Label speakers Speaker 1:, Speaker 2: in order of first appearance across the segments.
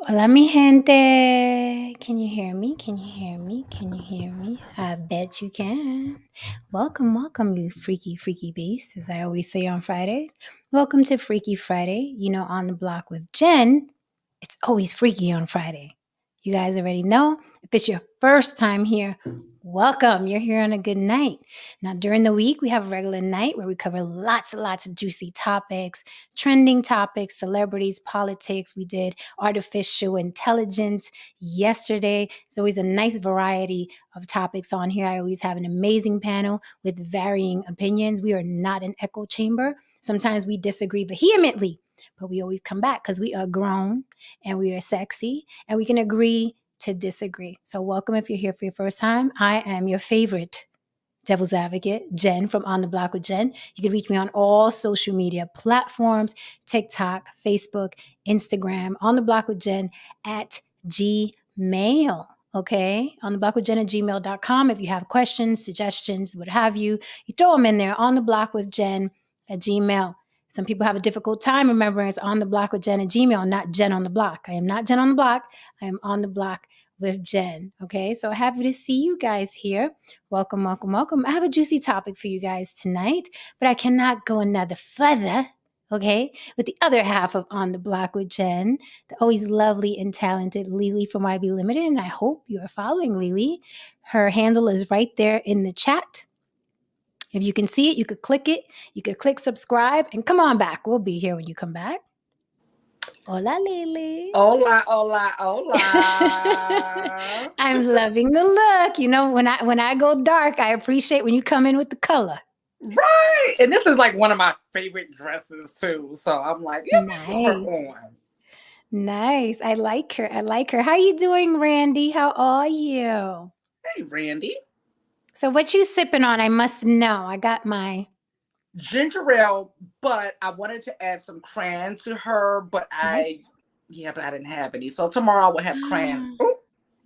Speaker 1: Hola, mi gente. Can you hear me? Can you hear me? Can you hear me? I bet you can. Welcome, welcome, you freaky, freaky beast, as I always say on Fridays. Welcome to Freaky Friday. You know, on the block with Jen, it's always freaky on Friday. You guys already know. If it's your first time here, welcome. You're here on a good night. Now, during the week, we have a regular night where we cover lots and lots of juicy topics, trending topics, celebrities, politics. We did artificial intelligence yesterday. It's always a nice variety of topics on here. I always have an amazing panel with varying opinions. We are not an echo chamber. Sometimes we disagree vehemently, but we always come back because we are grown and we are sexy and we can agree to disagree. So welcome if you're here for your first time. I am your favorite devil's advocate, Jen from On the Block with Jen. You can reach me on all social media platforms, TikTok, Facebook, Instagram, On the Block with Jen at Gmail. Okay, on the block with Jen at gmail.com. If you have questions, suggestions, what have you, you throw them in there. On the block with Jen at Gmail. Some people have a difficult time remembering it's On the Block with Jen at Gmail, not Jen on the Block. I am not Jen on the Block. I am On the Block with Jen. Okay, so happy to see you guys here. Welcome, welcome, welcome. I have a juicy topic for you guys tonight, but I cannot go another further. Okay, with the other half of On the Block with Jen, the always lovely and talented Lily from YB Limited, and I hope you are following Lily. Her handle is right there in the chat. If you can see it, you could click it. You could click subscribe and come on back. We'll be here when you come back. Hola, Lily.
Speaker 2: Hola, hola, hola.
Speaker 1: I'm loving the look. You know, when I go dark, I appreciate when you come in with the color.
Speaker 2: Right. And this is like one of my favorite dresses too. So I'm like, yeah,
Speaker 1: Nice.
Speaker 2: put her on.
Speaker 1: Nice. I like her. I like her. How you doing, Randy? How are you?
Speaker 2: Hey, Randy.
Speaker 1: So what you sipping on? I must know. I got my
Speaker 2: ginger ale, but I wanted to add some cran to her, but I didn't have any. So tomorrow I will have cran. Ooh,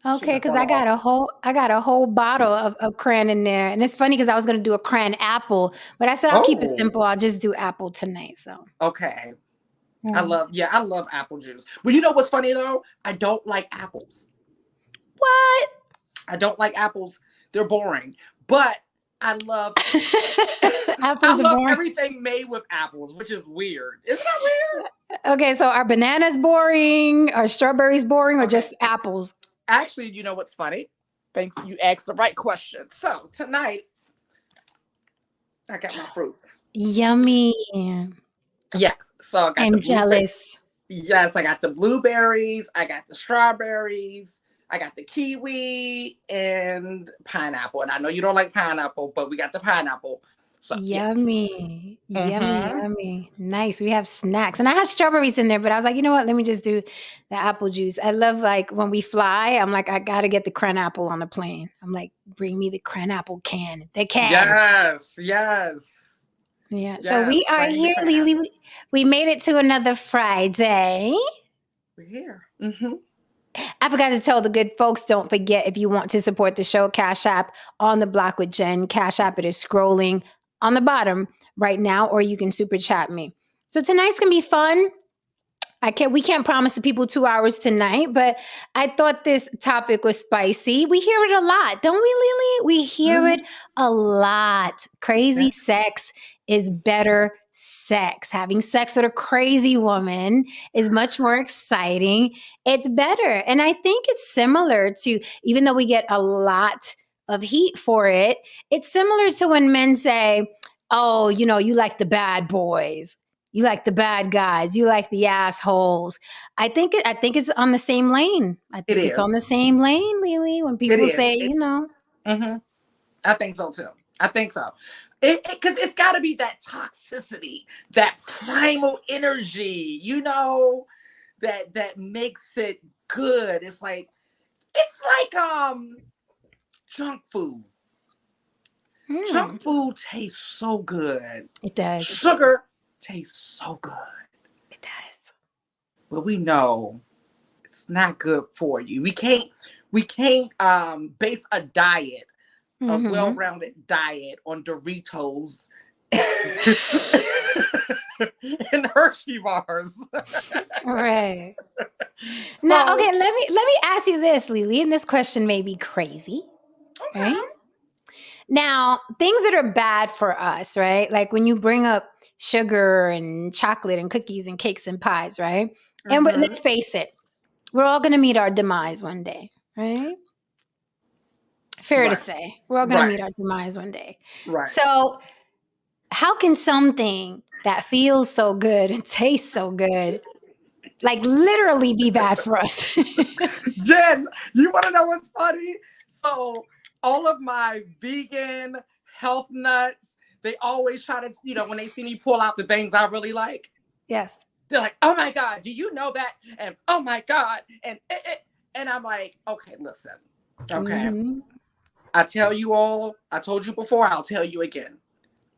Speaker 1: okay, because I got a whole bottle of cran in there. And it's funny because I was gonna do a cran apple, but I said I'll keep it simple. I'll just do apple tonight. So
Speaker 2: okay. I love apple juice. But you know what's funny though? I don't like apples.
Speaker 1: What?
Speaker 2: I don't like apples. They're boring. But I love
Speaker 1: apples. I love
Speaker 2: everything made with apples, which is weird. Isn't that weird?
Speaker 1: Okay, so are bananas boring? Are strawberries boring? Or just apples?
Speaker 2: Actually, you know what's funny? Thank you. You asked the right question. So tonight, I got my fruits.
Speaker 1: Yummy.
Speaker 2: Yes. So I got
Speaker 1: I'm jealous.
Speaker 2: Yes, I got the blueberries. I got the strawberries. I got the kiwi and pineapple. And I know you don't like pineapple, but we got the pineapple. So,
Speaker 1: yummy. Yes. Yummy. Nice. We have snacks. And I had strawberries in there, but I was like, you know what? Let me just do the apple juice. I love like when we fly, I'm like, I got to get the cran apple on the plane. I'm like, bring me the cran apple can. The can.
Speaker 2: Yes.
Speaker 1: Yeah. Yes, so we are here, Lily. We made it to another Friday.
Speaker 2: We're here. Mm-hmm.
Speaker 1: I forgot to tell the good folks, don't forget, if you want to support the show, Cash App On the Block with Jen. Cash App, it is scrolling on the bottom right now, or you can super chat me. So tonight's going to be fun. We can't promise the people 2 hours tonight, but I thought this topic was spicy. We hear it a lot, don't we, Lily? We hear it a lot. Crazy sex is better sex. Having sex with a crazy woman is much more exciting. It's better. And I think it's similar to, even though we get a lot of heat for it, it's similar to when men say, oh, you know, you like the bad boys. You like the bad guys. You like the assholes. I think it's on the same lane. I think it's on the same lane, Lily. When people say, you know,
Speaker 2: I think so too. I think so. Because it's got to be that toxicity, that primal energy, you know, that makes it good. It's like junk food. Junk food tastes so good.
Speaker 1: It does.
Speaker 2: Sugar tastes so good.
Speaker 1: It does.
Speaker 2: But we know it's not good for you. We can't base a diet, a well-rounded diet on Doritos and Hershey bars.
Speaker 1: Right. So, now, okay, let me ask you this, Lily, and this question may be crazy.
Speaker 2: Okay.
Speaker 1: Right? Now, things that are bad for us, right? Like when you bring up sugar and chocolate and cookies and cakes and pies, right? And let's face it, we're all going to meet our demise one day, right? Fair to say. We're all going to meet our demise one day.
Speaker 2: Right.
Speaker 1: So how can something that feels so good and tastes so good like literally be bad for us?
Speaker 2: Jen, you want to know what's funny? So all of my vegan health nuts, they always try to, you know, when they see me pull out the things I really like.
Speaker 1: Yes.
Speaker 2: They're like, oh my God, do you know that? And oh my God. And I'm like, okay, listen. Okay. I tell you all, I told you before, I'll tell you again.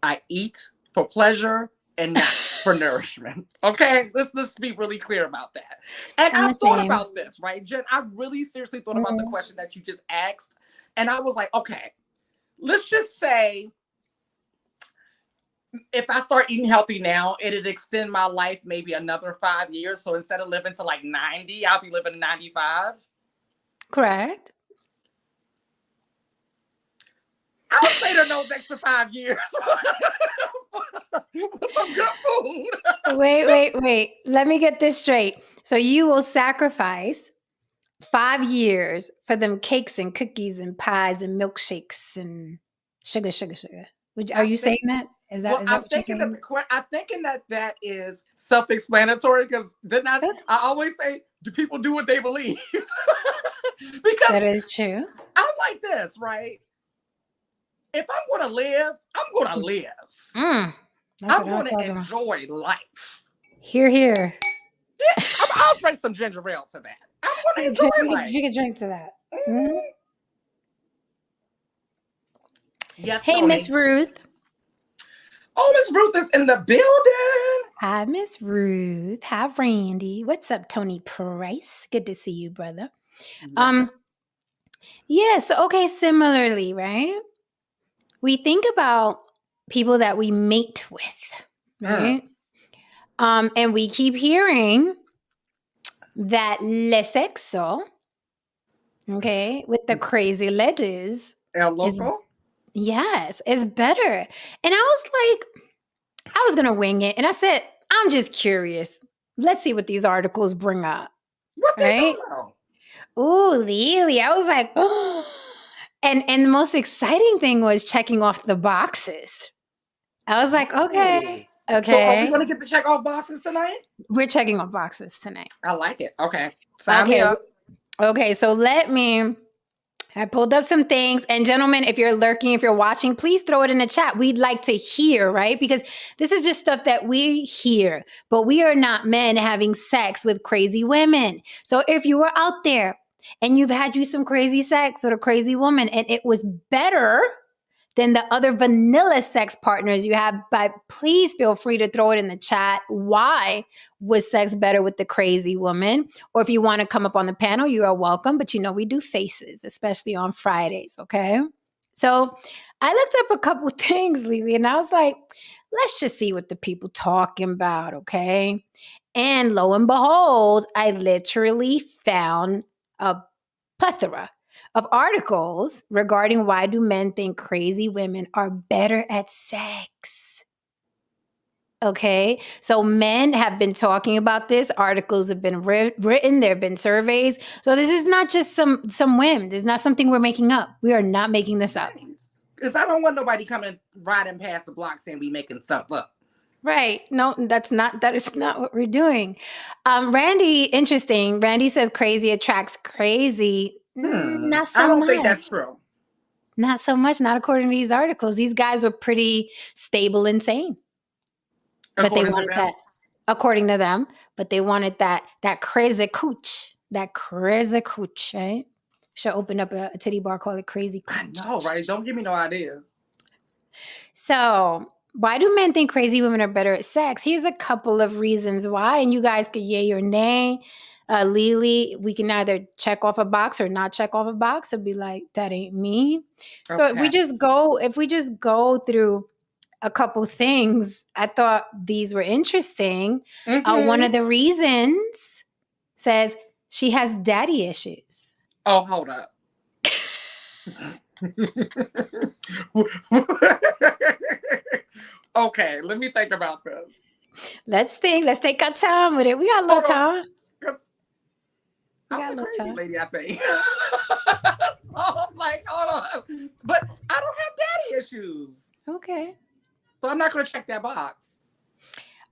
Speaker 2: I eat for pleasure and not for nourishment. Okay, let's be really clear about that. And I thought about this, right, Jen? I really seriously thought about the question that you just asked. And I was like, okay, let's just say if I start eating healthy now, it'd extend my life maybe another 5 years. So instead of living to like 90, I'll be living to 95.
Speaker 1: Correct.
Speaker 2: I'll stay there those extra 5 years with some good food.
Speaker 1: Wait. Let me get this straight. So you will sacrifice 5 years for them cakes and cookies and pies and milkshakes and sugar. Are you saying that? Is that
Speaker 2: I'm
Speaker 1: what you're
Speaker 2: thinking
Speaker 1: saying?
Speaker 2: I'm thinking that is self-explanatory, because then I always say, do people do what they believe? Because
Speaker 1: that is true.
Speaker 2: I'm like this, right? If I'm going to live, I'm going to live. I'm going to enjoy life.
Speaker 1: Here.
Speaker 2: Yeah, I'll drink some ginger ale to that. I'm going to enjoy life.
Speaker 1: You can drink to that.
Speaker 2: Mm-hmm. Yes.
Speaker 1: Hey, Miss Ruth.
Speaker 2: Oh, Miss Ruth is in the building.
Speaker 1: Hi, Miss Ruth. Hi, Randy. What's up, Tony Price? Good to see you, brother. Yes. Yes. Okay. Similarly, right? We think about people that we mate with, right? And we keep hearing that le sexo, okay, with the crazy letters,
Speaker 2: El Loco?
Speaker 1: Is better. And I was going to wing it. And I said, I'm just curious. Let's see what these articles bring up.
Speaker 2: What they talking about?
Speaker 1: Ooh, Lily. I was like, oh. And the most exciting thing was checking off the boxes. I was like, okay.
Speaker 2: So are we going to get to check off boxes tonight?
Speaker 1: We're checking off boxes tonight.
Speaker 2: I like it. Okay. Sign me up.
Speaker 1: Okay, so I pulled up some things. And gentlemen, if you're lurking, if you're watching, please throw it in the chat. We'd like to hear, right? Because this is just stuff that we hear, but we are not men having sex with crazy women. So if you were out there and you've had some crazy sex with a crazy woman and it was better than the other vanilla sex partners you have, but please feel free to throw it in the chat. Why was sex better with the crazy woman? Or if you want to come up on the panel, you are welcome. But we do faces, especially on Fridays, okay? So I looked up a couple things, Lily, and I was like, let's just see what the people talking about, okay? And lo and behold, I literally found a plethora of articles regarding why do men think crazy women are better at sex. Okay, so men have been talking about this. Articles have been written. There have been surveys. So this is not just some whim. This is not something we're making up. We are not making this up.
Speaker 2: Because I don't want nobody coming riding past the block saying we making stuff up.
Speaker 1: Right. No, that is not what we're doing. Randy, interesting. Randy says crazy attracts crazy. Not so much.
Speaker 2: I don't think that's true.
Speaker 1: Not so much. Not according to these articles. These guys were pretty stable and sane. But they wanted that, according to them, but they wanted that crazy cooch. That crazy cooch, right? Should open up a titty bar, call it crazy cooch.
Speaker 2: I know, right? Don't give me no ideas.
Speaker 1: So why do men think crazy women are better at sex? Here's a couple of reasons why, and you guys could yay or nay. Lily, we can either check off a box or not check off a box and be like, that ain't me. Okay. So if we just go through a couple things, I thought these were interesting. One of the reasons says she has daddy issues.
Speaker 2: Oh, hold up. Okay, let me think about this.
Speaker 1: Let's think. Let's take our time with it. We got a little time.
Speaker 2: I'm a crazy lady, I think. So I'm like, hold on. But I don't have daddy issues.
Speaker 1: Okay.
Speaker 2: So I'm not going to check that box.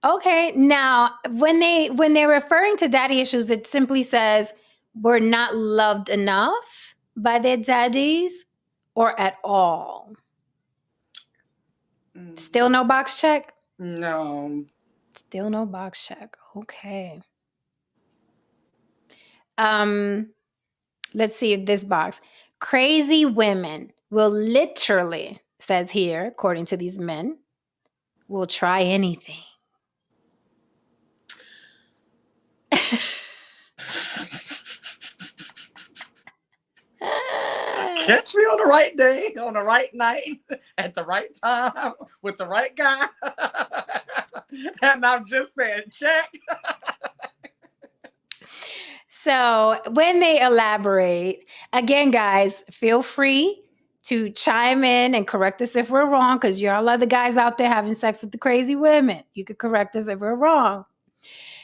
Speaker 1: Okay. Now, when they're referring to daddy issues, it simply says we're not loved enough by their daddies or at all. Still no box check?
Speaker 2: No.
Speaker 1: Still no box check. Okay. Let's see if this box. Crazy women will literally, says here, according to these men, will try anything.
Speaker 2: Catch me on the right day, on the right night, at the right time, with the right guy. And I'm just saying, check.
Speaker 1: So when they elaborate, again, guys, feel free to chime in and correct us if we're wrong, because y'all are the guys out there having sex with the crazy women. You could correct us if we're wrong.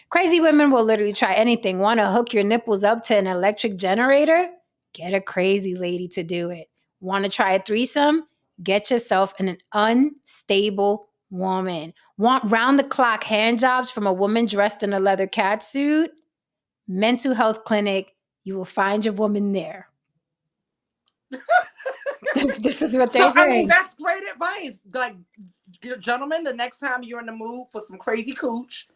Speaker 1: Crazy women will literally try anything. Want to hook your nipples up to an electric generator? Get a crazy lady to do it. Want to try a threesome? Get yourself an unstable woman. Want round-the-clock hand jobs from a woman dressed in a leather catsuit? Mental health clinic. You will find your woman there. This is what they're saying.
Speaker 2: I mean, that's great advice. Like, gentlemen, the next time you're in the mood for some crazy cooch,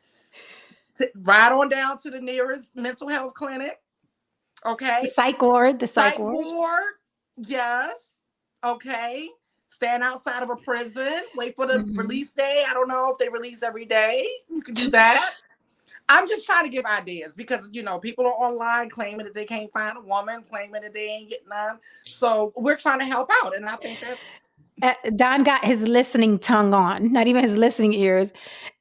Speaker 2: ride on down to the nearest mental health clinic. Okay.
Speaker 1: The psych ward.
Speaker 2: Yes. Okay. Stand outside of a prison. Wait for the release day. I don't know if they release every day. You can do that. I'm just trying to give ideas because, people are online claiming that they can't find a woman, claiming that they ain't getting none. So we're trying to help out. And I think that's...
Speaker 1: Don got his listening tongue on, not even his listening ears.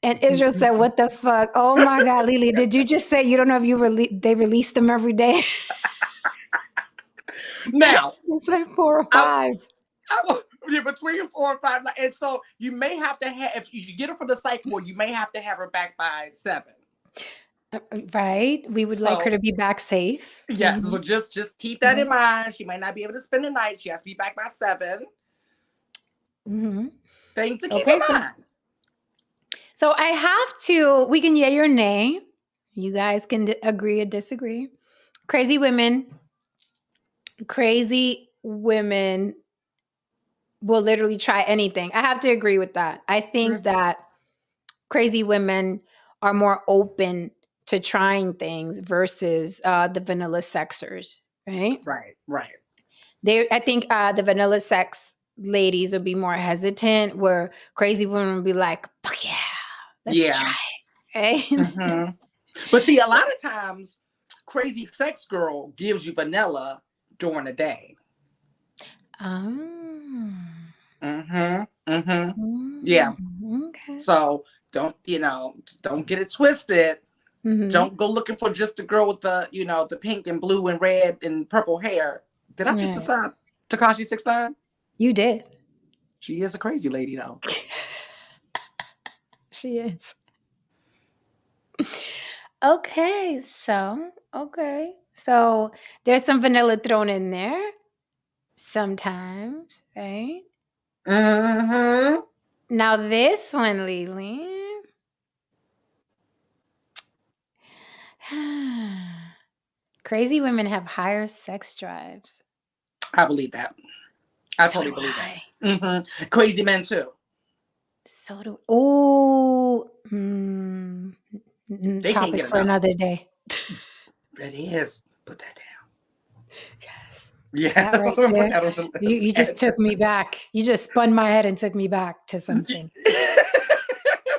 Speaker 1: And Israel said, what the fuck? Oh my God, Lily, did you just say you don't know if they release them every day?
Speaker 2: Now.
Speaker 1: It's like 4 or 5.
Speaker 2: Between 4 or 5. And so you may have to have, if you get her from the psych ward, you may have to have her back by 7.
Speaker 1: Right. We would like her to be back safe.
Speaker 2: Yeah. So just keep that in mind. She might not be able to spend the night. She has to be back by 7. Things to keep in mind.
Speaker 1: So I have to, we can yay or nay. You guys can agree or disagree. Crazy women will literally try anything. I have to agree with that. I think that crazy women are more open to trying things versus the vanilla sexers, right?
Speaker 2: Right.
Speaker 1: I think the vanilla sex ladies would be more hesitant, where crazy women would be like, fuck yeah, let's try it. Right?
Speaker 2: But see, a lot of times, crazy sex girl gives you vanilla during the day. Yeah. Okay. So don't get it twisted. Don't go looking for just the girl with the, the pink and blue and red and purple hair. Did I just decide Tekashi 6ix9ine?
Speaker 1: You did.
Speaker 2: She is a crazy lady, though.
Speaker 1: She is. Okay, so there's some vanilla thrown in there sometimes, right? Now this one, Lily. Crazy women have higher sex drives.
Speaker 2: I believe that. I totally believe that. Crazy men too.
Speaker 1: So do. Oh, topic for another day.
Speaker 2: It is. Put that down.
Speaker 1: Yes.
Speaker 2: Yeah.
Speaker 1: Right put that on the list. You just took me back. You just spun my head and took me back to something.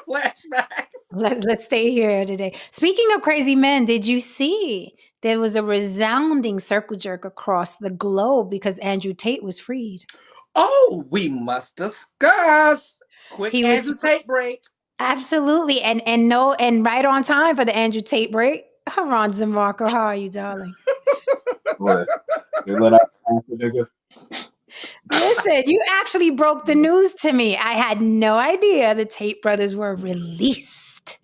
Speaker 2: Flashbacks.
Speaker 1: Let's stay here today. Speaking of crazy men, did you see there was a resounding circle jerk across the globe because Andrew Tate was freed?
Speaker 2: Oh, we must discuss. Quick Andrew Tate break.
Speaker 1: Absolutely. And right on time for the Andrew Tate break. Ron Zamarco, how are you, darling?
Speaker 3: What? They let out nigga.
Speaker 1: Listen, you actually broke the news to me. I had no idea the Tate brothers were released.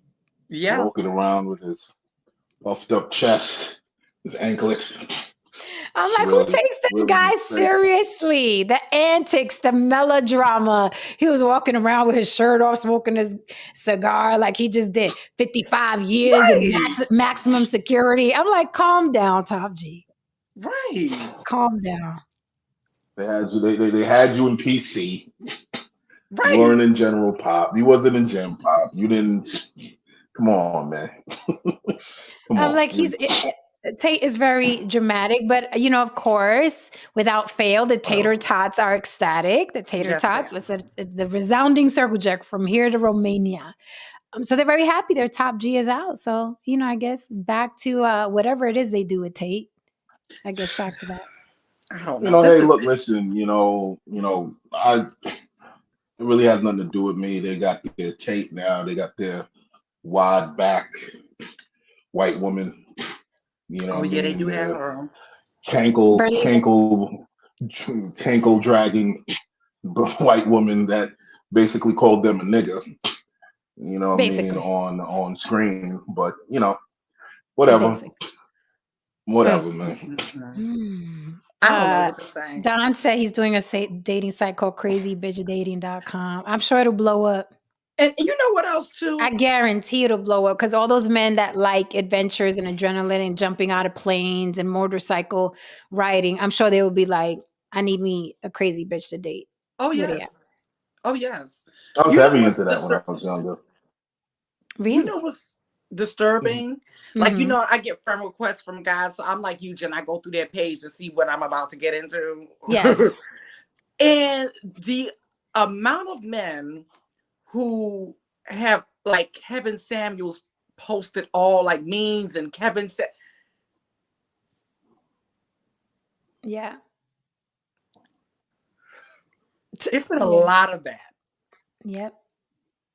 Speaker 2: Yeah.
Speaker 3: Walking around with his puffed up chest, his anklet.
Speaker 1: I'm like, who takes this guy seriously? The antics, the melodrama. He was walking around with his shirt off, smoking his cigar like he just did 55 years and maximum security. I'm like, calm down, Top G.
Speaker 2: Right.
Speaker 1: Calm down.
Speaker 3: They had you. They had you in PC.
Speaker 2: Right.
Speaker 3: You weren't in General Pop. You wasn't in Gen Pop. You didn't. Come on, man.
Speaker 1: I'm like, Tate is very dramatic, but of course, without fail, the tater tots are ecstatic. The tater tots, the resounding circle jerk from here to Romania. So they're very happy their Top G is out. So, I guess back to whatever it is they do with Tate. I guess back to that.
Speaker 2: I don't know.
Speaker 3: Hey, look, listen, it really has nothing to do with me. They got their Tate now. They got their wide back white woman. You know
Speaker 2: Oh
Speaker 3: what I
Speaker 2: yeah, they
Speaker 3: mean?
Speaker 2: do have
Speaker 3: The
Speaker 2: her.
Speaker 1: Berlin,
Speaker 3: cankle dragging white woman that basically called them a nigga. You know what I mean,
Speaker 1: basically,
Speaker 3: on screen. But you know, whatever,
Speaker 1: basically.
Speaker 3: whatever, man.
Speaker 1: Hmm.
Speaker 2: I don't know what to say.
Speaker 1: Don said he's doing a dating site called crazybitchdating.com. I'm sure it'll blow up.
Speaker 2: And you know what else too?
Speaker 1: I guarantee it'll blow up because all those men that like adventures and adrenaline and jumping out of planes and motorcycle riding, I'm sure they will be like, I need me a crazy bitch to date.
Speaker 2: Oh
Speaker 1: Where they at?
Speaker 2: yes. Oh yes.
Speaker 3: I was
Speaker 2: You know
Speaker 3: heavy
Speaker 2: what's
Speaker 3: into that when I was younger.
Speaker 1: Really?
Speaker 2: You know what's disturbing? Like, you
Speaker 1: Mhm.
Speaker 2: know, I get friend requests from guys, so I'm like you, Jen. I go through their page to see what I'm about to get into.
Speaker 1: Yes.
Speaker 2: And the amount of men who have like Kevin Samuels posted all like memes and Kevin said,
Speaker 1: Yeah.
Speaker 2: it's been a lot of that.
Speaker 1: Yep.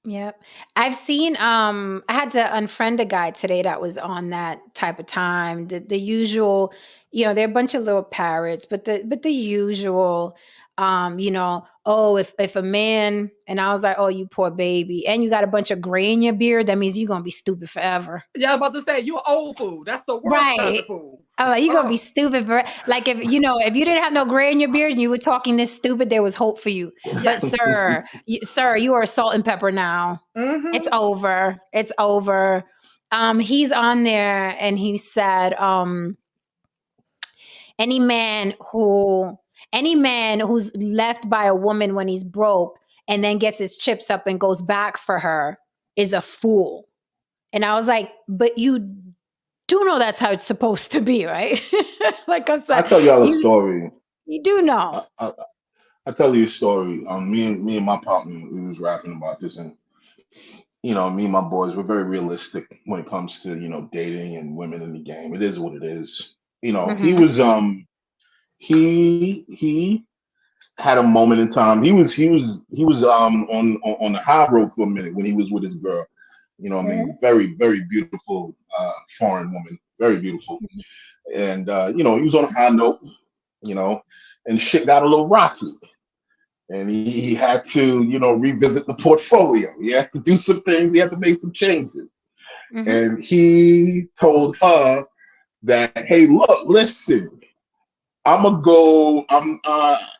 Speaker 1: Yep. I've seen I had to unfriend a guy today that was on that type of time. The usual, you know, they're a bunch of little parrots, but the usual you know, oh, if a man, and I was like, oh, you poor baby, and you got a bunch of gray in your beard, that means you're gonna be stupid forever.
Speaker 2: Yeah, I'm about to say you old food. That's the worst kind
Speaker 1: Right.
Speaker 2: of food.
Speaker 1: I'm like, you're gonna be stupid for like if you know if you didn't have no gray in your beard and you were talking this stupid, there was hope for you. But sir, you are salt and pepper now. It's over. It's over. He's on there and he said, any man who's left by a woman when he's broke and then gets his chips up and goes back for her is a fool. And I was like, but you do know that's how it's supposed to be, right? Like I'm saying,
Speaker 3: I tell y'all a story.
Speaker 1: You do know.
Speaker 3: I tell you a story. Me and my partner, we was rapping about this, and you know, me and my boys, we're very realistic when it comes to, you know, dating and women in the game. It is what it is. You know, he was he had a moment in time. He was on the high road for a minute when he was with his girl. You know what I mean? Very, very beautiful foreign woman. Very beautiful. And you know, he was on a high note, you know, and shit got a little rocky. And he had to, you know, revisit the portfolio. He had to do some things. He had to make some changes. And he told her that, hey, look, listen, I'm gonna go.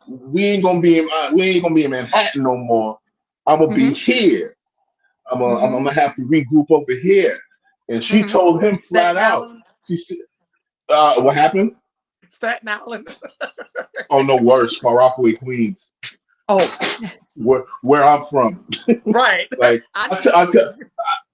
Speaker 3: We ain't gonna be in Manhattan no more. I'm gonna be here. I'm gonna have to regroup over here. And she told him flat out. She said, "What happened?"
Speaker 2: Staten Island.
Speaker 3: Oh no, worse, Far Rockaway, Queens.
Speaker 2: Oh,
Speaker 3: where I'm from.
Speaker 2: Right.
Speaker 3: Like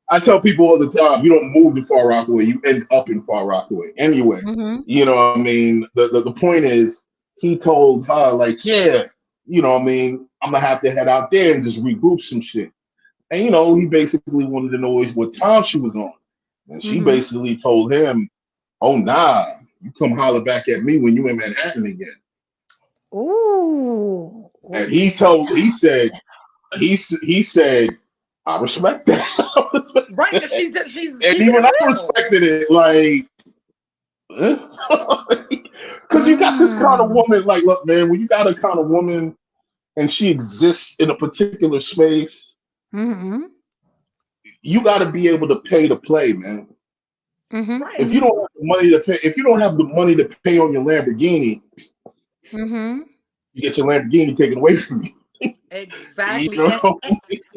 Speaker 3: I tell people all the time, you don't move to Far Rockaway, you end up in Far Rockaway. Anyway, you know what I mean? The point is, he told her, like, yeah, you know what I mean, I'm gonna have to head out there and just regroup some shit. And you know, he basically wanted to know what time she was on. And she basically told him, oh nah, you come holler back at me when you in Manhattan again.
Speaker 1: Ooh.
Speaker 3: And he said, I respect that.
Speaker 2: Right, because she's
Speaker 3: and even I respected it, like, because you got this kind of woman. Like, look, man, when you got a kind of woman and she exists in a particular space, you got to be able to pay to play, man.
Speaker 2: Right.
Speaker 3: If you don't have the money to pay, if you don't have the money to pay on your Lamborghini, you get your Lamborghini taken away from you.
Speaker 2: Exactly.
Speaker 3: You know?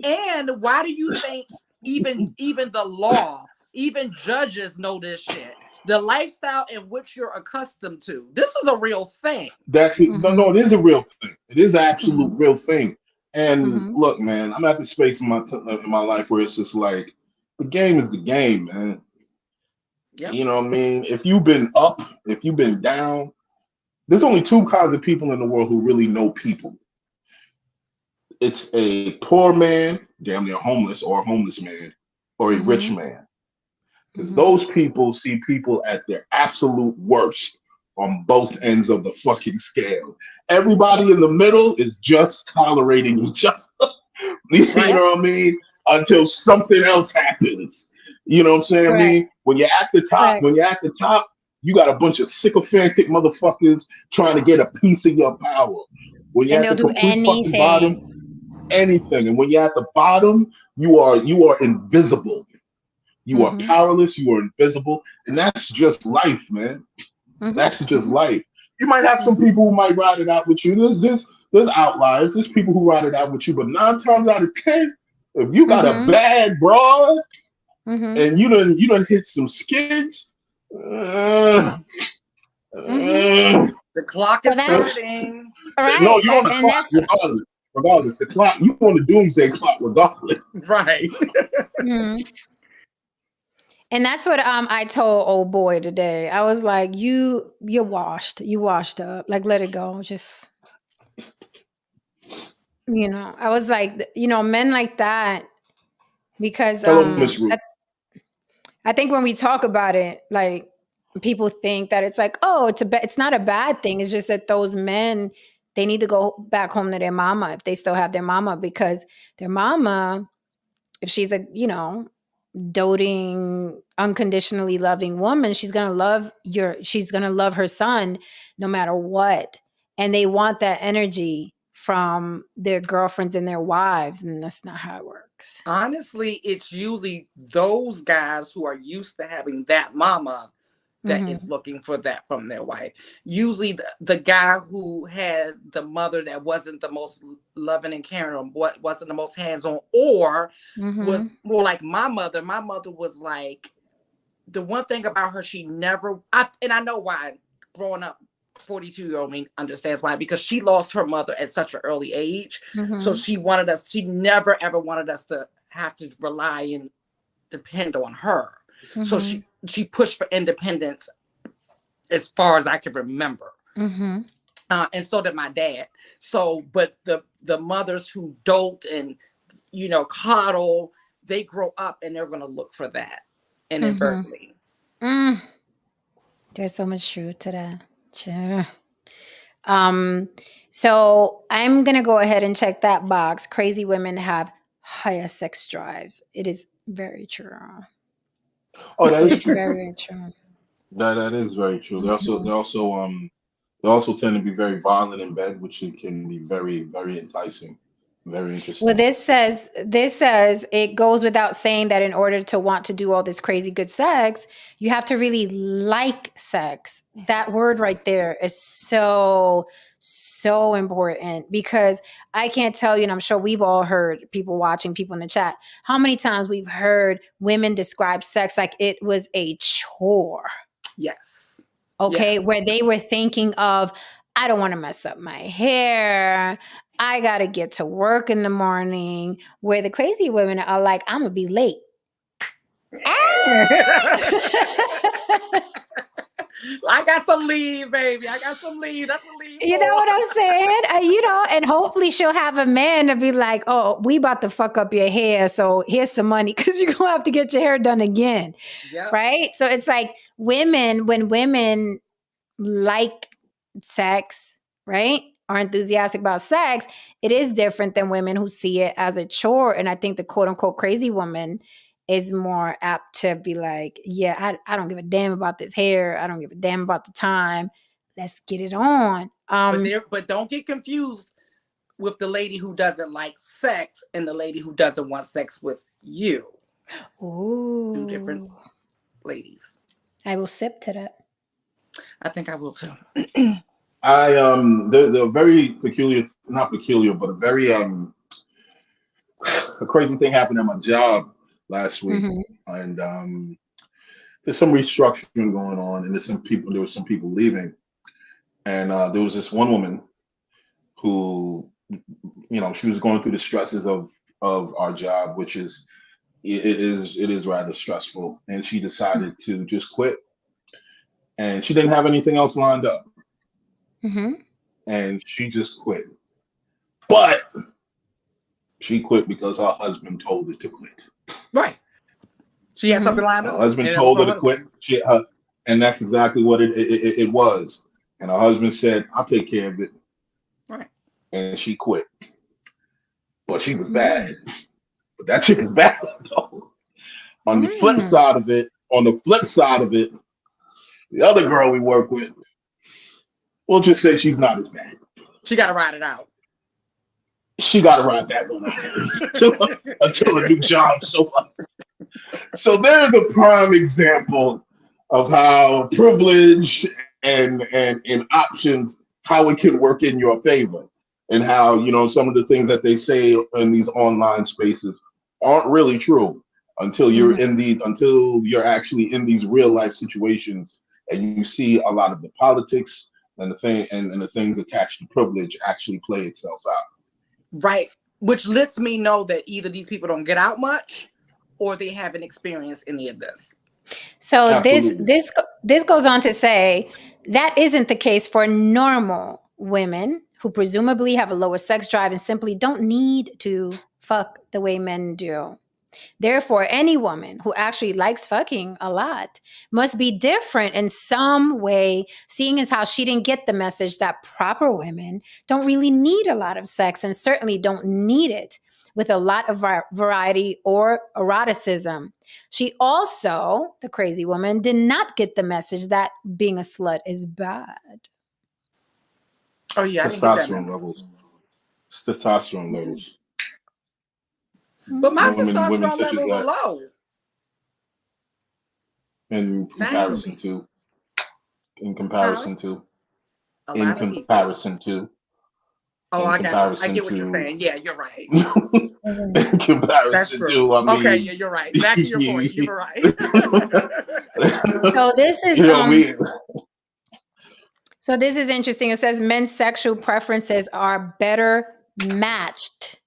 Speaker 2: And why do you think even the law, even judges know this shit? The lifestyle in which you're accustomed to. This is a real thing.
Speaker 3: That's it. No, it is a real thing. It is an absolute real thing. And look, man, I'm at the space in my life where it's just like the game is the game, man. Yep. You know what I mean? If you've been up, if you've been down, there's only two kinds of people in the world who really know people. It's a poor man, damn near homeless, or a homeless man, or a rich man. Because those people see people at their absolute worst on both ends of the fucking scale. Everybody in the middle is just tolerating each other. You know what I mean? Until something else happens. You know what I'm saying? I mean, when you're at the top, you got a bunch of sycophantic motherfuckers trying to get a piece of your power. When you're
Speaker 1: And
Speaker 3: at
Speaker 1: they'll
Speaker 3: the
Speaker 1: do
Speaker 3: complete fucking
Speaker 1: anything.
Speaker 3: bottom, anything. And when you're at the bottom, you are invisible. You are powerless. You are invisible, and that's just life, man. That's just life. You might have some people who might ride it out with you. There's outliers. There's people who ride it out with you, but 9 times out of 10, if you got a bad broad and you done hit some skids,
Speaker 2: the clock is starting.
Speaker 1: Right.
Speaker 3: No, you're on the clock regardless. Regardless, the clock, you on the doomsday clock regardless.
Speaker 2: Right.
Speaker 1: And that's what I told old boy today. I was like, you're washed. You washed up. Like, let it go. Just, I was like, men like that, because I think when we talk about it, like, people think that it's like, oh, it's not a bad thing. It's just that those men, they need to go back home to their mama if they still have their mama, because their mama, if she's a, doting, unconditionally loving woman, she's gonna love her son no matter what. And they want that energy from their girlfriends and their wives, and that's not how it works.
Speaker 2: Honestly, it's usually those guys who are used to having that mama that is looking for that from their wife. Usually the guy who had the mother that wasn't the most loving and caring, or wasn't the most hands-on, or was more like my mother. My mother was like, the one thing about her, she never, and I know why, growing up, 42-year-old me understands why, because she lost her mother at such an early age. So she never ever wanted us to have to rely and depend on her. So she pushed for independence as far as I can remember. And so did my dad. So, but the mothers who dote and, coddle, they grow up and they're going to look for that inadvertently.
Speaker 1: There's so much truth to that. Sure. So I'm going to go ahead and check that box. Crazy women have higher sex drives. It is very true.
Speaker 3: Oh, that is true.
Speaker 1: Very true.
Speaker 3: That is very true. They also tend to be very violent in bed, which can be very, very enticing, very interesting.
Speaker 1: Well, this says it goes without saying that in order to want to do all this crazy good sex, you have to really like sex. That word right there is so important, because I can't tell you, and I'm sure we've all heard, people watching, people in the chat, how many times we've heard women describe sex like it was a chore.
Speaker 2: Yes.
Speaker 1: Okay.
Speaker 2: Yes.
Speaker 1: Where they were thinking of, I don't want to mess up my hair. I got to get to work in the morning. Where the crazy women are like, I'm going to be late.
Speaker 2: I got some leave, baby. I got some leave. That's what leave.
Speaker 1: You know what I'm saying? And hopefully she'll have a man to be like, oh, we about to fuck up your hair, so here's some money, because you're going to have to get your hair done again. Yep. Right? So it's like when women like sex, right, are enthusiastic about sex, it is different than women who see it as a chore. And I think the quote unquote crazy woman is more apt to be like, yeah, I don't give a damn about this hair. I don't give a damn about the time. Let's get it on.
Speaker 2: But don't get confused with the lady who doesn't like sex and the lady who doesn't want sex with you.
Speaker 1: Ooh.
Speaker 2: 2 different ladies.
Speaker 1: I will sip to that.
Speaker 2: I think I will too.
Speaker 3: The very peculiar, not peculiar, but a very a crazy thing happened at my job last week, and there's some restructuring going on, and there were some people leaving, and there was this one woman who, she was going through the stresses of our job, which is it is rather stressful, and she decided to just quit, and she didn't have anything else lined up, and she just quit, but she quit because her husband told her to quit.
Speaker 2: Right. She had something lined up.
Speaker 3: Her husband told her to quit. And that's exactly what it was. And her husband said, I'll take care of it.
Speaker 2: Right.
Speaker 3: And she quit. But she was bad. But that chick is bad, though. On the flip side of it, The other girl we work with, we'll just say she's not as bad.
Speaker 2: She got to ride it out.
Speaker 3: She got to ride that one out until a new job shows up. So there's a prime example of how privilege and options, how it can work in your favor, and how, you know, some of the things that they say in these online spaces aren't really true until you're until you're actually in these real life situations and you see a lot of the politics and the things attached to privilege actually play itself out.
Speaker 2: Right. Which lets me know that either these people don't get out much or they haven't experienced any of this.
Speaker 1: So
Speaker 3: Absolutely.
Speaker 1: this goes on to say that isn't the case for normal women who presumably have a lower sex drive and simply don't need to fuck the way men do. Therefore, any woman who actually likes fucking a lot must be different in some way, seeing as how she didn't get the message that proper women don't really need a lot of sex and certainly don't need it with a lot of variety or eroticism. She also, the crazy woman, did not get the message that being a slut is bad.
Speaker 2: Oh, yeah.
Speaker 3: Testosterone levels. Testosterone levels.
Speaker 2: But my
Speaker 3: women
Speaker 2: testosterone
Speaker 3: such as
Speaker 2: levels are
Speaker 3: that.
Speaker 2: low.
Speaker 3: In comparison to.
Speaker 2: A lot of people. Oh, I got it. I get what you're saying. Yeah, you're right.
Speaker 3: In comparison
Speaker 2: That's true.
Speaker 3: to, I mean,
Speaker 2: okay, yeah, you're right. Back to your point. You're right.
Speaker 1: So this is
Speaker 3: you know,
Speaker 1: so this is interesting. It says men's sexual preferences are better matched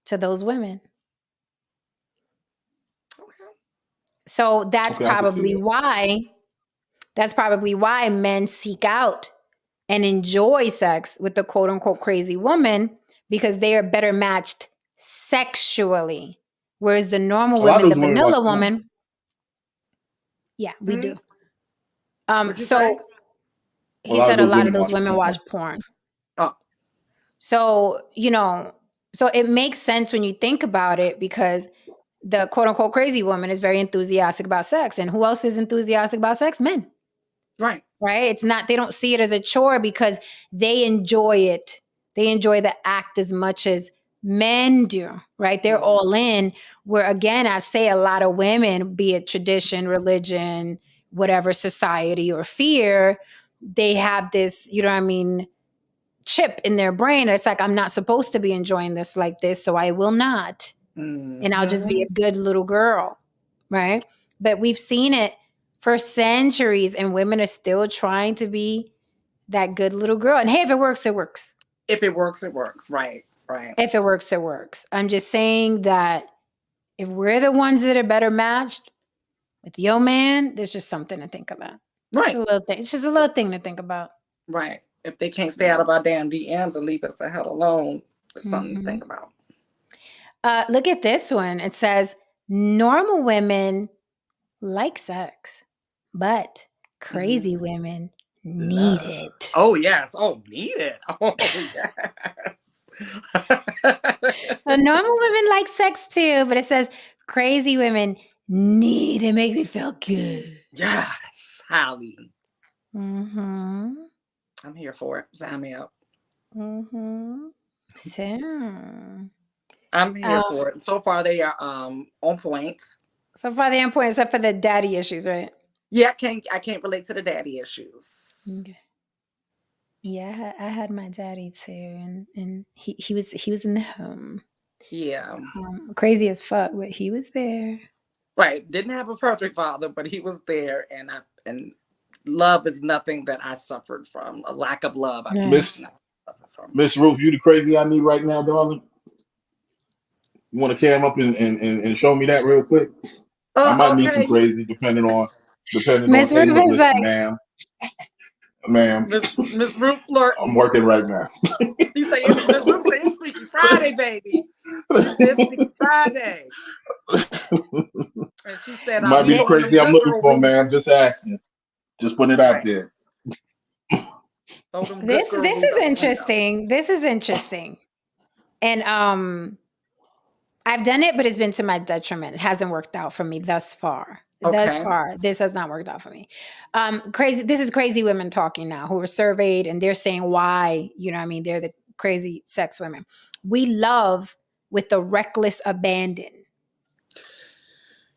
Speaker 1: to those women. So that's probably why men seek out and enjoy sex with the quote unquote crazy woman, because they are better matched sexually. Whereas the normal women, the vanilla woman, yeah, we do. So he said a lot of those women watch porn.
Speaker 2: Oh.
Speaker 1: So, you know, so it makes sense when you think about it, because the quote unquote crazy woman is very enthusiastic about sex. And who else is enthusiastic about sex? Men.
Speaker 2: Right.
Speaker 1: Right. It's not, they don't see it as a chore because they enjoy it. They enjoy the act as much as men do. Right. They're all in, where again, I say a lot of women, be it tradition, religion, whatever, society or fear, they have this, you know what I mean, chip in their brain. It's like, I'm not supposed to be enjoying this like this, so I will not. And I'll just be a good little girl, right? But we've seen it for centuries, and women are still trying to be that good little girl. And hey, if it works, it works.
Speaker 2: If it works, it works. Right, right.
Speaker 1: If it works, it works. I'm just saying that if we're the ones that are better matched with your man, there's just something to think about.
Speaker 2: Right.
Speaker 1: It's a little thing. It's just a little thing to think about.
Speaker 2: Right. If they can't stay out of our damn DMs and leave us the hell alone, it's something to think about.
Speaker 1: Look at this one. It says, normal women like sex, but crazy women need it.
Speaker 2: Oh, yes. Oh, need it. Oh, yes.
Speaker 1: So normal women like sex too, but it says crazy women need it. Make me feel good.
Speaker 2: Yes, Holly.
Speaker 1: I'm
Speaker 2: here for it. Sign me up.
Speaker 1: So
Speaker 2: I'm here for it. So far, they are on point.
Speaker 1: So far, they're on point, except for the daddy issues, right?
Speaker 2: Yeah, I can't relate to the daddy issues.
Speaker 1: Okay. Yeah, I had my daddy too, and he was in the home.
Speaker 2: Yeah.
Speaker 1: Crazy as fuck, but he was there.
Speaker 2: Right. Didn't have a perfect father, but he was there, and love is nothing that I suffered from. A lack of love.
Speaker 3: Miss Ruth, you the crazy I need right now, darling. You want to cam up and show me that real quick? I might need some crazy, depending on
Speaker 1: Miss Ruth is like,
Speaker 3: ma'am.
Speaker 2: Miss Ruth flirt.
Speaker 3: I'm working right now.
Speaker 2: He said, Miss Ruth said, it's Freaky Friday, baby. It's Freaky Friday. And she said,
Speaker 3: might be the crazy I'm looking for, ma'am. Just asking. Just putting it out there.
Speaker 1: This is interesting. This is interesting. And I've done it, but it's been to my detriment. It hasn't worked out for me thus far. Thus
Speaker 2: Okay.
Speaker 1: far, this has not worked out for me. Crazy. This is crazy women talking now who were surveyed, and they're saying why. You know, what I mean, they're the crazy sex women. We love with the reckless abandon.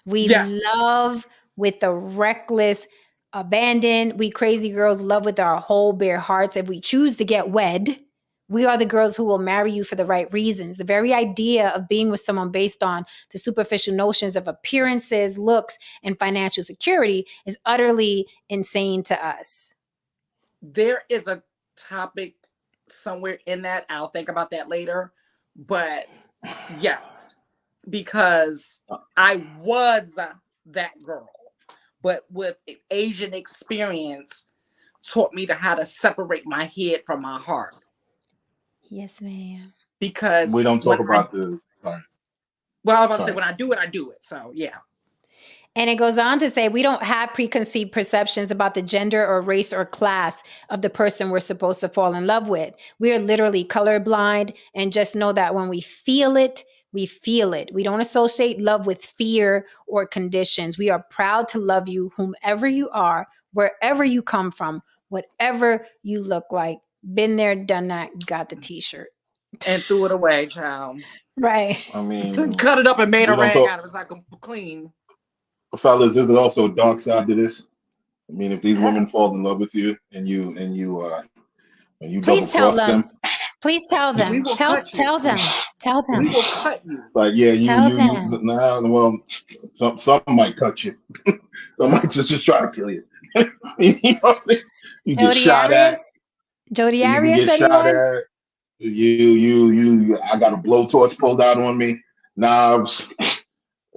Speaker 1: We
Speaker 2: Yes.
Speaker 1: love with the reckless abandon. We crazy girls love with our whole bare hearts. If we choose to get wed, we are the girls who will marry you for the right reasons. The very idea of being with someone based on the superficial notions of appearances, looks, and financial security is utterly insane to us.
Speaker 2: There is a topic somewhere in that. I'll think about that later. But yes, because I was that girl, but with Asian experience taught me how to separate my head from my heart.
Speaker 1: Yes, ma'am.
Speaker 2: Because
Speaker 3: we don't talk about the. Sorry.
Speaker 2: Well, I was about to say when I do it, I do it. So yeah.
Speaker 1: And it goes on to say, we don't have preconceived perceptions about the gender or race or class of the person we're supposed to fall in love with. We are literally colorblind, and just know that when we feel it, we feel it. We don't associate love with fear or conditions. We are proud to love you, whomever you are, wherever you come from, whatever you look like. Been there, done that, got the t-shirt.
Speaker 2: And threw it away, child.
Speaker 1: Right.
Speaker 3: I mean,
Speaker 2: cut it up and made a rag out of it. It's like clean.
Speaker 3: Fellas, there's also a dark side to this. I mean, if these women fall in love with you and you
Speaker 1: please
Speaker 3: double cross them,
Speaker 1: please tell them.
Speaker 2: We will
Speaker 1: Tell them. Tell them.
Speaker 2: We will cut you.
Speaker 3: Like, yeah, you
Speaker 1: them.
Speaker 3: nah, well, some might cut you. Some might just try to kill you. You know what I mean? You get shot at.
Speaker 1: Jodi
Speaker 3: You
Speaker 1: Arias
Speaker 3: get shot at. I got a blowtorch pulled out on me, knives,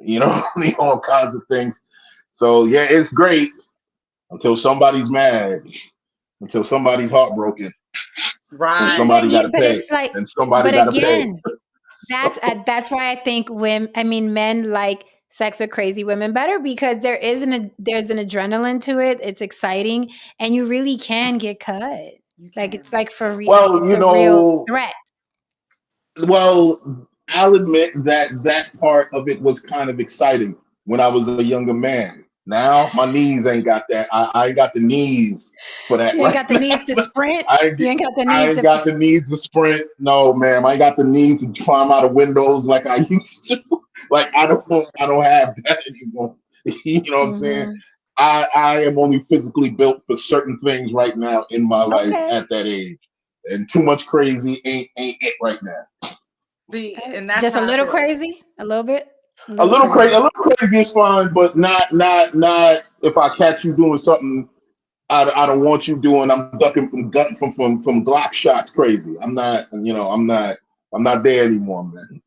Speaker 3: you know, all kinds of things. So yeah, it's great until somebody's mad, until somebody's heartbroken,
Speaker 2: right?
Speaker 3: And somebody got to pay,
Speaker 1: like,
Speaker 3: and somebody got to pay.
Speaker 1: That's why I think men like sex with crazy women better, because there's an adrenaline to it. It's exciting, and you really can get cut. Like it's like for real.
Speaker 3: Well,
Speaker 1: like it's a real threat.
Speaker 3: Well, I'll admit that part of it was kind of exciting when I was a younger man. Now my knees ain't got that. I ain't got the knees for that.
Speaker 1: You ain't got the knees to sprint. You ain't got the knees.
Speaker 3: I ain't got the knees to sprint. No, ma'am. I ain't got the knees to climb out of windows like I used to. Like I don't have that anymore. You know what I'm saying? I am only physically built for certain things right now in my life at that age. And too much crazy ain't it right now.
Speaker 2: See, and that's
Speaker 1: just a little crazy, a little bit.
Speaker 3: A little crazy is fine, but not if I catch you doing something I don't want you doing. I'm ducking from Glock shots. Crazy. I'm not there anymore, man.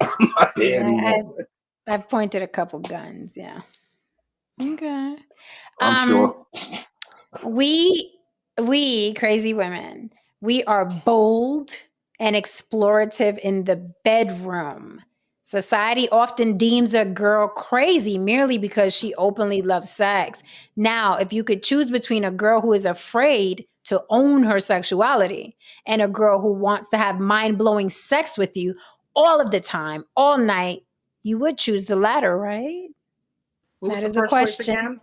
Speaker 3: I'm not there anymore.
Speaker 1: I've pointed a couple guns. Yeah. Okay.
Speaker 3: I'm sure.
Speaker 1: We crazy women, we are bold and explorative in the bedroom. Society often deems a girl crazy merely because she openly loves sex. Now, if you could choose between a girl who is afraid to own her sexuality and a girl who wants to have mind-blowing sex with you all of the time, all night, you would choose the latter, right? That is a question.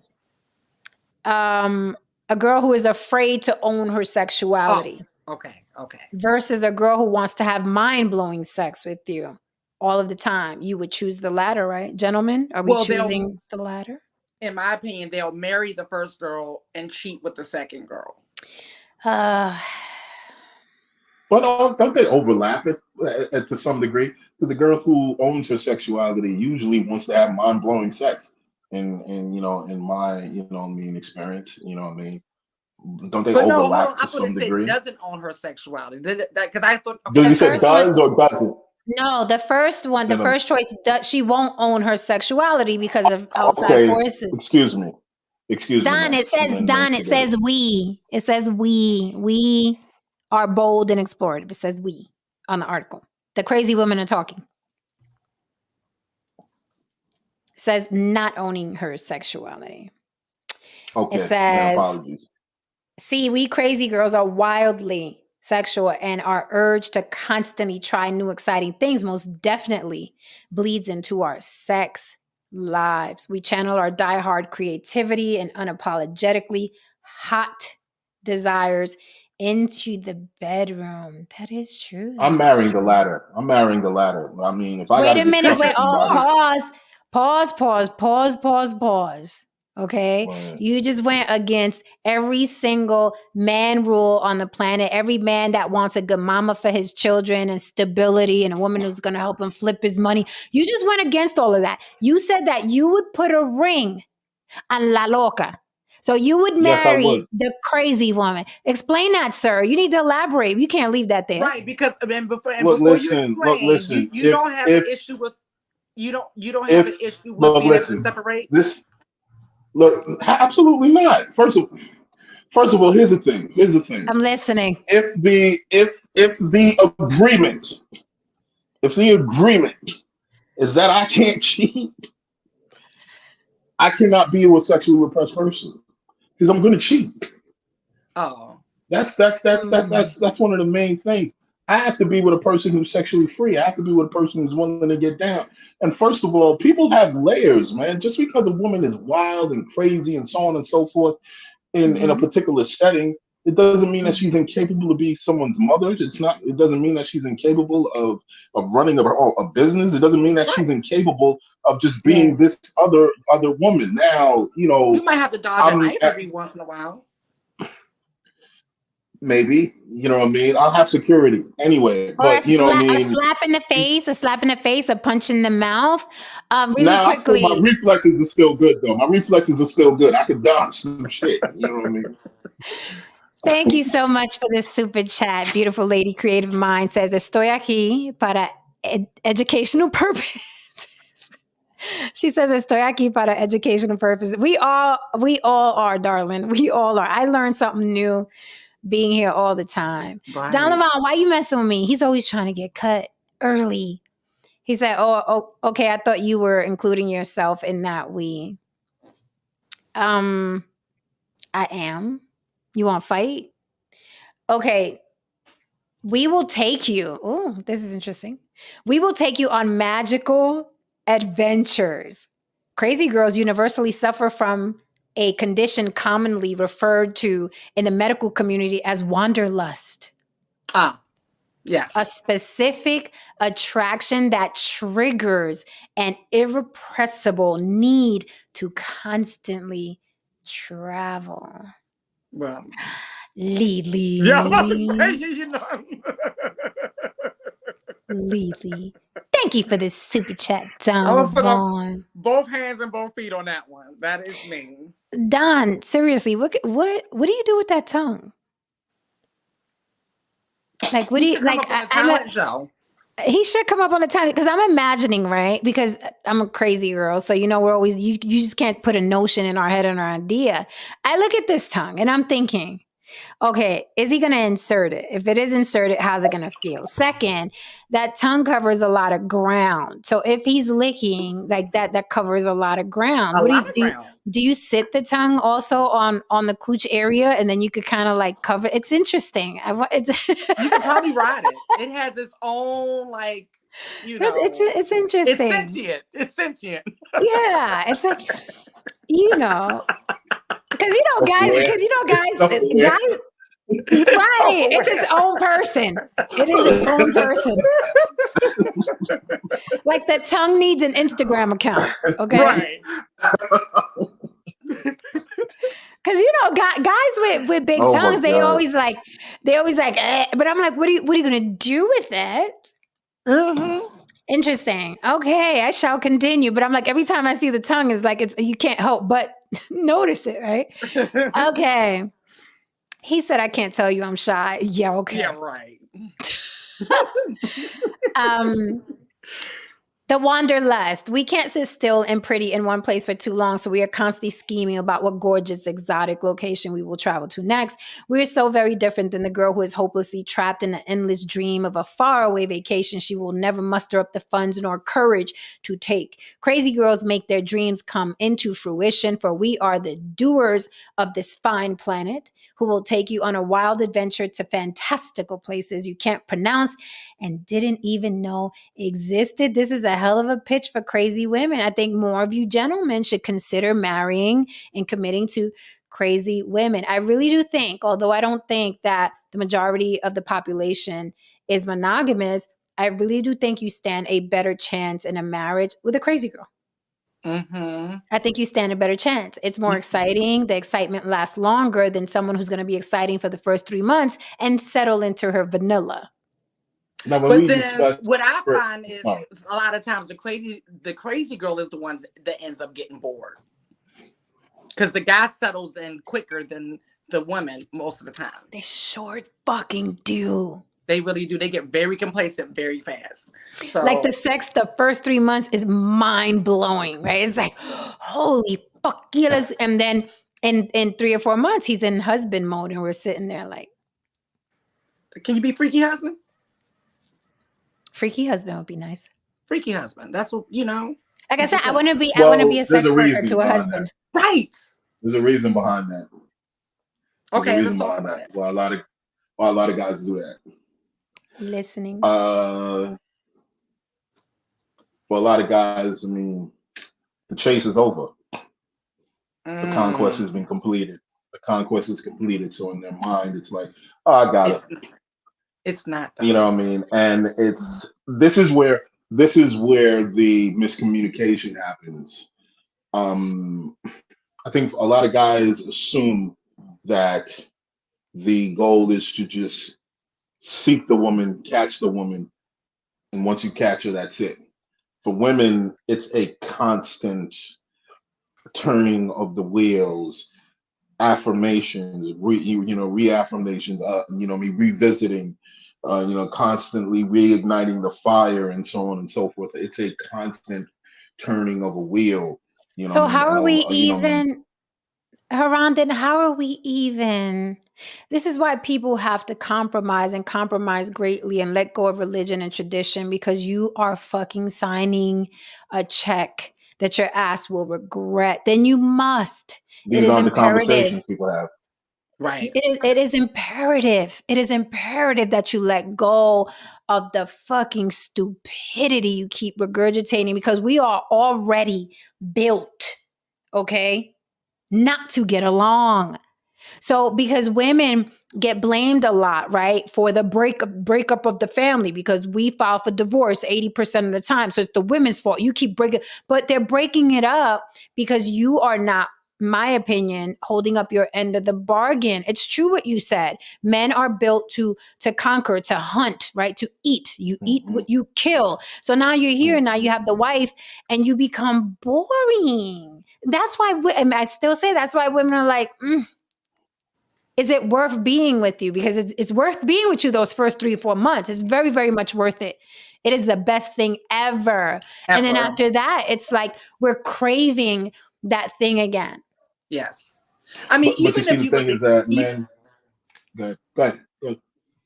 Speaker 1: A girl who is afraid to own her sexuality.
Speaker 2: Oh, okay.
Speaker 1: Versus a girl who wants to have mind-blowing sex with you all of the time. You would choose the latter, right? Gentlemen, are we choosing the latter?
Speaker 2: In my opinion, they'll marry the first girl and cheat with the second girl.
Speaker 3: But don't they overlap it to some degree? Because the girl who owns her sexuality usually wants to have mind-blowing sex. And in my experience, don't they overlap to some degree?
Speaker 2: Doesn't own her sexuality because I thought.
Speaker 3: Do you say does or doesn't?
Speaker 1: No, the first one, the first choice, she won't own her sexuality because of outside forces.
Speaker 3: Excuse me.
Speaker 1: Don, it says we. It says we are bold and explorative. It says we on the article. The crazy women are talking. It says not owning her sexuality.
Speaker 3: Okay.
Speaker 1: It says,
Speaker 3: apologies.
Speaker 1: See, we crazy girls are wildly sexual, and our urge to constantly try new exciting things most definitely bleeds into our sex lives. We channel our diehard creativity and unapologetically hot desires into the bedroom. That is true.
Speaker 3: I'm
Speaker 1: That is
Speaker 3: marrying the
Speaker 1: true.
Speaker 3: latter. I'm marrying the latter. I mean, if I got
Speaker 1: Wait
Speaker 3: to
Speaker 1: a
Speaker 3: get
Speaker 1: minute.
Speaker 3: stuck with
Speaker 1: Wait.
Speaker 2: Because you're
Speaker 1: Oh,
Speaker 3: somebody,
Speaker 2: smart.
Speaker 1: pause. Okay.
Speaker 3: well,
Speaker 1: You just went against every single man rule on the planet. Every man that wants a good mama for his children and stability and a woman who's going to help him flip his money. You just went against all of that. You said that you would put a ring on La Loca. So you would
Speaker 3: yes, I
Speaker 1: marry
Speaker 3: would.
Speaker 1: the crazy woman. Explain that, sir. You need to elaborate. You can't leave that there.
Speaker 2: Right, because
Speaker 3: Look,
Speaker 2: before you
Speaker 3: listen. Look,
Speaker 2: explain,
Speaker 3: listen.
Speaker 2: you don't have an issue with you don't have an
Speaker 3: If
Speaker 2: issue with
Speaker 3: look,
Speaker 2: being able to
Speaker 3: listen.
Speaker 2: separate.
Speaker 3: This look, absolutely not. First of all, here's the thing. Here's the thing.
Speaker 1: I'm listening.
Speaker 3: If the agreement is that I can't cheat, I cannot be with a sexually repressed person because I'm going to cheat.
Speaker 2: Oh,
Speaker 3: That's one of the main things. I have to be with a person who's sexually free. I have to be with a person who's willing to get down. And first of all, people have layers, man. Just because a woman is wild and crazy and so on and so forth in a particular setting, it doesn't mean that she's incapable of being someone's mother. It doesn't mean that she's incapable of running a business. It doesn't mean that she's
Speaker 2: right.
Speaker 3: incapable of just being
Speaker 1: Yes.
Speaker 3: this other woman. Now,
Speaker 2: You might have to dodge a
Speaker 3: I'm
Speaker 2: knife every once in a while.
Speaker 3: maybe, you know what I mean? I'll have security anyway,
Speaker 1: Or a
Speaker 3: but you know what I
Speaker 1: slap,
Speaker 3: mean?
Speaker 1: a slap in the face, a punch in the mouth. Really
Speaker 3: Now I still my
Speaker 1: quickly.
Speaker 3: reflexes are still good though. My reflexes are still good. I could dodge some shit. You know what I mean?
Speaker 1: Thank you so much for this super chat. Beautiful lady, creative mind says, "Estoy aquí para educational purposes." She says, "Estoy aquí para educational purposes." We all are, darling. We all are. I learned something new being here all the time.
Speaker 2: Right.
Speaker 1: Donovan, why you messing with me? He's always trying to get cut early. He said, oh, okay. I thought you were including yourself in that we. I am. You want to fight? Okay. We will take you. Oh, this is interesting. We will take you on magical adventures. Crazy girls universally suffer from a condition commonly referred to in the medical community as wanderlust.
Speaker 2: Ah, yes.
Speaker 1: A specific attraction that triggers an irrepressible need to constantly travel.
Speaker 2: Well,
Speaker 1: Lily.
Speaker 2: yeah, I'm about to say, you know.
Speaker 1: Lily. Thank you for this super chat,
Speaker 2: I'm gonna put up
Speaker 1: Don.
Speaker 2: both hands and both feet on that one. That is me.
Speaker 1: Don, seriously, what do you do with that tongue? Like, what do you like?
Speaker 2: On a talent show.
Speaker 1: He should come up on the talent because I'm imagining, right? Because I'm a crazy girl, so you know we're always you just can't put a notion in our head and our idea. I look at this tongue and I'm thinking, okay, is he going to insert it? If it is inserted, how's it going to feel? Second, that tongue covers a lot of ground. So if he's licking like that, that covers a lot of ground. What do you do? Do you sit the tongue also on the cooch area, and then you could kind of like cover? It's interesting.
Speaker 2: You could probably ride it. It has its own like, you know.
Speaker 1: It's interesting.
Speaker 2: It's sentient.
Speaker 1: Yeah, it's like, you know, because guys, guys. Right, it's its own person. It is its own person. Like the tongue needs an Instagram account, okay?
Speaker 2: Right.
Speaker 1: Because guys with big tongues, they always like, but I'm like, what are you gonna do with it?
Speaker 2: Mm-hmm.
Speaker 1: Interesting. Okay, I shall continue. But I'm like, every time I see the tongue, is like you can't help but notice it, right? Okay. He said, I can't tell you I'm shy. Yeah, okay.
Speaker 2: Yeah, right.
Speaker 1: The wanderlust. We can't sit still and pretty in one place for too long, so we are constantly scheming about what gorgeous, exotic location we will travel to next. We are so very different than the girl who is hopelessly trapped in an endless dream of a faraway vacation she will never muster up the funds nor courage to take. Crazy girls make their dreams come into fruition, for we are the doers of this fine planet. who will take you on a wild adventure to fantastical places you can't pronounce and didn't even know existed. This is a hell of a pitch for crazy women. I think more of you gentlemen should consider marrying and committing to crazy women. I really do think, although I don't think that the majority of the population is monogamous, I really do think you stand a better chance in a marriage with a crazy girl.
Speaker 2: Mm-hmm.
Speaker 1: I think you stand a better chance. It's more exciting. The excitement lasts longer than someone who's going to be exciting for the first 3 months and settle into her vanilla.
Speaker 3: No,
Speaker 2: but then what I find is a lot of times the crazy girl is the one that ends up getting bored. Because the guy settles in quicker than the woman most of the time.
Speaker 1: They sure fucking do.
Speaker 2: They really do. They get very complacent very fast. So,
Speaker 1: like the sex, the first 3 months is mind blowing, right? It's like, holy fuck, yes. And then in 3 or 4 months, he's in husband mode, and we're sitting there like,
Speaker 2: can you be freaky husband?
Speaker 1: Freaky husband would be nice.
Speaker 2: Freaky husband. That's what, you know.
Speaker 1: Like I said, I want to be a sex worker to a husband.
Speaker 2: That. Right.
Speaker 3: There's a reason behind that.
Speaker 2: Okay, let's talk about it.
Speaker 3: Well, a lot of guys do that.
Speaker 1: Listening.
Speaker 3: Well, a lot of guys, I mean, the chase is over. The conquest has been completed. The conquest is completed. So in their mind, it's like, oh, I got it.
Speaker 2: It's not.
Speaker 3: You know what I mean? And this is where the miscommunication happens. I think a lot of guys assume that the goal is to just seek the woman, catch the woman, and once you catch her, that's it. For women, it's a constant turning of the wheels, affirmations, reaffirmations, revisiting, constantly reigniting the fire and so on and so forth. It's a constant turning of a wheel.
Speaker 1: So how are we even, Harondin, how are we even? This is why people have to compromise and compromise greatly and let go of religion and tradition, because you are fucking signing a check that your ass will regret. Then you must.
Speaker 3: These aren't the conversations people have.
Speaker 2: Right.
Speaker 1: It is imperative. It is imperative that you let go of the fucking stupidity you keep regurgitating, because we are already built, okay, not to get along. So because women get blamed a lot, right, for the breakup of the family, because we file for divorce 80% of the time. So it's the women's fault. You keep breaking, but they're breaking it up because you are not, my opinion, holding up your end of the bargain. It's true what you said. Men are built to conquer, to hunt, right? To eat. You eat what you kill. So now you're here, now you have the wife, and you become boring. That's why, I still say that's why women are like, is it worth being with you? Because it's worth being with you those first 3 or 4 months. It's very, very much worth it. It is the best thing ever. And then after that, it's like we're craving that thing again.
Speaker 2: Yes. I mean,
Speaker 3: but even if you look at men, go ahead.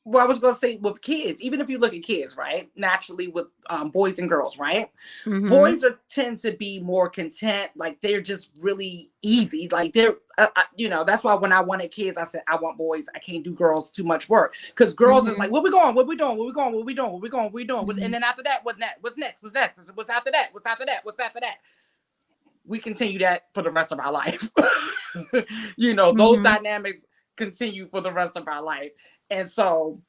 Speaker 2: Well, I was going to say with kids, even if you look at kids, right? Naturally with boys and girls, right? Mm-hmm. Boys tend to be more content. Like they're just really easy. Like they're, that's why when I wanted kids, I said, I want boys. I can't do girls too much work. Because girls is like, where we going? What we doing? Where we going? What we doing? What we going? What we doing? Mm-hmm. And then after that, what's next? What's next? What's next? What's after that? What's after that? What's after that? We continue that for the rest of our life. Those dynamics continue for the rest of our life. And so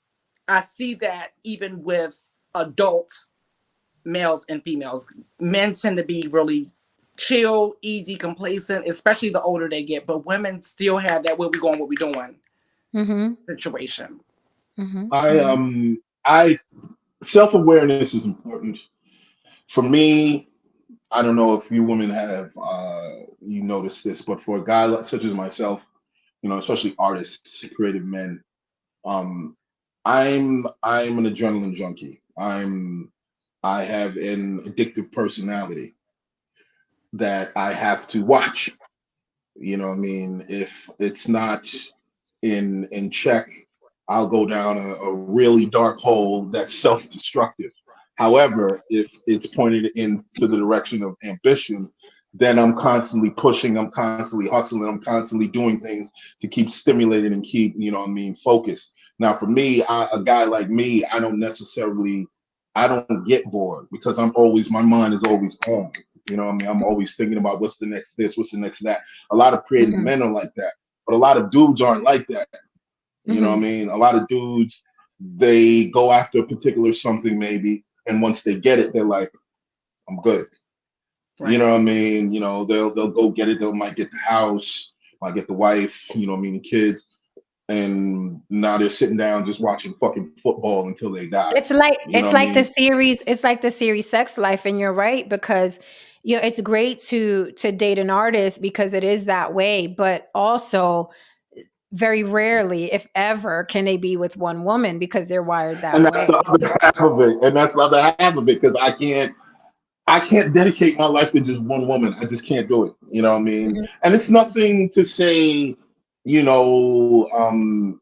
Speaker 2: I see that even with adult males and females, men tend to be really chill, easy, complacent, especially the older they get. But women still have that where we going, what we doing situation.
Speaker 3: Mm-hmm. I self-awareness is important. For me, I don't know if you women have you noticed this, but for a guy such as myself, especially artists, creative men, I'm an adrenaline junkie. I have an addictive personality that I have to watch. You know what I mean? If it's not in check, I'll go down a really dark hole that's self-destructive. However, if it's pointed into the direction of ambition, then I'm constantly pushing, I'm constantly hustling, I'm constantly doing things to keep stimulated and keep, focused. Now, for me, a guy like me, I don't get bored because my mind is always on. I'm always thinking about what's the next this, what's the next that. A lot of creative men are like that, but a lot of dudes aren't like that. A lot of dudes, they go after a particular something maybe, and once they get it, they're like, I'm good. Right. They'll go get it. They might get the house, might get the wife, the kids. And now they're sitting down just watching fucking football until they die.
Speaker 1: It's like the series Sex Life, and you're right, because it's great to date an artist because it is that way, but also very rarely, if ever, can they be with one woman because they're wired that way.
Speaker 3: And that's the other half of it. Because I can't dedicate my life to just one woman. I just can't do it. And it's nothing to say, I don't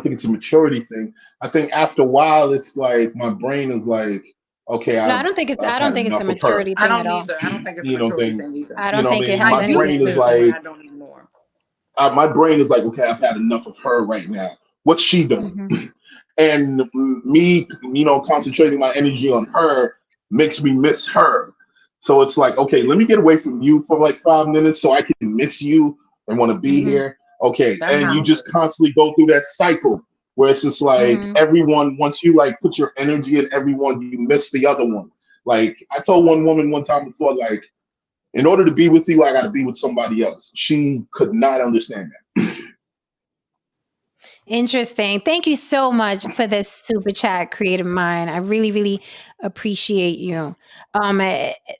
Speaker 3: think it's a maturity thing. I think after a while, it's like my brain is like, okay.
Speaker 1: I don't think it's a maturity thing at all.
Speaker 2: I don't think it's a maturity thing either.
Speaker 1: I don't think it has
Speaker 3: my brain is like,
Speaker 2: I don't need more.
Speaker 3: My brain is like, okay, I've had enough of her right now. What's she doing? And me, concentrating my energy on her makes me miss her. So it's like, okay, let me get away from you for like 5 minutes so I can miss you and want to be here. Okay. And you just constantly go through that cycle where it's just like everyone, once you like put your energy in everyone, you miss the other one. Like I told one woman one time before, like, in order to be with you, I got to be with somebody else. She could not understand that.
Speaker 1: Interesting. Thank you so much for this super chat, Creative Mind. I really, really appreciate you.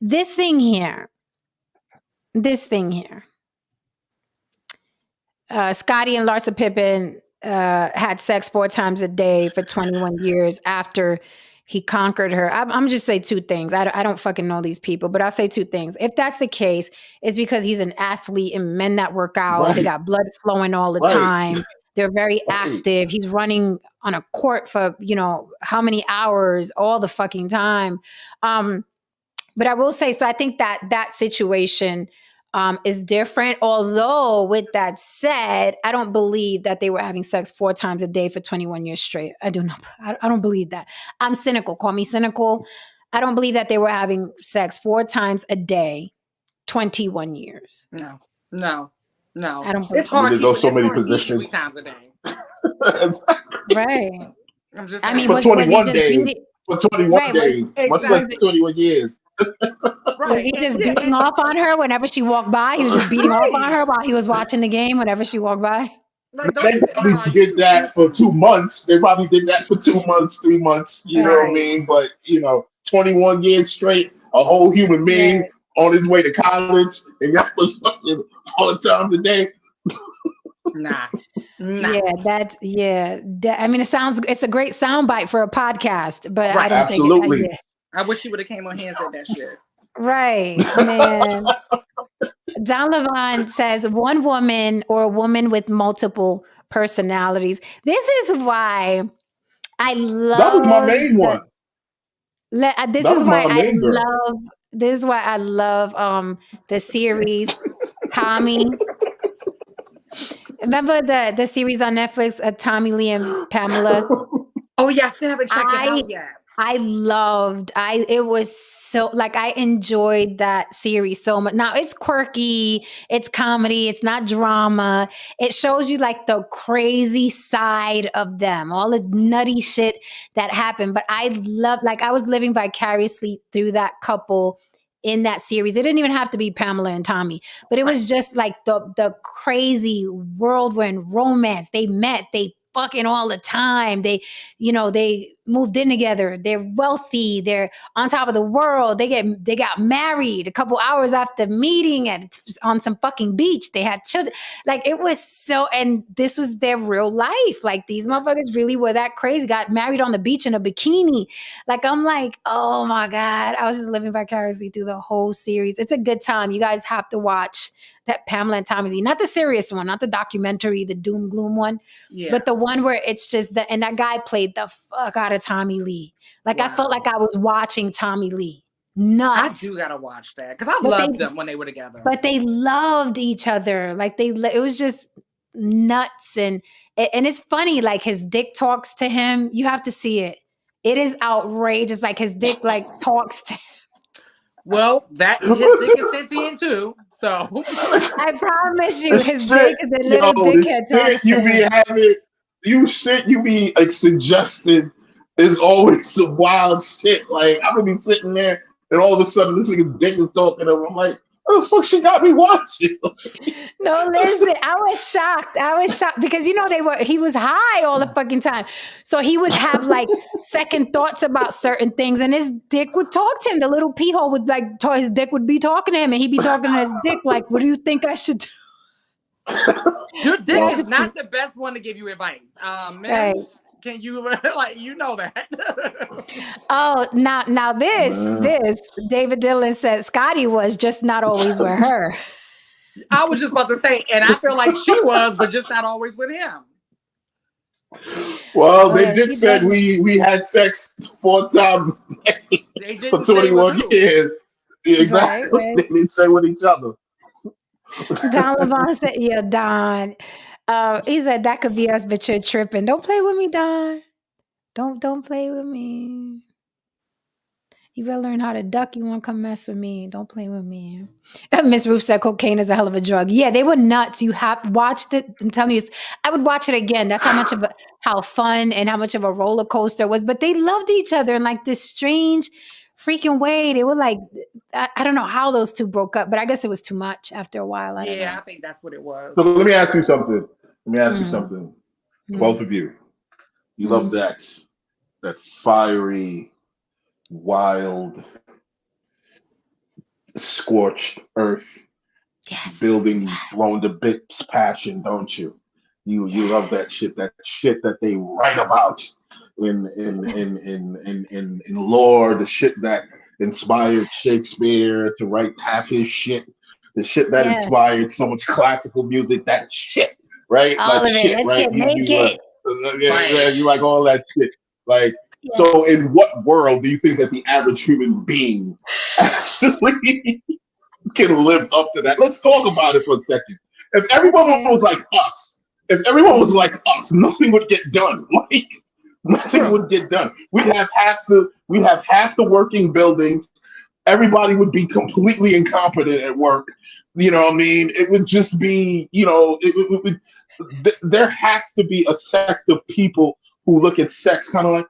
Speaker 1: This thing here. Scotty and Larsa Pippen had sex 4 times a day for 21 years after he conquered her. I'm just say 2 things. I don't fucking know these people, but I'll say 2 things. If that's the case, it's because he's an athlete, and men that work out, right, they got blood flowing all the time. They're very active. He's running on a court for, how many hours all the fucking time. But I will say, so I think that situation is different. Although with that said, I don't believe that they were having sex 4 times a day for 21 years straight. I do not. I don't believe that. I'm cynical. Call me cynical. I don't believe that they were having sex 4 times a day, 21 years.
Speaker 2: No.
Speaker 1: I don't.
Speaker 2: It's hard.
Speaker 3: There's so many positions.
Speaker 2: 3 times a day.
Speaker 1: Right.
Speaker 2: I'm just.
Speaker 3: I mean, for 21 days. For 21 days. Much like 21 years.
Speaker 1: Right. Was he just beating off on her whenever she walked by? He was just beating off on her while he was watching the game whenever she walked by?
Speaker 3: Like, they probably did that for 2 months. They probably did that for 2 months, 3 months. You know what I mean? But, 21 years straight, a whole human being on his way to college, and y'all was fucking all the times a day.
Speaker 2: Nah.
Speaker 1: Yeah, I mean, it's a great soundbite for a podcast, but I don't
Speaker 3: absolutely.
Speaker 1: think
Speaker 2: I wish you would have came on here and said that shit.
Speaker 1: Right, man. Don Levon says, one woman or a woman with multiple personalities. This is why I love.
Speaker 3: That was my main one.
Speaker 1: This is why I love the series Tommy. Remember the series on Netflix, Tommy Lee and Pamela?
Speaker 2: Oh yeah, I still haven't checked it out yet.
Speaker 1: It was so, like, I enjoyed that series so much. Now it's quirky, it's comedy, it's not drama. It shows you like the crazy side of them, all the nutty shit that happened. But I was living vicariously through that couple in that series. It didn't even have to be Pamela and Tommy, but it was just like the crazy whirlwind romance. They met, they fucking all the time. They moved in together. They're wealthy. They're on top of the world. They got married a couple hours after meeting on some fucking beach. They had children. Like, it was so, and this was their real life. Like, these motherfuckers really were that crazy. Got married on the beach in a bikini. Like, I'm like, oh my God. I was just living vicariously through the whole series. It's a good time. You guys have to watch that Pamela and Tommy Lee, not the serious one, not the documentary, the doom gloom one, but the one where it's just and that guy played the fuck out of Tommy Lee. Like, I felt like I was watching Tommy Lee, nuts.
Speaker 2: I do gotta watch that because I loved them when they were together.
Speaker 1: But they loved each other. Like it was just nuts. And it's funny, like his dick talks to him. You have to see it. It is outrageous. Like his dick like talks to him.
Speaker 2: Well, his dick is sentient too. So
Speaker 1: I promise you, his dick, the little dickhead talks to him.
Speaker 3: You be like suggested is always some wild shit. Like I'm gonna be sitting there and all of a sudden this nigga's dick is talking to him. I'm like, oh the fuck she got me watching.
Speaker 1: No, listen, I was shocked because he was high all the fucking time. So he would have like second thoughts about certain things and his dick would talk to him. The little pee hole would his dick would be talking to him and he'd be talking to his dick like, what do you think I should do?
Speaker 2: Your dick is not the best one to give you advice. Man, right. Can you that?
Speaker 1: Oh, now this David Dillon said Scotty was just not always with her.
Speaker 2: I was just about to say, and I feel like she was, but just not always with him.
Speaker 3: Well, they did say we had sex 4 times for 21 years. Exactly. Right. They didn't say with each other.
Speaker 1: Don Levon said, yeah, Don. He said that could be us, but you're tripping. Don't play with me, Don. Don't play with me. You better learn how to duck. You want to come mess with me. Don't play with me. Miss Ruth said cocaine is a hell of a drug. Yeah, they were nuts. You have watched it. I'm telling you, I would watch it again. That's how fun and how much of a roller coaster it was. But they loved each other in like this strange freaking way. They were like, I don't know how those two broke up, but I guess it was too much after a while.
Speaker 2: I think that's what it was.
Speaker 3: So let me ask you something. Both of you. You love that fiery, wild, scorched earth, building blown to bits passion, don't you? You love that shit that they write about in lore, the shit that inspired Shakespeare to write half his shit, the shit that inspired so much classical music, that shit, right?
Speaker 1: All of it. Let's get naked.
Speaker 3: You like all that shit. Like, so in what world do you think that the average human being actually can live up to that? Let's talk about it for a second. If everyone was like us, nothing would get done. Like, nothing would get done. We'd have half the working buildings. Everybody would be completely incompetent at work. You know what I mean? It would just be, there has to be a sect of people who look at sex kind of like,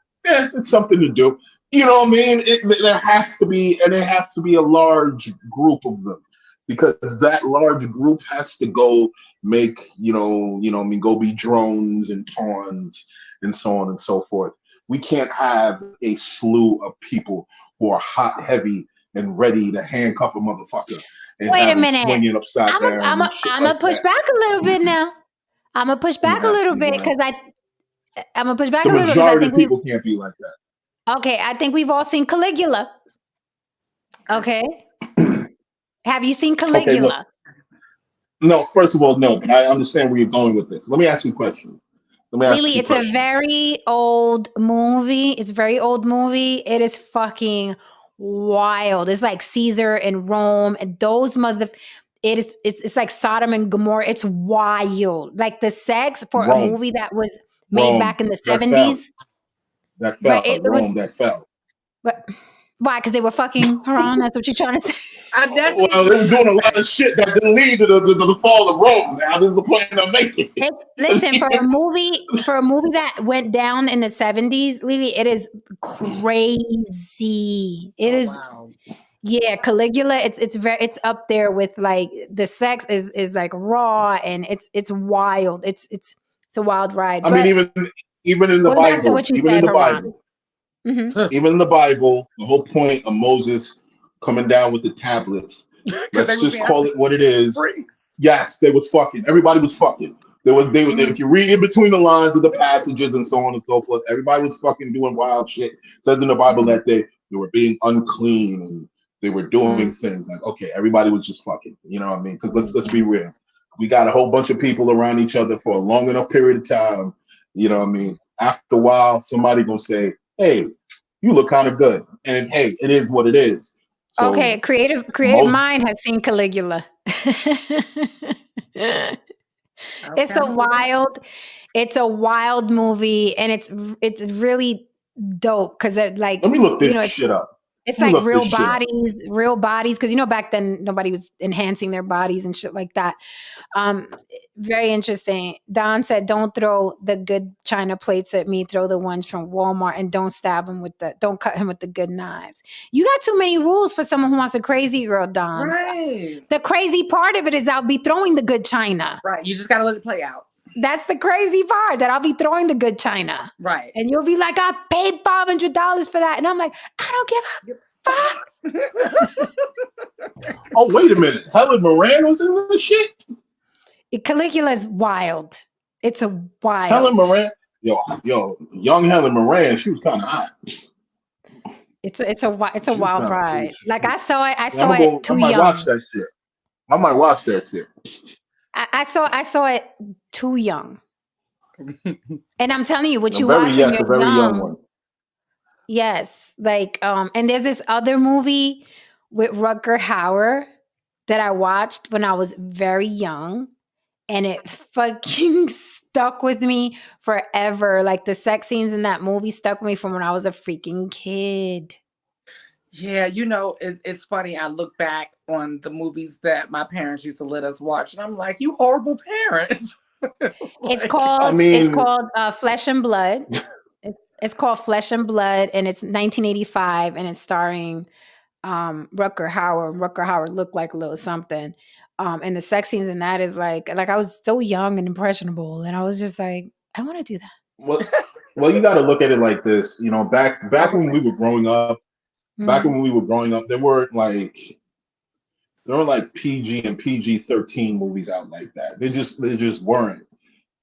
Speaker 3: it's something to do. You know what I mean? There has to be, and it has to be a large group of them, because that large group has to go make, go be drones and pawns and so on and so forth. We can't have a slew of people who are hot, heavy, and ready to handcuff a motherfucker. And
Speaker 1: wait a minute.
Speaker 3: Swinging upside down.
Speaker 1: I'm gonna push back a little bit now. I'm gonna push back a little bit because I'm gonna push back a little bit because I think
Speaker 3: people can't be like that.
Speaker 1: Okay, I think we've all seen Caligula. Okay. Have you seen Caligula?
Speaker 3: Okay, no, first of all, no, but I understand where you're going with this. Let me ask you a question.
Speaker 1: Lily, it's a very old movie. It's a very old movie. It is fucking wild. It's like Caesar and Rome and those it's like Sodom and Gomorrah. It's wild. Like the sex for Rome. A movie that was made back in the 70s.
Speaker 3: That fell. That fell.
Speaker 1: Why? Because they were fucking Haran? That's what you're trying to say?
Speaker 3: Well, they were doing a lot of shit that didn't lead to the fall of Rome. Now this is the point I'm making.
Speaker 1: Listen, for a movie that went down in the 70s, Lily, it is crazy. It is. Wow. Yeah, Caligula. It's up there with like the sex is like raw and it's wild. It's a wild ride.
Speaker 3: I mean, even in the Bible,
Speaker 1: back to what you said,
Speaker 3: Bible. Mm-hmm. Even in the Bible, the whole point of Moses coming down with the tablets, let's just call it what it is. Freaks. Yes, they was fucking. Everybody was fucking. They was. If you read in between the lines of the passages and so on and so forth, everybody was fucking doing wild shit. It says in the Bible that they were being unclean and they were doing things like, okay, everybody was just fucking. You know what I mean? Because let's be real. We got a whole bunch of people around each other for a long enough period of time. You know what I mean? After a while, somebody gonna say, hey, you look kind of good. And hey, it is what it is. So
Speaker 1: Okay, creative
Speaker 3: most
Speaker 1: mind has seen Caligula. It's
Speaker 2: Okay.
Speaker 1: a wild movie, and it's really dope because like,
Speaker 3: let me look
Speaker 1: you
Speaker 3: this
Speaker 1: know,
Speaker 3: shit up.
Speaker 1: it's
Speaker 3: Let me
Speaker 1: like
Speaker 3: look this shit up.
Speaker 1: real bodies. Because back then nobody was enhancing their bodies and shit like that. Very interesting. Don said, "Don't throw the good china plates at me. Throw the ones from Walmart, and don't don't cut him with the good knives." You got too many rules for someone who wants a crazy girl, Don.
Speaker 2: Right.
Speaker 1: The crazy part of it is I'll be throwing the good china.
Speaker 2: Right. You just gotta let it play out.
Speaker 1: That's the crazy part, that I'll be throwing the good china.
Speaker 2: Right.
Speaker 1: And you'll be like, "I paid $500 for that," and I'm like, "I don't give a fuck."
Speaker 3: Oh, wait a minute. Helen Moran was in this shit?
Speaker 1: Caligula is wild. It's a wild.
Speaker 3: Helen Moran. Yo, young Helen Moran, she was kind of hot.
Speaker 1: It's a wild ride. Like I saw it too
Speaker 3: I might
Speaker 1: young.
Speaker 3: watch that shit. I might watch that shit.
Speaker 1: I saw it too young. And I'm telling you, what you
Speaker 3: Very
Speaker 1: watch when
Speaker 3: a
Speaker 1: you're
Speaker 3: very young
Speaker 1: young.
Speaker 3: one.
Speaker 1: Yes, like and there's this other movie with Rutger Hauer that I watched when I was very young, and it fucking stuck with me forever. Like the sex scenes in that movie stuck with me from when I was a freaking kid.
Speaker 2: Yeah, it's funny. I look back on the movies that my parents used to let us watch, and I'm like, you horrible parents.
Speaker 1: It's called Flesh and Blood. It's called Flesh and Blood, and it's 1985, and it's starring Rutger Hauer. Rutger Hauer looked like a little something. And the sex scenes in that is like I was so young and impressionable, and I was just like, I want to do that.
Speaker 3: Well, you got to look at it like this. Back when we were growing up, there weren't like PG and PG-13 movies out like that. They just weren't.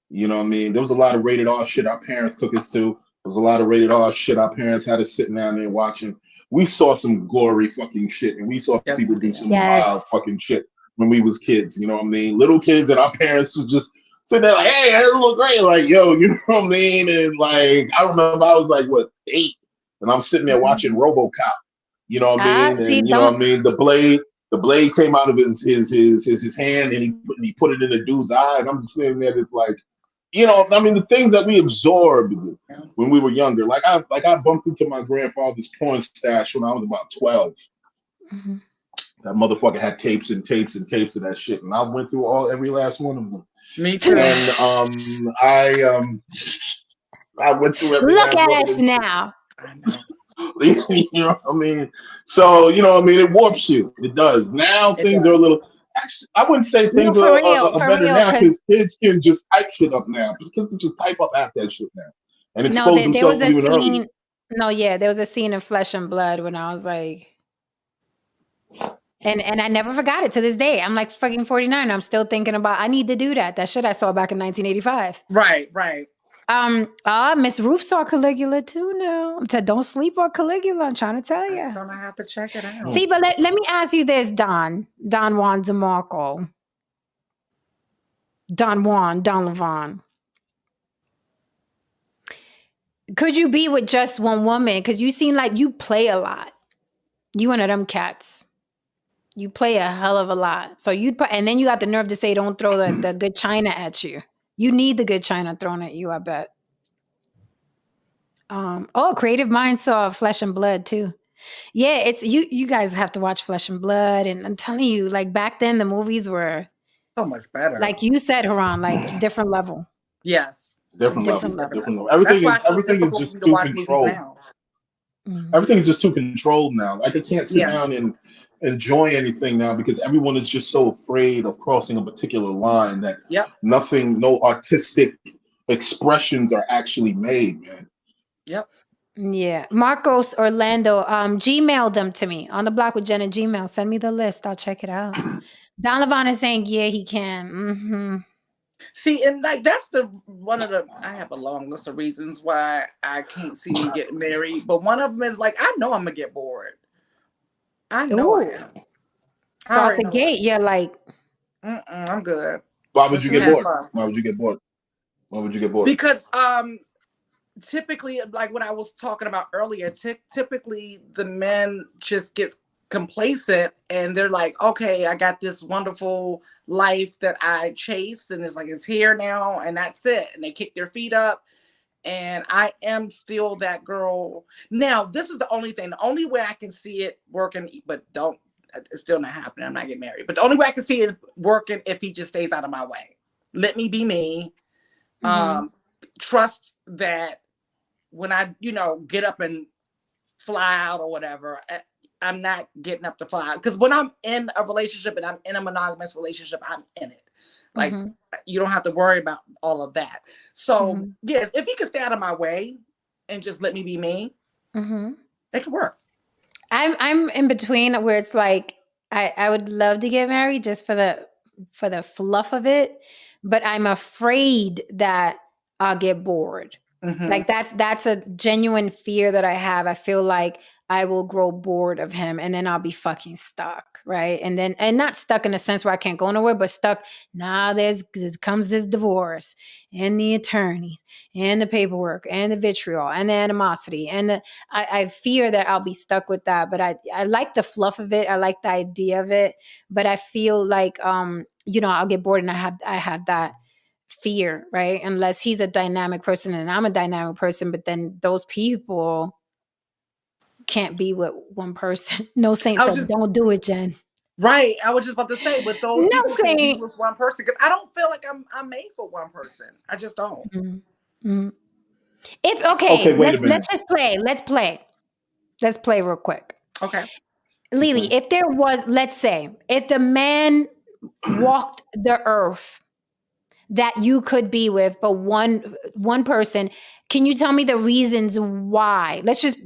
Speaker 3: You know what I mean? There was a lot of rated R shit our parents took us to. There was a lot of rated R shit our parents had us sitting down there watching. We saw some gory fucking shit, and we saw people do some wild fucking shit when we was kids. You know what I mean? Little kids, and our parents would just sit there like, "Hey, that look great!" Like, yo, you know what I mean? And like, I remember I was like, what, 8, and I'm sitting there watching RoboCop. You know what I mean? And you know what I mean? The blade came out of his hand, and he put it in the dude's eye, and I'm just sitting there, just like, the things that we absorbed when we were younger. Like I bumped into my grandfather's porn stash when I was about 12. Mm-hmm. That motherfucker had tapes and tapes and tapes of that shit, and I went through every last one of them.
Speaker 2: Me too.
Speaker 3: And I went through every.
Speaker 1: Look at us now.
Speaker 2: I know.
Speaker 3: You know what I mean? So it warps you. It does. Now things are a little. Actually, I wouldn't say things are better now, because kids can just type shit up now. Kids can just type up that shit now and expose themselves even earlier.
Speaker 1: There was a scene in Flesh and Blood when I was like, and I never forgot it to this day. I'm like fucking 49. I'm still thinking about, I need to do that. That shit I saw back in 1985.
Speaker 2: Right.
Speaker 1: Miss Ruth saw Caligula too now. Don't sleep on Caligula. I'm trying to tell you.
Speaker 2: I'm gonna have to check it out.
Speaker 1: See, but let me ask you this, Don Juan DeMarco. Don Levon. Could you be with just one woman? Because you seem like you play a lot. You one of them cats. You play a hell of a lot. So and then you got the nerve to say, don't throw the good china at you. You need the good china thrown at you, I bet. Creative Mind saw Flesh and Blood too. Yeah, it's you guys have to watch Flesh and Blood, and I'm telling you, like back then the movies were
Speaker 2: so much better.
Speaker 1: Like you said, Haran, like different level.
Speaker 2: Yes.
Speaker 3: Different level. Everything is just too controlled. Everything is just too controlled now. Like I can't sit down and enjoy anything now because everyone is just so afraid of crossing a particular line that no artistic expressions are actually made, man.
Speaker 2: Yep.
Speaker 1: Yeah. Marcos Orlando, Gmail them to me on the Block with Jenna Gmail. Send me the list. I'll check it out. Don Levon is saying, yeah, he can. Mm-hmm.
Speaker 2: See, and like that's I have a long list of reasons why I can't see me getting married, but one of them is like, I know I'm gonna get bored. I know I am.
Speaker 1: So at the gate, you're like,
Speaker 2: I'm good.
Speaker 3: Why would you get bored? Why would you get bored? Why would you get bored?
Speaker 2: Because typically, like what I was talking about earlier, typically the men just gets complacent and they're like, okay, I got this wonderful life that I chased and it's like, it's here now and that's it. And they kick their feet up. And I am still that girl. Now, this is the only thing, the only way I can see it working, but it's still not happening. I'm not getting married. But the only way I can see it working if he just stays out of my way. Let me be me. Trust that when I, get up and fly out or whatever, I'm not getting up to fly out. Because when I'm in a relationship and I'm in a monogamous relationship, I'm in it. Like, you don't have to worry about all of that. So, yes, if he could stay out of my way and just let me be me, it could work.
Speaker 1: I'm in between where it's like, I would love to get married just for the fluff of it, but I'm afraid that I'll get bored. Like that's a genuine fear that I have. I feel like I will grow bored of him and then I'll be fucking stuck, right? And not stuck in a sense where I can't go nowhere, but stuck. Now comes this divorce and the attorneys and the paperwork and the vitriol and the animosity. And I fear that I'll be stuck with that, but I like the fluff of it. I like the idea of it, but I feel like, I'll get bored and I have that fear, right? Unless he's a dynamic person and I'm a dynamic person, but then those people can't be with one person. No saying so. Don't do it, Jen.
Speaker 2: Right. I was just about to say, but those people can be with one person because I don't feel like I'm made for one person. I just don't.
Speaker 1: Let's just play. Let's play real quick.
Speaker 2: Okay.
Speaker 1: Lily, if there was, let's say, if the man walked the earth that you could be with but one person, can you tell me the reasons why? Let's just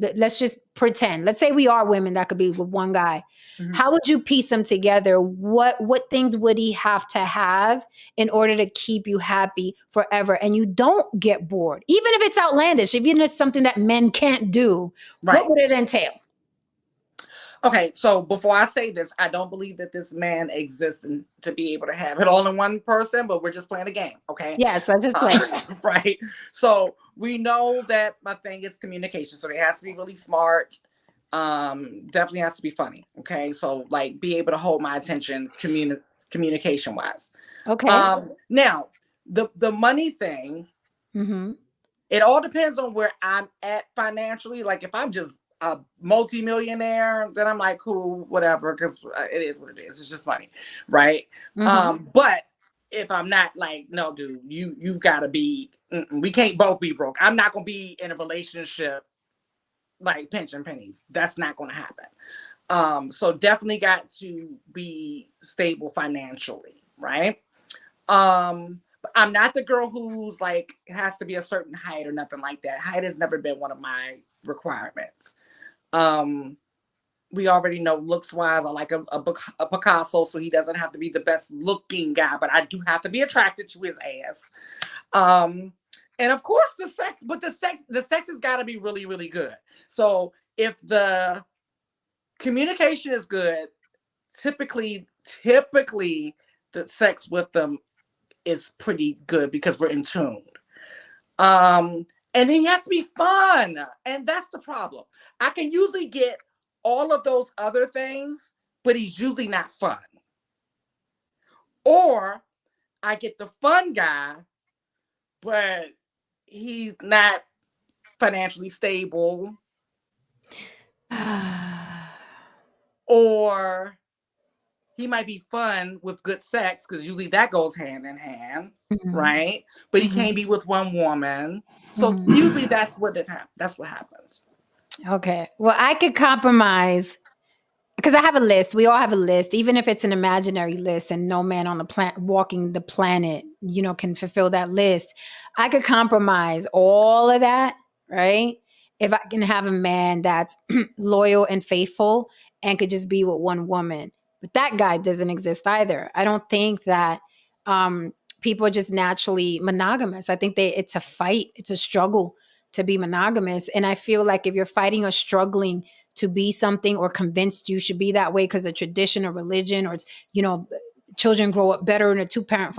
Speaker 1: pretend. Let's say we are women that could be with one guy. How would you piece them together? What things would he have to have in order to keep you happy forever and you don't get bored? Even if it's outlandish, even if it's something that men can't do, what would it entail?
Speaker 2: Okay, so before I say this, I don't believe that this man exists to be able to have it all in one person, but we're just playing a game, okay?
Speaker 1: Yes, I just play.
Speaker 2: Right. So we know that my thing is communication. So it has to be really smart. Definitely has to be funny, okay? So like be able to hold my attention communication wise.
Speaker 1: Okay.
Speaker 2: Now, the money thing, it all depends on where I'm at financially. Like if I'm just a multi-millionaire, then I'm like, cool, whatever, because it is what it is. It's just money, right? But if I'm not, like, no, dude, you've got to be, we can't both be broke. I'm not going to be in a relationship like pinch and pennies. That's not going to happen. So definitely got to be stable financially, right? But I'm not the girl who's like, it has to be a certain height or nothing like that. Height has never been one of my requirements. We already know looks wise, I like a Picasso, so he doesn't have to be the best looking guy, but I do have to be attracted to his ass. And of course the sex, but the sex has got to be really, really good. So if the communication is good, typically the sex with them is pretty good because we're in tune. And it has to be fun. And that's the problem. I can usually get all of those other things, but he's usually not fun. Or I get the fun guy, but he's not financially stable. Or he might be fun with good sex, because usually that goes hand in hand, right? But he can't be with one woman. So usually that's what happens.
Speaker 1: Okay. Well, I could compromise because I have a list. We all have a list, even if it's an imaginary list and no man on the planet walking the planet, can fulfill that list. I could compromise all of that, right? If I can have a man that's loyal and faithful and could just be with one woman. But that guy doesn't exist either. I don't think that people are just naturally monogamous. I think it's a fight. It's a struggle to be monogamous. And I feel like if you're fighting or struggling to be something or convinced you should be that way because of tradition or religion or, children grow up better in a two-parent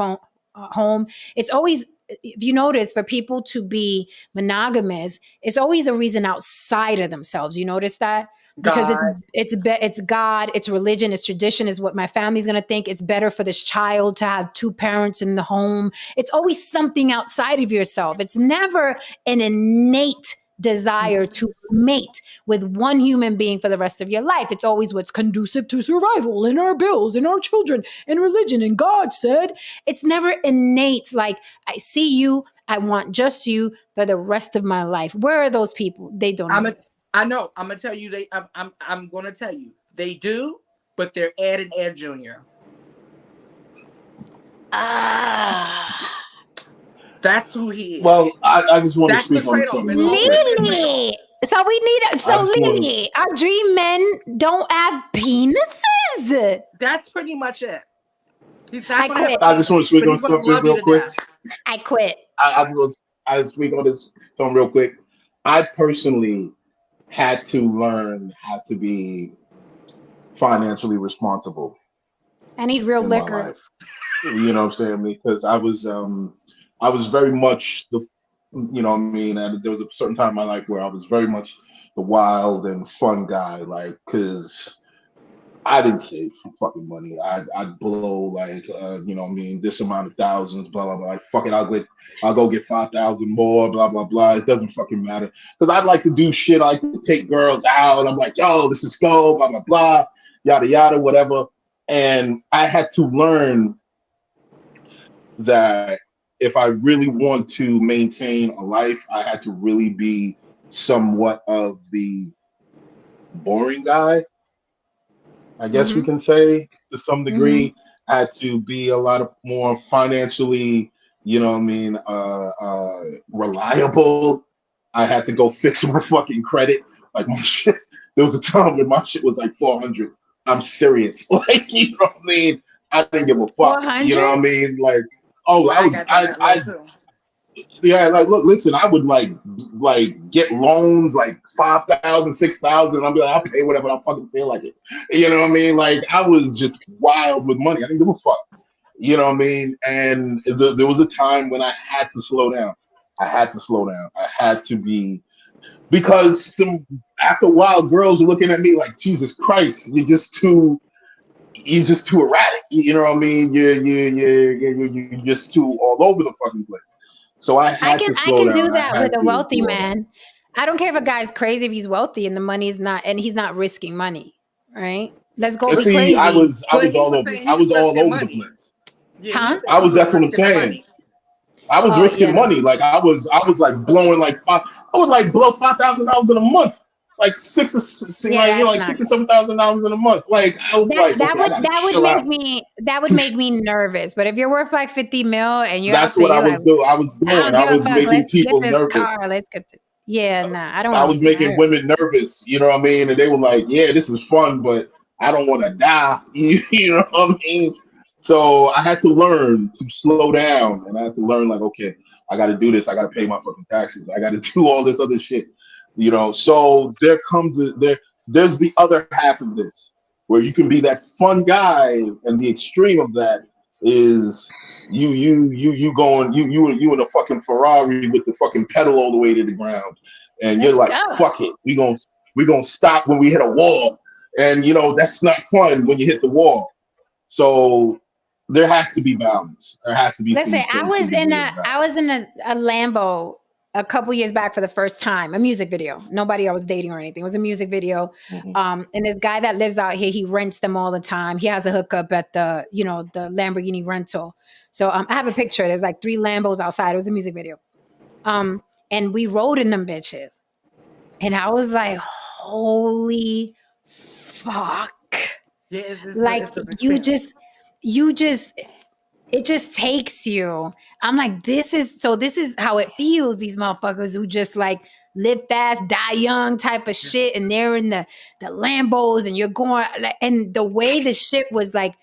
Speaker 1: home. It's always, if you notice, for people to be monogamous, it's always a reason outside of themselves. You notice that? because it's God, it's religion, it's tradition, is what my family's going to think. It's better for this child to have two parents in the home. It's always something outside of yourself. It's never an innate desire to mate with one human being for the rest of your life. It's always what's conducive to survival in our bills, in our children, in religion. And God said, it's never innate. Like, I see you, I want just you for the rest of my life. Where are those people? They don't exist.
Speaker 2: I know. I'm gonna tell you. I'm gonna tell you. They do, but they're Ed and Ed Jr. That's who he is.
Speaker 3: Well, I just want to speak on something.
Speaker 1: Lily. So we need. So Lily, our dream men don't have penises.
Speaker 2: That's pretty much it. He's not
Speaker 1: I quit.
Speaker 3: I just want to speak on something real quick.
Speaker 1: I quit.
Speaker 3: I just want to speak on this something real quick. I personally had to learn how to be financially responsible.
Speaker 1: I need real liquor.
Speaker 3: You know what I'm saying? Because I was very much the, you know what I mean? And there was a certain time in my life where I was very much the wild and fun guy, like, because I didn't save for fucking money. I'd blow like, you know what I mean, this amount of thousands, blah, blah, blah. Like, fuck it, I'll go get 5,000 more, blah, blah, blah. It doesn't fucking matter. Because I'd like to do shit. I like to take girls out. I'm like, yo, this is go, blah, blah, blah, yada, yada, whatever. And I had to learn that if I really want to maintain a life, I had to really be somewhat of the boring guy, I guess we can say, to some degree. I had to be a lot of more financially, you know what I mean, reliable. I had to go fix my fucking credit. Like, my shit, there was a time when my shit was like 400. I'm serious. Like, you know what I mean? I didn't give a fuck.
Speaker 1: 400?
Speaker 3: You know what I mean? Like, oh, yeah, like, look, listen, I would like get loans like 5,000, 6,000. I'm like, I'll pay whatever I fucking feel like it. You know what I mean? Like, I was just wild with money. I didn't give a fuck. You know what I mean? And there was a time when I had to slow down. I had to be, because after a while, girls were looking at me like, Jesus Christ, you're just too erratic. You know what I mean? You're just too all over the fucking place. So I can
Speaker 1: do that with a wealthy man. I don't care if a guy's crazy if he's wealthy and the money's not, and he's not risking money, right? Let's go be crazy.
Speaker 3: I was all over the place.
Speaker 1: Huh?
Speaker 3: That's what I'm saying. I was risking money. Like, I was like blowing like I would like blow $5,000 in a month. Like $6,000 or $7,000 in a month. Like, I was
Speaker 1: that would make me nervous. But if you're worth like 50 mil and you're
Speaker 3: that's what I was doing. I was making people nervous. I was making women nervous. You know what I mean? And they were like, "Yeah, this is fun, but I don't want to die." You know what I mean? So I had to learn to slow down, and I had to learn, like, okay, I got to do this. I got to pay my fucking taxes. I got to do all this other shit. You know, so there's the other half of this, where you can be that fun guy, and the extreme of that is you in a fucking Ferrari with the fucking pedal all the way to the ground, and you're like, fuck it, we gonna stop when we hit a wall, and you know that's not fun when you hit the wall. So there has to be balance. There has to be.
Speaker 1: Listen, I was in a Lambo a couple years back for the first time, a music video. Nobody I was dating or anything. It was a music video. And this guy that lives out here, he rents them all the time. He has a hookup at the Lamborghini rental. So I have a picture. There's like 3 Lambos outside. It was a music video. And we rode in them bitches. And I was like, holy fuck.
Speaker 2: Yeah,
Speaker 1: it just takes you. I'm like, this is how it feels. These motherfuckers who just like live fast, die young type of shit. And they're in the Lambos and you're going, and the way the shit was like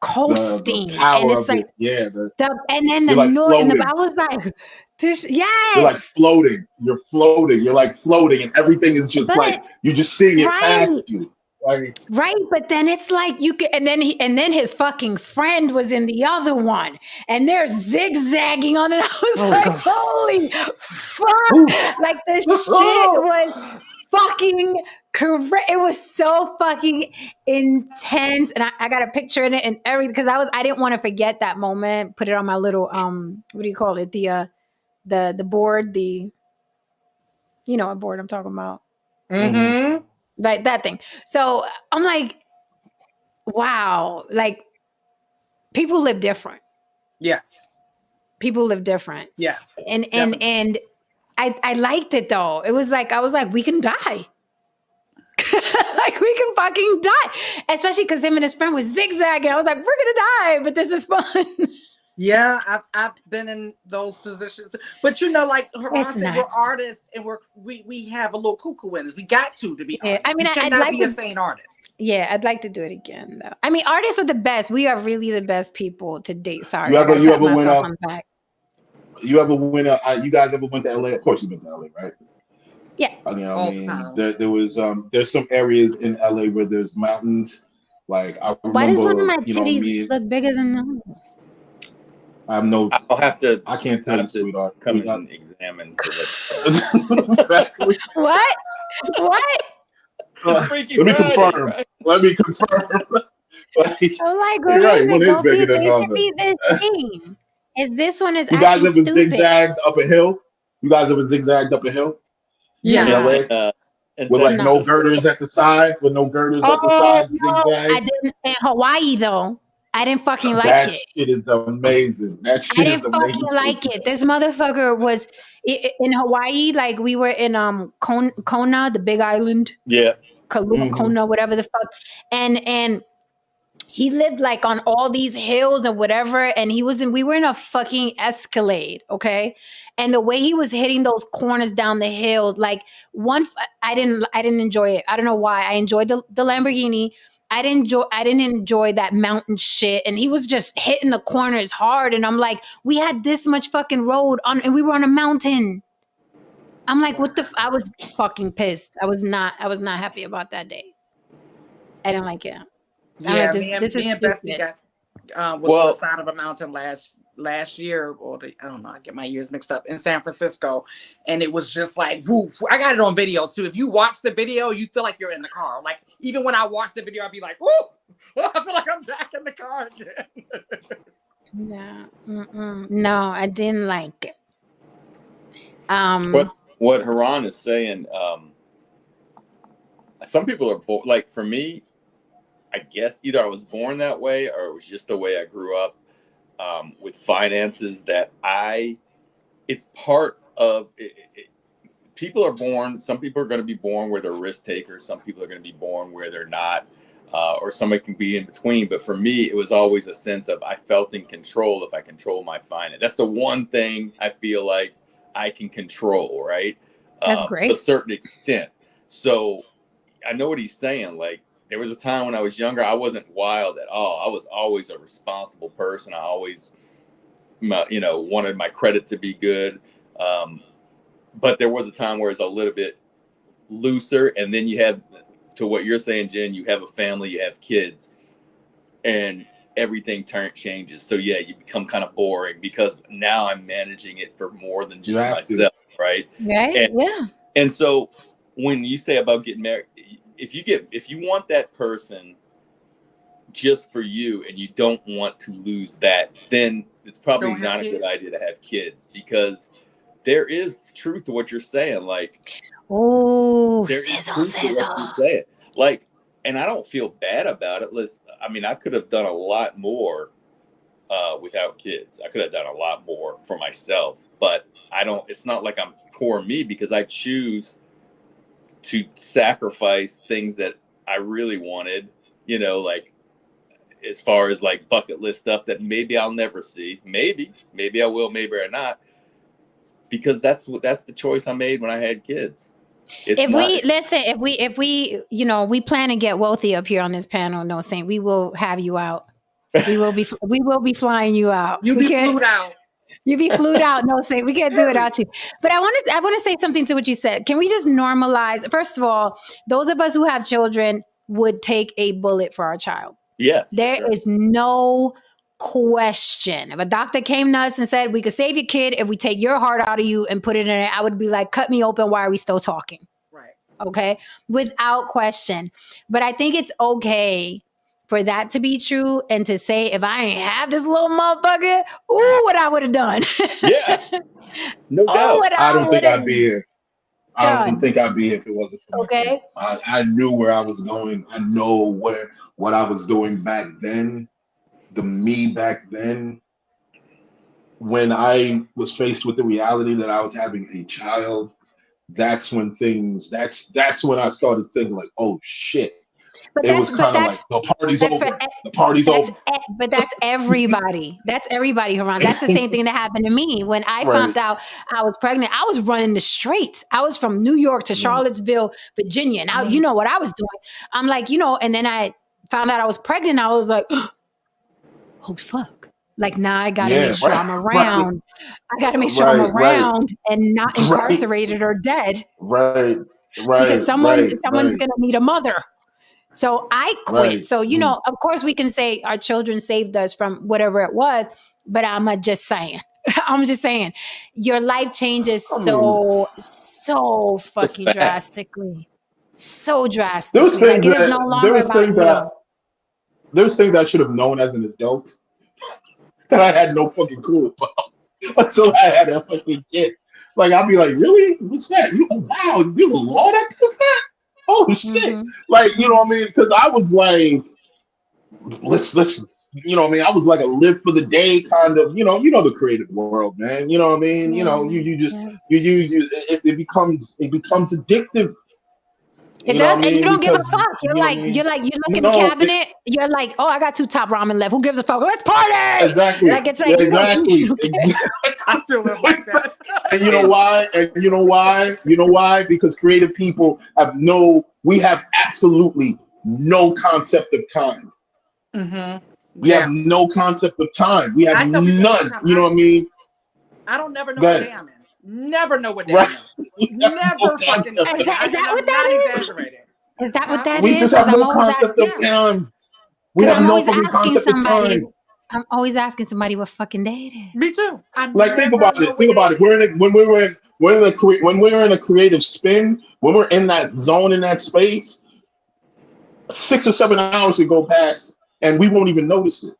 Speaker 1: coasting. And it's like, and then the
Speaker 3: like
Speaker 1: noise, and I was like, this, yes.
Speaker 3: You're like floating. You're floating. You're like floating, and everything is just like, you're just seeing it past you. Like,
Speaker 1: right, but then it's like you can, and then his fucking friend was in the other one, and they're zigzagging on it. I was like, holy fuck! Like the shit was fucking Correct. It was so fucking intense, and I got a picture in it and everything because I didn't want to forget that moment. Put it on my little what do you call it? The board, a board I'm talking about, like that thing. So I'm like, wow, like people live different.
Speaker 2: Yes.
Speaker 1: People live different.
Speaker 2: Yes.
Speaker 1: And I liked it though. It was like I was like, we can die. Like we can fucking die, especially because him and his friend was zigzagging. I was like, we're gonna die, but this is fun.
Speaker 2: Yeah, I've been in those positions, but like Haran said, we're artists and we have a little cuckoo in us. We got to be honest.
Speaker 1: I mean,
Speaker 2: you cannot
Speaker 1: like
Speaker 2: be a sane artist.
Speaker 1: Yeah, I'd like to do it again though. I mean, artists are the best. We are really the best people to date. Sorry,
Speaker 3: you ever went
Speaker 1: You
Speaker 3: guys ever went to LA? Of course, you've been to LA, right?
Speaker 1: Yeah.
Speaker 2: All the time.
Speaker 3: There was there's some areas in LA where there's mountains. Like I remember,
Speaker 1: why does one of my titties look bigger than them?
Speaker 3: I'll have to. I can't tell you, sweetheart.
Speaker 4: Come and examine.
Speaker 3: Exactly.
Speaker 1: What?
Speaker 3: Let me confirm. Let me confirm.
Speaker 1: I'm like, what is it? They should be the same. Is this one is
Speaker 3: you guys ever
Speaker 1: stupid.
Speaker 3: zigzagged up a hill? You guys ever zigzagged up a hill?
Speaker 2: Yeah.
Speaker 3: With like no girders at the side, at the side, zigzag.
Speaker 1: I didn't in Hawaii though. I didn't fucking like it.
Speaker 3: That shit is amazing. I didn't
Speaker 1: fucking like it. This motherfucker was in Hawaii. Like we were in Kona, the Big Island.
Speaker 4: Yeah.
Speaker 1: Kona, whatever the fuck. And he lived like on all these hills and whatever. And we were in a fucking Escalade, okay? And the way he was hitting those corners down the hill, like I didn't enjoy it. I don't know why. I enjoyed the Lamborghini. I didn't enjoy that mountain shit. And he was just hitting the corners hard. And I'm like, we had this much fucking road and we were on a mountain. I'm like, what the I was fucking pissed. I was not happy about that day. I didn't like it.
Speaker 2: Yeah, me and Bestie was on the side of a mountain last year, or I don't know, I get my years mixed up, in San Francisco, and it was just like, woof. I got it on video too. If you watch the video, you feel like you're in the car. Like even when I watch the video, I'd be like, woo, I feel like I'm back in the car again.
Speaker 1: Yeah, no, I didn't like it.
Speaker 4: What Haran is saying, some people are like, for me, I guess either I was born that way or it was just the way I grew up with finances that it's part of it. People are born, some people are going to be born where they're risk takers. Some people are going to be born where they're not, or somebody can be in between. But for me, it was always a sense of I felt in control if I control my finance. That's the one thing I feel like I can control, right?
Speaker 1: That's great.
Speaker 4: To a certain extent. So I know what he's saying. Like, there was a time when I was younger, I wasn't wild at all. I was always a responsible person. I always, wanted my credit to be good. But there was a time where it's a little bit looser. And then you have, to what you're saying, Jen, you have a family, you have kids, and everything changes. So yeah, you become kind of boring because now I'm managing it for more than just myself, right?
Speaker 1: Right.
Speaker 4: And so when you say about getting married, if you want that person just for you and you don't want to lose that, then it's probably not a good idea to have kids, because there is truth to what you're saying. Like,
Speaker 1: sizzle.
Speaker 4: Like, and I don't feel bad about it. I could have done a lot more without kids. I could have done a lot more for myself, but it's not like I'm poor me, because I choose to sacrifice things that I really wanted, like as far as like bucket list stuff that maybe I'll never see. Maybe I will, maybe or not, because that's the choice I made when I had kids.
Speaker 1: If we plan to get wealthy up here on this panel, no Saint, we will have you out. We will be flying you out.
Speaker 2: You be flued out.
Speaker 1: You be flued out. No Saint, we can't do it without you. But I want to say something to what you said. Can we just normalize? First of all, those of us who have children would take a bullet for our child.
Speaker 4: Yes.
Speaker 1: There is no question. If a doctor came to us and said we could save your kid if we take your heart out of you and put it in it, I would be like, cut me open. Why are we still talking?
Speaker 2: Right.
Speaker 1: Okay, without question. But I think it's okay for that to be true and to say, if I ain't have this little motherfucker, ooh, what I would have done.
Speaker 4: Yeah, no
Speaker 1: Oh,
Speaker 4: doubt.
Speaker 1: what
Speaker 3: I
Speaker 1: I
Speaker 3: don't
Speaker 1: would
Speaker 3: think
Speaker 1: have
Speaker 3: I'd be here. I don't
Speaker 1: done.
Speaker 3: think I'd be here if it wasn't for my kid.
Speaker 1: Okay.
Speaker 3: I knew where I was going. I know what I was doing back then. The me back then, when I was faced with the reality that I was having a child, that's when things. That's when I started thinking like, oh shit.
Speaker 1: But
Speaker 3: It was
Speaker 1: but
Speaker 3: kind of like the party's
Speaker 1: that's for
Speaker 3: over. The party's over.
Speaker 1: but that's everybody. That's everybody, Haran. That's the same thing that happened to me when I
Speaker 3: Right.
Speaker 1: found out I was pregnant. I was running the streets. I was from New York to
Speaker 3: Right.
Speaker 1: Charlottesville, Virginia. Now you
Speaker 3: Right.
Speaker 1: know what I was doing. I'm like, you know, and then I found out I was pregnant. I was like, oh fuck. Like now I gotta make
Speaker 3: Yeah.
Speaker 1: sure
Speaker 3: Right.
Speaker 1: I'm
Speaker 3: Right.
Speaker 1: around. I gotta make sure I'm
Speaker 3: Right. Right.
Speaker 1: around and not
Speaker 3: Right.
Speaker 1: incarcerated or dead
Speaker 3: Right.
Speaker 1: because
Speaker 3: Right.
Speaker 1: someone's
Speaker 3: Right. Right.
Speaker 1: gonna need a mother. So I quit.
Speaker 3: Right.
Speaker 1: So, you know, of course we can say our children saved us from whatever it was, but I'm just saying, I'm just saying, your life changes
Speaker 3: I mean,
Speaker 1: so
Speaker 4: The
Speaker 1: fucking
Speaker 4: fact.
Speaker 1: drastically. So
Speaker 3: there was
Speaker 1: drastically. Like
Speaker 3: things
Speaker 1: it is no
Speaker 3: that there
Speaker 1: longer
Speaker 3: was
Speaker 1: about
Speaker 3: things
Speaker 1: you.
Speaker 3: that there was things I should have known as an adult that I had no fucking clue about until I had a fucking kid. Like I'd be like, really? What's that? Oh, wow, there's a law that does that? Oh shit!
Speaker 1: Mm-hmm.
Speaker 3: Like you know what I mean? Because I was like, let's you know what I mean? I was like a live for the day kind of you know the creative world, man. You know what I mean? You
Speaker 1: Yeah.
Speaker 3: know you just
Speaker 1: Yeah.
Speaker 3: it becomes addictive.
Speaker 1: It
Speaker 3: You know
Speaker 1: does,
Speaker 3: what I
Speaker 1: and you
Speaker 3: mean?
Speaker 1: don't give a
Speaker 3: Because
Speaker 1: fuck.
Speaker 3: you know what I mean?
Speaker 1: You look in the
Speaker 3: No,
Speaker 1: cabinet. You're like, oh, I got 2 top ramen left. Who gives a fuck? Let's party!
Speaker 3: exactly,
Speaker 1: Like it's like you don't,
Speaker 3: exactly,
Speaker 1: you don't care.
Speaker 2: I still live like that.
Speaker 3: And you know
Speaker 4: And
Speaker 3: why? And you know why? You know why? Because creative people we have absolutely no concept of time.
Speaker 2: Mm-hmm.
Speaker 3: We have
Speaker 2: Yeah.
Speaker 3: no concept of time. We have
Speaker 2: I tell people all the
Speaker 3: none.
Speaker 2: time,
Speaker 3: You know what I mean?
Speaker 2: I don't never know what
Speaker 3: That
Speaker 2: day I'm in. Never know what day
Speaker 3: right?
Speaker 2: I'm in.
Speaker 3: We have no
Speaker 2: Never fucking know
Speaker 3: concept
Speaker 2: what
Speaker 1: Is
Speaker 3: of
Speaker 2: day.
Speaker 1: that is
Speaker 2: And
Speaker 1: that what
Speaker 2: I'm not
Speaker 1: that is?
Speaker 2: exaggerating.
Speaker 1: Is that what
Speaker 2: Huh?
Speaker 1: that
Speaker 3: we
Speaker 1: is?
Speaker 3: just have
Speaker 1: Because I'm
Speaker 3: no
Speaker 1: always at
Speaker 3: concept of
Speaker 2: Yeah.
Speaker 3: time. We
Speaker 1: because
Speaker 3: have
Speaker 1: I'm
Speaker 3: no
Speaker 1: always
Speaker 3: fucking
Speaker 1: asking
Speaker 3: concept of
Speaker 1: somebody.
Speaker 3: time.
Speaker 1: I'm always asking somebody what fucking day it is.
Speaker 2: Me too. I
Speaker 3: Like think
Speaker 2: never
Speaker 3: about
Speaker 2: know
Speaker 3: it.
Speaker 2: what
Speaker 3: Think
Speaker 2: day
Speaker 3: about
Speaker 2: it
Speaker 3: it.
Speaker 2: is.
Speaker 3: When we're in a creative spin, when we're in that zone in that space, 6 or 7 hours could go past and we won't even notice it.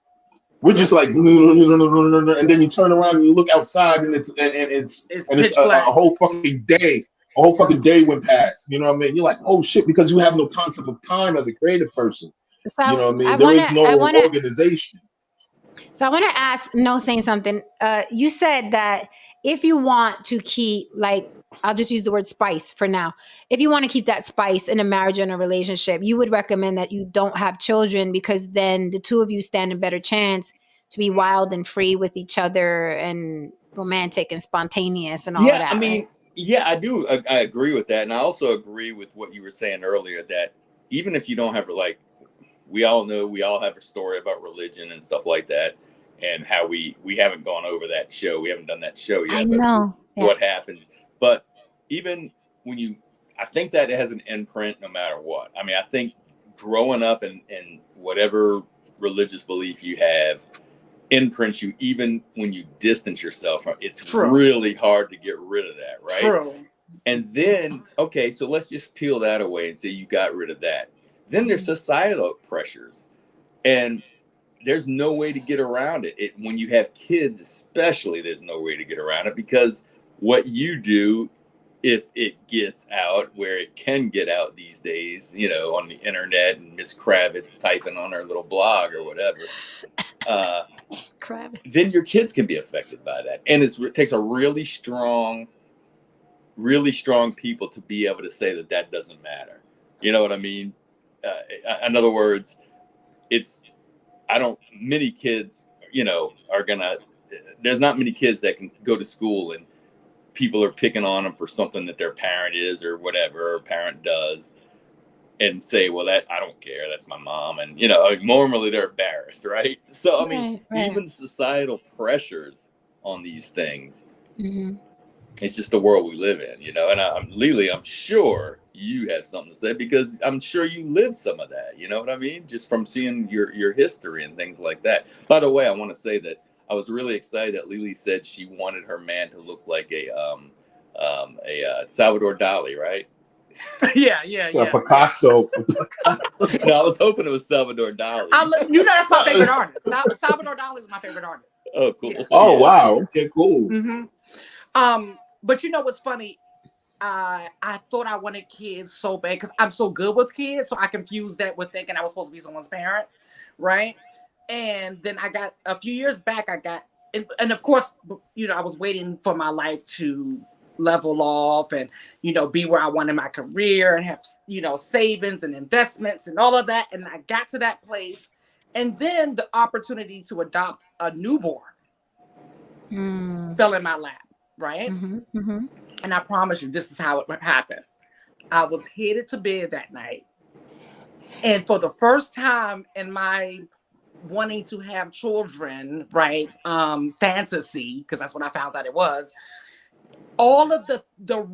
Speaker 3: We're
Speaker 2: Yeah.
Speaker 3: just like, and then you turn around and you look outside, and
Speaker 2: It's
Speaker 3: it's
Speaker 2: pitch
Speaker 3: a
Speaker 2: black.
Speaker 3: whole fucking day. A whole
Speaker 2: Yeah.
Speaker 3: fucking day went past. You know what I mean? You're like, oh shit, because you have no concept of time as a creative person.
Speaker 1: So
Speaker 3: You know what I
Speaker 1: I
Speaker 3: mean? There
Speaker 1: wanna
Speaker 3: is no
Speaker 1: I wanna
Speaker 3: organization.
Speaker 1: So I want to ask, no, saying something. You said that if you want to keep, like, I'll just use the word spice for now. If you want to keep that spice in a marriage and a relationship, you would recommend that you don't have children because then the two of you stand a better chance to be wild and free with each other and romantic and spontaneous and all of
Speaker 4: yeah, I
Speaker 1: that, right?
Speaker 4: mean, yeah, I do. I agree with that, and I also agree with what you were saying earlier that even if you don't have like, we all know we all have a story about religion and stuff like that, and how we haven't gone over that show. We haven't done that show
Speaker 1: I
Speaker 4: yet, but
Speaker 1: know. Yeah.
Speaker 4: what happens? But even when I think that it has an imprint no matter what. I mean, I think growing up in whatever religious belief you have imprints you even when you distance yourself from it's
Speaker 2: True.
Speaker 4: really hard to get rid of that, right?
Speaker 2: True.
Speaker 4: And then okay, so let's just peel that away and say you got rid of that. Then there's societal pressures, and there's no way to get around it. When you have kids especially, there's no way to get around it, because what you do, if it gets out, where it can get out these days, you know, on the internet, and Miss Kravitz typing on her little blog or whatever,
Speaker 1: Crap.
Speaker 4: then your kids can be affected by that. And it takes a really strong people to be able to say that that doesn't matter. You know what I mean? In other words, many kids, you know, there's not many kids that can go to school and people are picking on them for something that their parent is or whatever, or parent does, and say, well, that I don't care, that's my mom. And, you know, like, normally they're embarrassed, right? So, I mean,
Speaker 1: Right.
Speaker 4: even societal pressures on these things,
Speaker 1: Mm-hmm.
Speaker 4: it's just the world we live in, you know. And Lily, I'm sure you have something to say, because I'm sure you lived some of that, you know what I mean? Just from seeing your history and things like that. By the way, I want to say that I was really excited that Lily said she wanted her man to look like a Salvador Dali, right?
Speaker 2: Yeah.
Speaker 3: Picasso.
Speaker 4: No, I was hoping it was Salvador Dali.
Speaker 2: That's my favorite artist. Salvador Dali is my favorite artist.
Speaker 4: Oh, cool.
Speaker 2: Yeah.
Speaker 3: Oh, wow. Okay, cool.
Speaker 2: But you know what's funny? I thought I wanted kids so bad because I'm so good with kids, so I confused that with thinking I was supposed to be someone's parent, right? And then I got a few years back, and of course, I was waiting for my life to level off and be where I wanted my career and have savings and investments and all of that. And I got to that place, and then the opportunity to adopt a newborn fell in my lap, right? And I promise you, this is how it happened. I was headed to bed that night, and for the first time in my wanting to have children, right, fantasy, because that's what I found out it was, all of the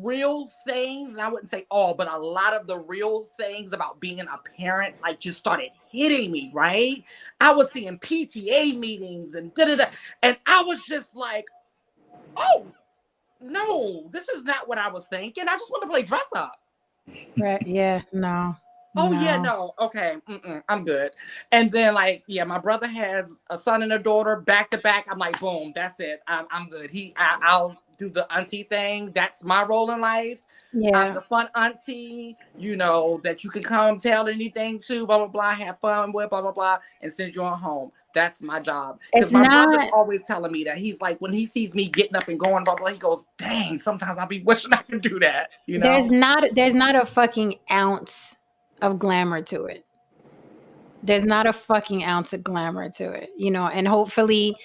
Speaker 2: real things, and I wouldn't say all, but a lot of the real things about being a parent, like, just started hitting me, right? I was seeing PTA meetings and da-da-da, and I was just like, oh, no, this is not what I was thinking. I just want to play dress up.
Speaker 1: Right, yeah, no.
Speaker 2: Oh, yeah, no. Okay. I'm good. And then, my brother has a son and a daughter back to back. I'm like, boom, that's it. I'm good. I'll do the auntie thing. That's my role in life.
Speaker 1: Yeah.
Speaker 2: I'm the fun auntie, that you can come tell anything to, blah, blah, blah, have fun with, blah, blah, blah, and send you on home. That's my job. Because my brother's always telling me that. He's like, when he sees me getting up and going, blah, blah, he goes, dang, sometimes I'll be wishing I could do that.
Speaker 1: There's not a fucking ounce of glamour to it. There's not a fucking ounce of glamour to it, and hopefully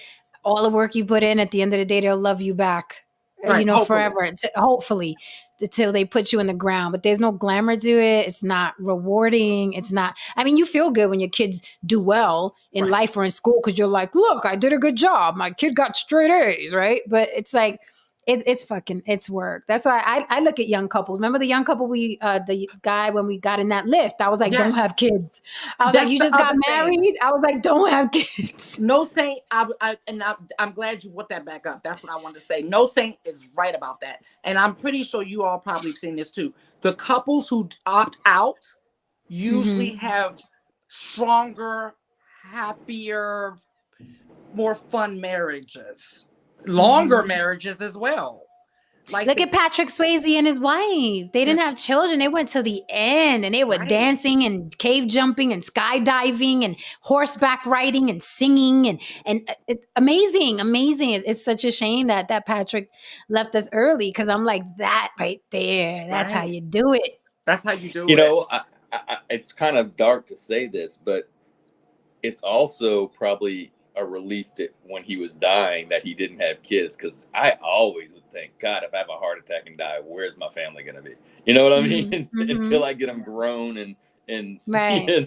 Speaker 1: all the work you put in, at the end of the day, they'll love you back,
Speaker 2: right,
Speaker 1: forever, hopefully, until they put you in the ground. But there's no glamour to it. It's not rewarding. It's not, you feel good when your kids do well in life or in school, because you're like, look, I did a good job. My kid got straight A's, right? But it's like, it's work. That's why I look at young couples. Remember the young couple the guy when we got in that lift, I was like, don't have kids. I was like, you just got married? I was like, don't have kids.
Speaker 2: No Saint, I'm glad you put that back up. That's what I wanted to say. No Saint is right about that. And I'm pretty sure you all probably have seen this too. The couples who opt out usually have stronger, happier, more fun marriages. Longer marriages as well.
Speaker 1: Look at Patrick Swayze and his wife. They didn't have children. They went to the end, and they were dancing and cave jumping and skydiving and horseback riding and singing and it's amazing. It's such a shame that Patrick left us early, because I'm like, that right there. That's how you do it.
Speaker 2: That's how you do it.
Speaker 4: It's kind of dark to say this, but it's also probably a relief that when he was dying that he didn't have kids, because I always would think, God, if I have a heart attack and die, where's my family going to be? You know what I mean? Until I get them grown and
Speaker 1: right.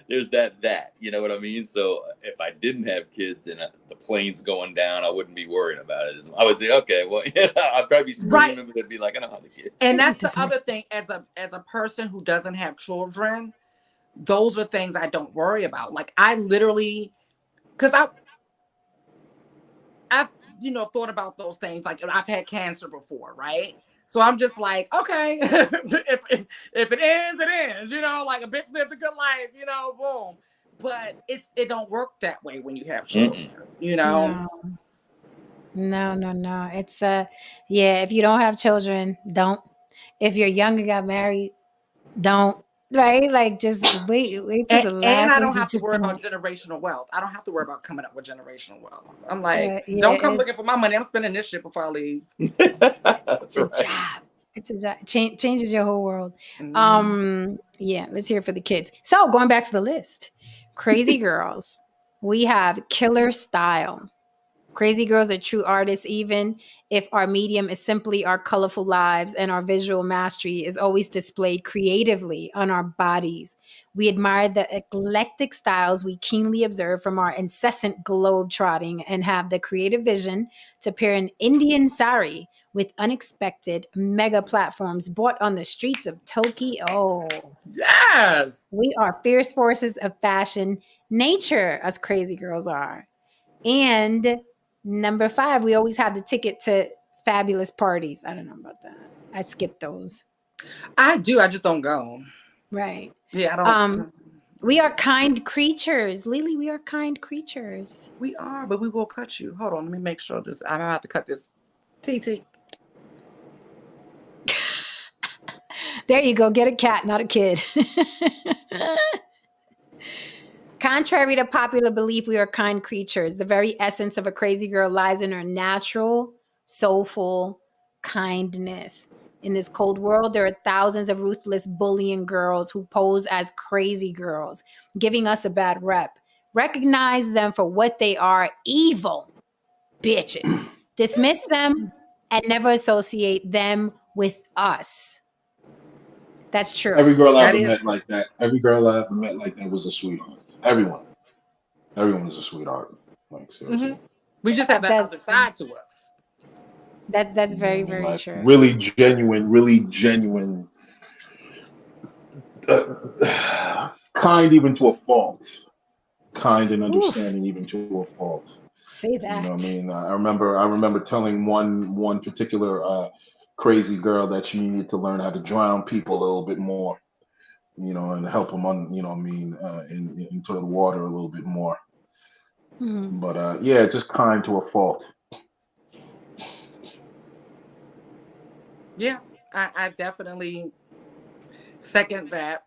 Speaker 4: There's that, you know what I mean? So if I didn't have kids and the plane's going down, I wouldn't be worried about it. I would say, okay, well, I'd probably be screaming, but it'd be like, I don't have the kids.
Speaker 2: And that's the other thing, as a person who doesn't have children, those are things I don't worry about. Like, I literally, because I've thought about those things. Like, I've had cancer before, right? So I'm just like, okay, if it ends, it ends. Like a bitch lived a good life. Boom. But it don't work that way when you have children.
Speaker 1: No. It's if you don't have children, don't. If you're young and got married, don't. Right? Like, just wait till the last.
Speaker 2: And I don't have to worry about generational wealth. I don't have to worry about coming up with generational wealth. I'm like, don't come looking for my money. I'm spending this shit before I leave.
Speaker 4: That's right.
Speaker 1: Job. It's a job. Changes your whole world. Let's hear it for the kids. So going back to the list, crazy girls. We have killer style. Crazy girls are true artists, even if our medium is simply our colorful lives and our visual mastery is always displayed creatively on our bodies. We admire the eclectic styles we keenly observe from our incessant globe-trotting and have the creative vision to pair an Indian sari with unexpected mega platforms bought on the streets of Tokyo.
Speaker 2: Yes!
Speaker 1: We are fierce forces of fashion nature, us crazy girls are. And number 5, we always have the ticket to fabulous parties. I don't know about that. I skipped those.
Speaker 2: I do. I just don't go.
Speaker 1: Right.
Speaker 2: Yeah, I don't.
Speaker 1: We are kind creatures, Lily. We are kind creatures.
Speaker 2: We are, but we will cut you. Hold on, let me make sure this. I'm gonna have to cut this. TT.
Speaker 1: There you go. Get a cat, not a kid. Contrary to popular belief, we are kind creatures. The very essence of a crazy girl lies in her natural, soulful kindness. In this cold world, there are thousands of ruthless bullying girls who pose as crazy girls, giving us a bad rep. Recognize them for what they are: evil bitches. Dismiss them and never associate them with us. That's true.
Speaker 3: Every girl I
Speaker 2: That
Speaker 3: ever
Speaker 2: is
Speaker 3: met like that. Every girl I ever met like that was a sweetheart. Everyone was a sweetheart. Like seriously.
Speaker 2: we just have that
Speaker 1: That's-
Speaker 2: other side to us.
Speaker 1: That's very,
Speaker 3: You know what I mean?
Speaker 1: very
Speaker 3: Like,
Speaker 1: true.
Speaker 3: really genuine. Kind even to a fault. Kind and understanding even to a fault.
Speaker 1: Say that.
Speaker 3: You know what I mean? I remember telling one particular crazy girl that she needed to learn how to drown people a little bit more, you know, and help them on, you know what I mean, into the water a little bit more.
Speaker 1: Mhm.
Speaker 3: But yeah, just kind to a fault.
Speaker 2: Yeah, I definitely second that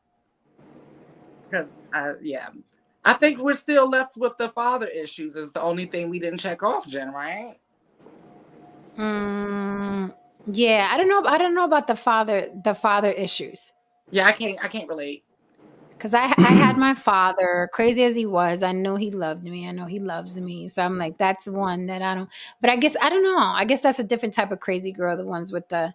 Speaker 2: because I think we're still left with the father issues. Is the only thing we didn't check off, Jen, right?
Speaker 1: Yeah, I don't know about the father issues.
Speaker 2: Yeah, I can't relate.
Speaker 1: Because I had my father, crazy as he was. I know he loved me. I know he loves me. So I'm like, that's one that I don't. But I guess I don't know. I guess that's a different type of crazy girl. The ones with the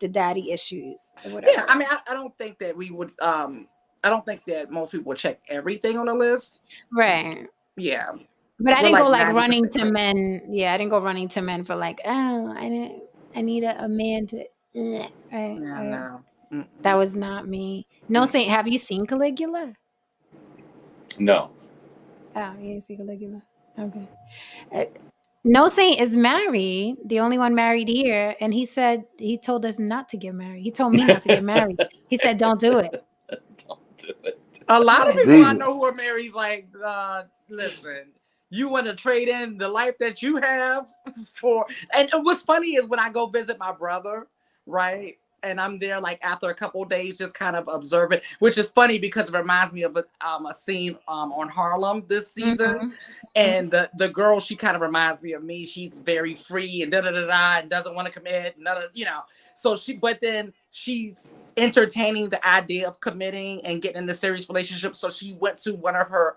Speaker 1: daddy issues or whatever.
Speaker 2: Yeah, I mean, I don't think that we would. I don't think that most people would check everything on the list.
Speaker 1: Right.
Speaker 2: Yeah,
Speaker 1: But I
Speaker 2: we're
Speaker 1: didn't go like
Speaker 2: 90%
Speaker 1: running to
Speaker 2: crazy.
Speaker 1: men. Yeah, I didn't go running to men for like, oh, I need a man to. Right.
Speaker 2: Yeah,
Speaker 1: Right.
Speaker 2: no. Mm-mm.
Speaker 1: That was not me. No Saint, have you seen Caligula?
Speaker 4: No.
Speaker 1: Oh, you didn't see Caligula. Okay. No Saint is married, the only one married here, and he told us not to get married. He told me not to get married. He said, "Don't do it."
Speaker 4: Don't do it.
Speaker 2: A lot of
Speaker 1: Yeah.
Speaker 2: people I
Speaker 3: Jesus.
Speaker 2: know who are married, like, listen, you want to trade in the life that you have for. And what's funny is when I go visit my brother, right? And I'm there like after a couple of days, just kind of observing, which is funny because it reminds me of a scene on Harlem this season.
Speaker 1: Mhm.
Speaker 2: And the girl, she kind of reminds me of me. She's very free and and doesn't want to commit, you know. So but then she's entertaining the idea of committing and getting in a serious relationship. So she went to one of her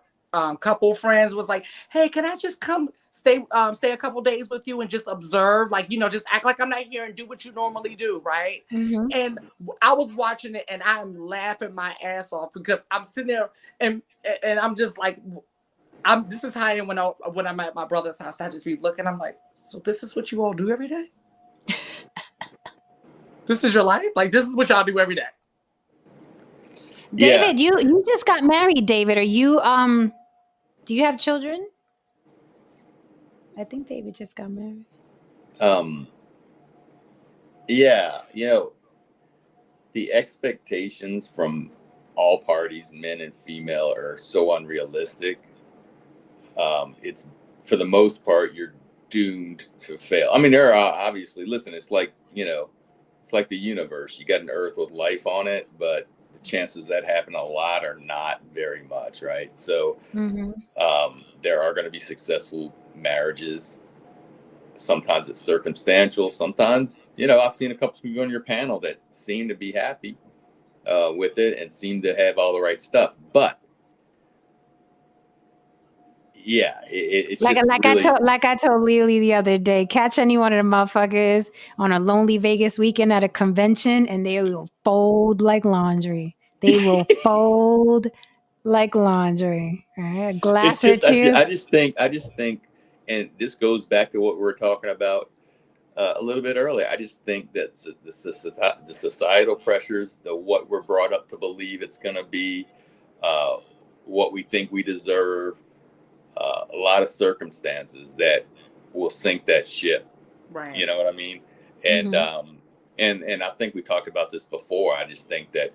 Speaker 2: couple friends, was like, "Hey, can I just come stay a couple days with you and just observe, like, you know, just act like I'm not here and do what you normally do, right?"
Speaker 1: Mhm.
Speaker 2: And I was watching it and I'm laughing my ass off because I'm sitting there and I'm just like, this is how I am when I'm at my brother's house. I just be looking. I'm like, so this is what you all do every day? This is your life? Like, this is what y'all do every day?
Speaker 1: David, you just got married, David. Are you do you have children? I think David just got married.
Speaker 4: Yeah, you know, the expectations from all parties, men and female, are so unrealistic. It's, for the most part, you're doomed to fail. I mean, there are obviously, listen, it's like, you know, it's like the universe. You got an earth with life on it, but the chances that happen a lot are not very much, right? So there are going to be successful marriages. Sometimes it's circumstantial. Sometimes, you know, I've seen a couple people on your panel that seem to be happy with it and seem to have all the right stuff. But yeah, it's
Speaker 1: like
Speaker 4: just really...
Speaker 1: I told Lily the other day, catch any one of the motherfuckers on a lonely Vegas weekend at a convention and they will fold like laundry. They will fold like laundry. All right? A glass or two.
Speaker 4: I just think, and this goes back to what we were talking about a little bit earlier. I just think that the societal pressures, what we're brought up to believe it's going to be, what we think we deserve, a lot of circumstances that will sink that ship.
Speaker 2: Right.
Speaker 4: You know what I mean? And And I think we talked about this before. I just think that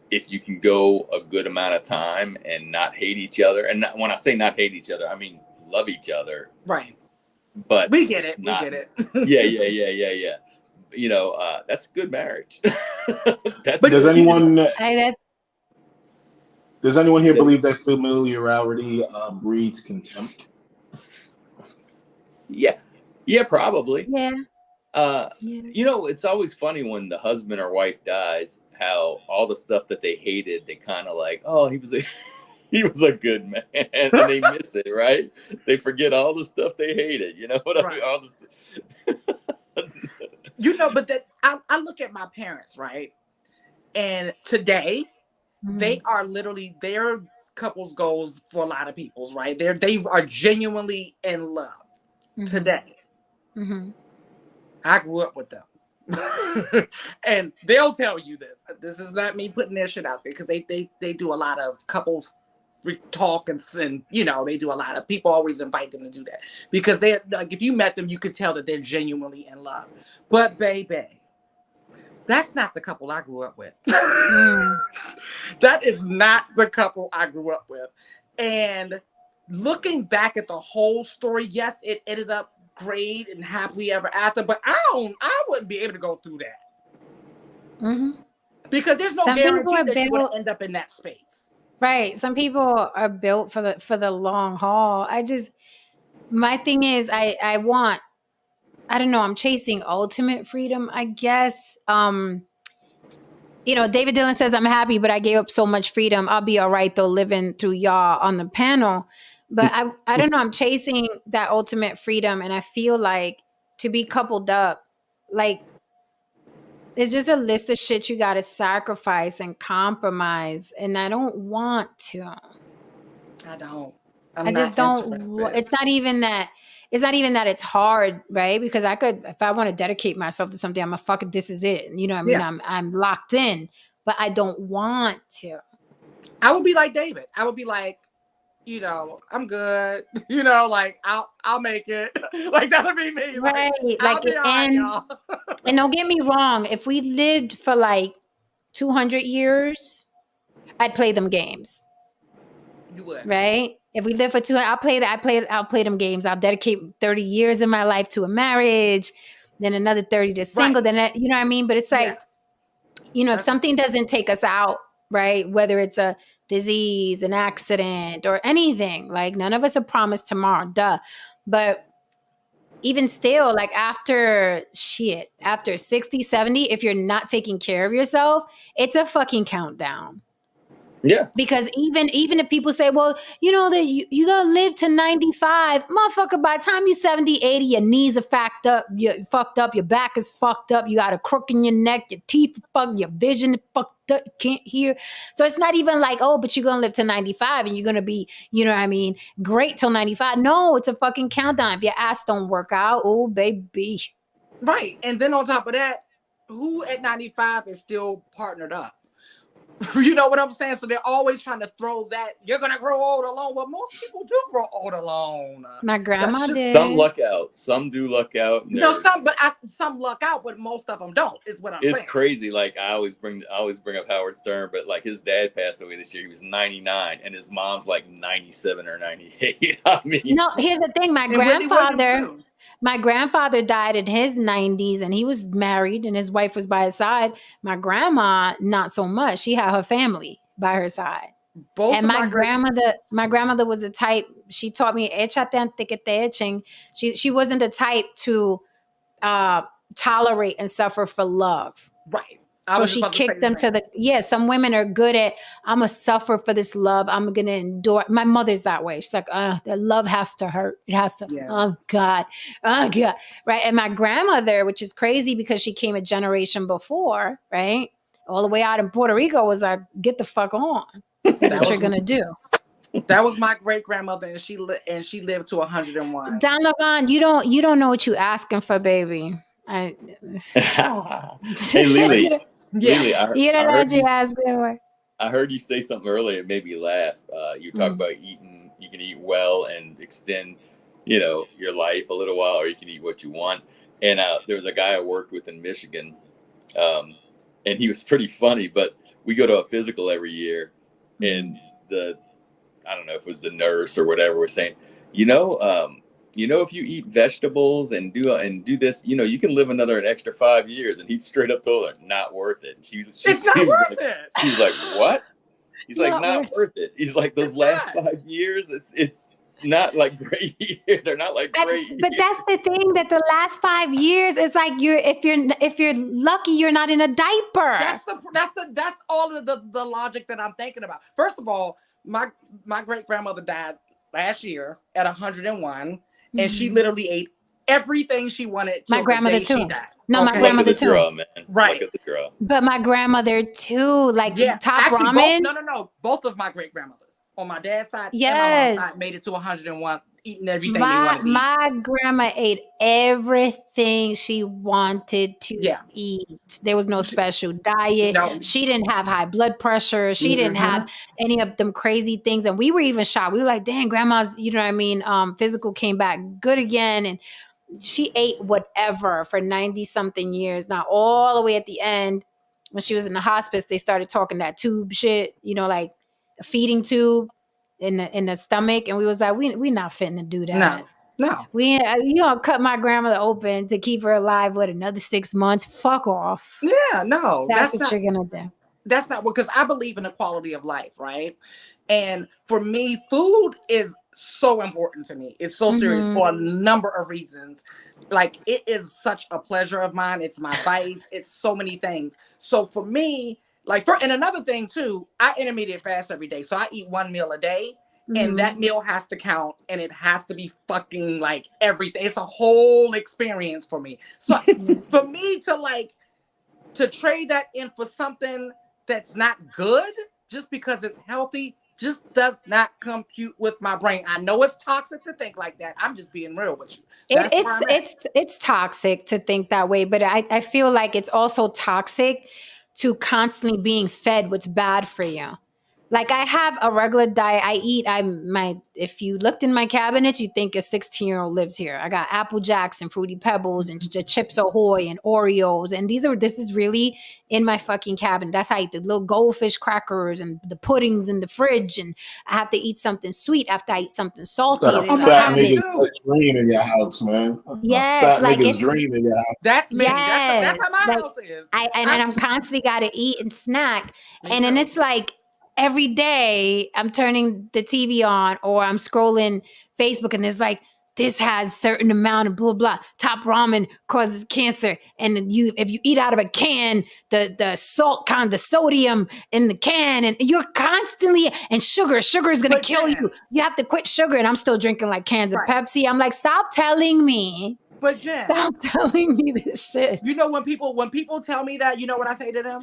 Speaker 4: if you can go a good amount of time and not hate each other, and when I say not hate each other, I mean love each other.
Speaker 2: Right.
Speaker 4: But
Speaker 2: we get it.
Speaker 4: Not,
Speaker 2: we get it.
Speaker 4: Yeah. You know, that's a good marriage.
Speaker 3: Does anyone here believe that familiarity breeds contempt?
Speaker 4: Yeah, probably.
Speaker 1: Yeah.
Speaker 4: You know, it's always funny when the husband or wife dies, how all the stuff that they hated, they kind of like, oh, he was a good man, and they miss it, right? They forget all the stuff they hated. You know what I mean? All the
Speaker 2: you know, but that I look at my parents, right? And today, they are literally, their couples goals for a lot of people's, right? They are genuinely in love today. I grew up with them. And they'll tell you this. This is not me putting their shit out there, because they do a lot of couples talk and you know, they do a lot of, people always invite them to do that, because they're like, if you met them, you could tell that they're genuinely in love. But baby, that's not the couple I grew up with. That is not the couple I grew up with. And looking back at the whole story, yes, it ended up great and happily ever after, but I wouldn't be able to go through that. Because there's no guarantee that you would end up in that space.
Speaker 1: Right. Some people are built for the long haul. My thing is, I don't know, I'm chasing ultimate freedom, I guess. You know, David Dillon says, I'm happy, but I gave up so much freedom. I'll be all right, though, living through y'all on the panel. But I don't know, I'm chasing that ultimate freedom. And I feel like to be coupled up, like, there's just a list of shit you got to sacrifice and compromise. And I don't want to.
Speaker 2: I don't.
Speaker 1: I just don't. It's not even that it's hard, right? Because I could, if I want to dedicate myself to something, I'm a fuck it, this is it. You know what I mean? Yeah. I'm locked in, but I don't want to.
Speaker 2: I would be like David. I would be like, you know, I'm good. You know, like I'll make it. Like that'll be me.
Speaker 1: Right. Like and don't get me wrong, if we lived for like 200 years, I'd play them games.
Speaker 2: You would.
Speaker 1: Right? If we live for 200, I'll play them games. I'll dedicate 30 years of my life to a marriage, then another 30 to single, then you know what I mean? But it's like, you know, if something doesn't take us out, right? Whether it's a disease, an accident, or anything, like none of us are promised tomorrow, duh. But even still, like after 60, 70, if you're not taking care of yourself, it's a fucking countdown.
Speaker 4: Yeah.
Speaker 1: Because even if people say, well, you know, that you gotta live to 95, motherfucker, by the time you're 70, 80, your knees are fucked up, your back is fucked up, you got a crook in your neck, your teeth are fucked, your vision is fucked up, you can't hear. So it's not even like, oh, but you're gonna live to 95 and you're gonna be, you know what I mean, great till 95. No, it's a fucking countdown. If your ass don't work out, oh baby.
Speaker 2: Right. And then on top of that, who at 95 is still partnered up? You know what I'm saying? So they're always trying to throw that, you're going to grow old alone. Well, most people do grow old alone.
Speaker 1: My grandma did.
Speaker 4: Some luck out. Some do luck out.
Speaker 2: No, some luck out, but most of them don't, is what I'm saying.
Speaker 4: It's crazy. Like, I always bring up Howard Stern, but like his dad passed away this year. He was 99 and his mom's like 97 or 98. I mean,
Speaker 1: you know, here's the thing. My grandfather died in his 90s and he was married and his wife was by his side. My grandma, not so much. She had her family by her side. My grandmother was the type, she taught me, she wasn't the type to tolerate and suffer for love.
Speaker 2: Right.
Speaker 1: So she kicked them to some women are good at, I'm going to suffer for this love. I'm going to endure. My mother's that way. She's like, the love has to hurt. It has to, oh God. Right. And my grandmother, which is crazy because she came a generation before, right? All the way out in Puerto Rico was like, get the fuck on. That's what you're going to do.
Speaker 2: That was my great grandmother, and she lived to 101.
Speaker 1: Donovan, you don't know what you asking for, baby. Hey,
Speaker 4: Lily.
Speaker 2: Yeah.
Speaker 4: Lily,
Speaker 1: I
Speaker 4: heard you say something earlier. It made me laugh. You talk about eating. You can eat well and extend, you know, your life a little while, or you can eat what you want. And there was a guy I worked with in Michigan, and he was pretty funny. But we go to a physical every year, and I don't know if it was the nurse or whatever was saying, if you eat vegetables and do this, you can live an extra 5 years. And he straight up told her, not worth it. And
Speaker 2: it's not worth it.
Speaker 4: She's like, what? He's like, not worth it. He's like, those last 5 years, it's not like great years. They're not like great.
Speaker 1: But that's the thing, that the last 5 years is like if you're lucky, you're not in a diaper.
Speaker 2: That's all of the logic that I'm thinking about. First of all, my great grandmother died last year at 101, and she literally ate everything she wanted.
Speaker 1: My grandmother too. No,
Speaker 2: okay.
Speaker 1: my grandmother too.
Speaker 4: Man.
Speaker 2: Right.
Speaker 1: But my grandmother too, top
Speaker 2: actually,
Speaker 1: ramen.
Speaker 2: No. Both of my great grandmothers on my dad's side and my mom's side made it to 101, eating everything they wanted to eat.
Speaker 1: My grandma ate everything she wanted to eat. There was no special diet.
Speaker 2: No.
Speaker 1: She didn't have high blood pressure. She didn't have any of them crazy things. And we were even shocked. We were like, dang, grandma's, physical came back good again. And she ate whatever for 90 something years. Now, all the way at the end, when she was in the hospice, they started talking that tube shit, like a feeding tube in the stomach. And we was like, we not fitting to do that.
Speaker 2: No.
Speaker 1: We cut my grandmother open to keep her alive, another 6 months? Fuck off.
Speaker 2: Yeah, no.
Speaker 1: That's what you're gonna do.
Speaker 2: That's not, because I believe in the quality of life, right? And for me, food is so important to me. It's so serious for a number of reasons. Like, it is such a pleasure of mine. It's my vice. It's so many things. So for me, and another thing too, I intermittent fast every day. So I eat one meal a day, and that meal has to count, and it has to be fucking like everything. It's a whole experience for me. So for me to trade that in for something that's not good just because it's healthy just does not compute with my brain. I know it's toxic to think like that. I'm just being real with you.
Speaker 1: It's toxic to think that way, but I feel like it's also toxic to constantly being fed what's bad for you. Like, I have a regular diet. I eat, if you looked in my cabinets, you'd think a 16-year-old lives here. I got Apple Jacks and Fruity Pebbles and Chips Ahoy and Oreos. And this is really in my fucking cabinet. That's how I eat the little goldfish crackers and the puddings in the fridge. And I have to eat something sweet after I eat something salty.
Speaker 3: Got a fat nigga's dream in your house, man.
Speaker 1: Yes.
Speaker 3: Fat nigga's dream in your house.
Speaker 2: That's me. Yes. That's how my house is.
Speaker 1: And I'm constantly got to eat and snack. And then it's like, every day I'm turning the TV on or I'm scrolling Facebook, and there's like, this has certain amount of blah, blah, top ramen causes cancer. And if you eat out of a can, the salt the sodium in the can, and you're constantly, and sugar is going to kill you. You have to quit sugar. And I'm still drinking like cans of Pepsi. I'm like, stop telling me.
Speaker 2: But Jen,
Speaker 1: stop telling me this shit.
Speaker 2: When people tell me that, you know what I say to them?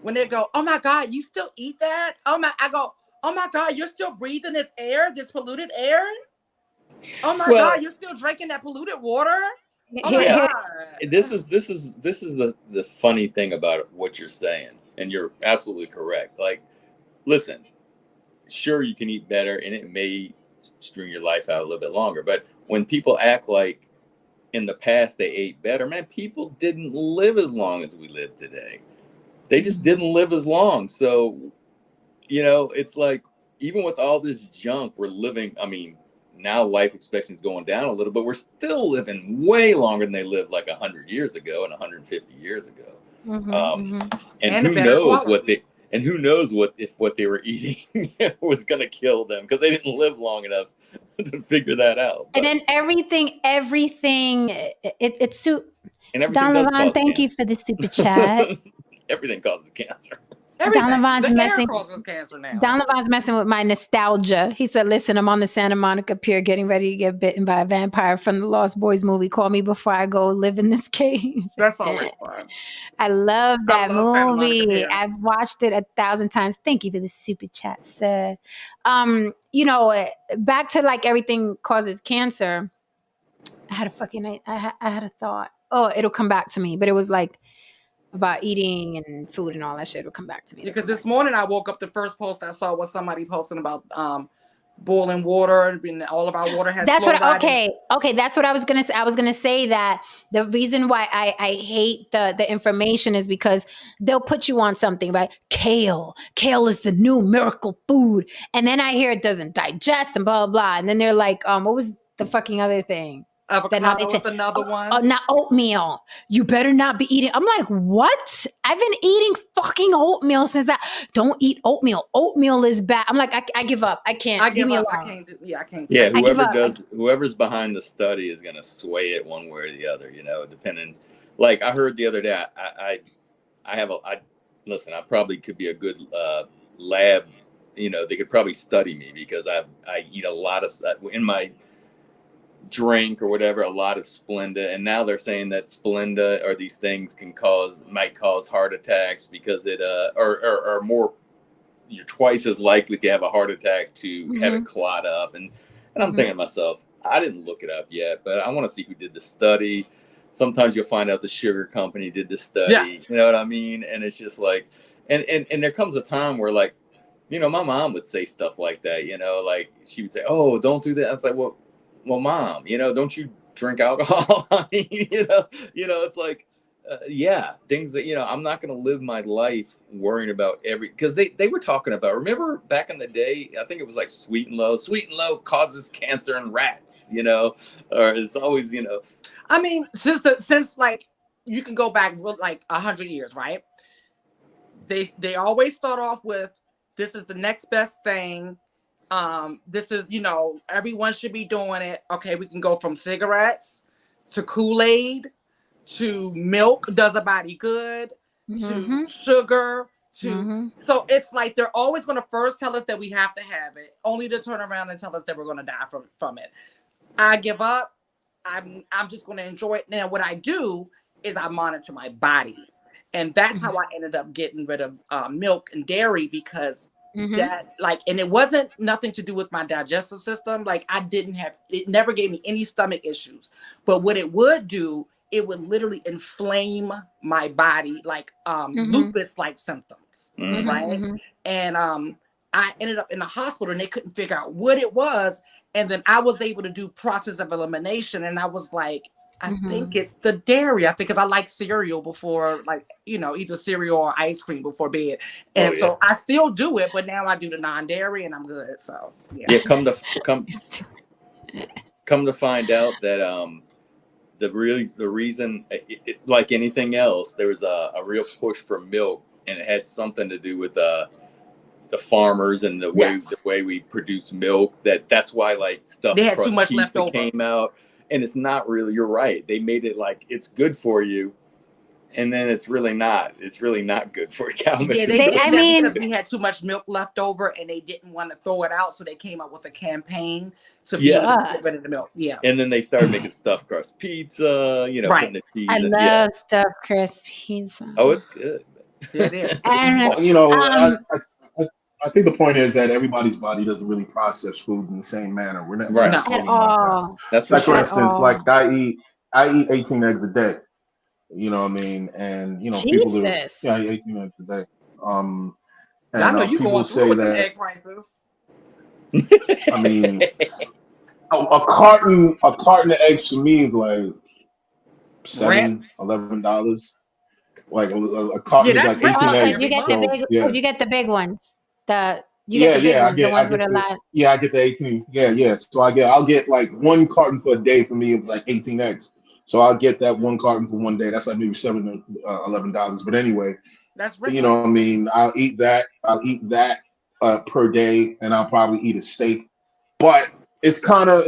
Speaker 2: When they go, oh my God, you still eat that? I go, oh my God, you're still breathing this air, this polluted air? Oh my God, you're still drinking that polluted water? Oh my God.
Speaker 4: This is the funny thing about what you're saying, and you're absolutely correct. Like, listen, sure, you can eat better, and it may string your life out a little bit longer. But when people act like in the past they ate better, man, people didn't live as long as we live today. They just didn't live as long. So, it's like, even with all this junk, we're living, now life expectancy is going down a little, but we're still living way longer than they lived like 100 years ago and 150 years ago. And who knows what they were eating was going to kill them, because they didn't live long enough to figure that out. But,
Speaker 1: and then everything, it's
Speaker 4: Donovan,
Speaker 1: thank you for the super chat.
Speaker 4: Everything causes cancer.
Speaker 1: Donovan's
Speaker 2: causes cancer now.
Speaker 1: Donovan's messing with my nostalgia. He said, listen, I'm on the Santa Monica Pier getting ready to get bitten by a vampire from the Lost Boys movie. Call me before I go live in this cave.
Speaker 2: That's always fun.
Speaker 1: I love that movie. I've watched it 1,000 times. Thank you for the super chat, sir. Back to like everything causes cancer. I had a thought. Oh, it'll come back to me. But it was like, about eating and food and all that shit will come back to me.
Speaker 2: Because this morning I woke up, the first post I saw was somebody posting about boiling water, and all of our water has
Speaker 1: That's
Speaker 2: fluoride.
Speaker 1: Okay. That's what I was gonna say. I was gonna say that the reason why I hate the information is because they'll put you on something, right? Kale is the new miracle food, and then I hear it doesn't digest and blah blah blah, and then they're like, what was the fucking other thing?
Speaker 2: Avocado is another one.
Speaker 1: Not oatmeal. You better not be eating. I'm like, what? I've been eating fucking oatmeal since that. Don't eat oatmeal. Oatmeal is bad. I'm like, I give up. I can't.
Speaker 2: I give
Speaker 1: me
Speaker 2: up.
Speaker 1: alone.
Speaker 2: I can't do. Yeah, I can't.
Speaker 4: Yeah, whoever's behind the study is gonna sway it one way or the other. Depending. Like I heard the other day, listen. I probably could be a good lab. They could probably study me because I eat a lot of in my drink or whatever, a lot of Splenda, and now they're saying that Splenda or these things might cause heart attacks because it or more, you're twice as likely to have a heart attack to have it clot up, and I'm thinking to myself, I didn't look it up yet, but I want to see who did the study. Sometimes you'll find out the sugar company did the study.
Speaker 2: Yes.
Speaker 4: You know what I mean? And it's just like, and there comes a time where like, my mom would say stuff like that, like she would say, oh, don't do that. I was like, well, Mom, don't you drink alcohol? I mean, it's like, yeah, things that, I'm not going to live my life worrying about because they were talking about, remember back in the day, I think it was like Sweet and Low causes cancer in rats, or it's always,
Speaker 2: I mean, since like, you can go back like 100 years, right? They always start off with, this is the next best thing. This is, everyone should be doing it. Okay, we can go from cigarettes to Kool-Aid to milk does a body good to sugar so it's like they're always going to first tell us that we have to have it, only to turn around and tell us that we're going to die from it. I give up. I'm just going to enjoy it. Now, what I do is I monitor my body, and that's how I ended up getting rid of milk and dairy because. That and it wasn't nothing to do with my digestive system. Like it never gave me any stomach issues, but what it would do, it would literally inflame my body, like lupus like symptoms, right? And I ended up in the hospital and they couldn't figure out what it was. And then I was able to do process of elimination, and I was like, I think it's the dairy. I think because I like cereal before, like, either cereal or ice cream before bed. And so I still do it, but now I do the non-dairy and I'm good. So yeah.
Speaker 4: Come to find out that the reason, like anything else, there was a real push for milk, and it had something to do with the farmers and the way we produce milk. That's why like stuff
Speaker 2: they had too much left over
Speaker 4: came out. And it's not really, you're right. They made it like it's good for you. And then it's really not. It's really not good for cow milk.
Speaker 2: Yeah, they did that because we had too much milk left over and they didn't want to throw it out. So they came up with a campaign to be able to get rid of the milk. Yeah.
Speaker 4: And then they started making stustuffed crust pizza, putting the cheese in.
Speaker 1: I love stuffed crust pizza.
Speaker 4: Oh, it's good.
Speaker 2: It is.
Speaker 1: And,
Speaker 3: I think the point is that everybody's body doesn't really process food in the same manner. We're not
Speaker 1: at all.
Speaker 4: That's
Speaker 3: like, for instance, like I eat 18 eggs a day. You know what I mean? And people do. Yeah, I eat 18 eggs a day. And
Speaker 2: I know you
Speaker 3: people say
Speaker 2: with
Speaker 3: that
Speaker 2: the egg prices.
Speaker 3: I mean, a carton of eggs to me is like $11. Like a carton is like 18 eggs.
Speaker 1: You get the big, because you get the big ones. The ones with a lot.
Speaker 3: Yeah, I get the 18. Yeah. So I'll get like one carton for a day. For me, it's like 18 eggs. So I'll get that one carton for one day. That's like maybe $7 or $11. But anyway,
Speaker 2: that's right.
Speaker 3: You know what I mean? I'll eat that per day, and I'll probably eat a steak. But it's kind of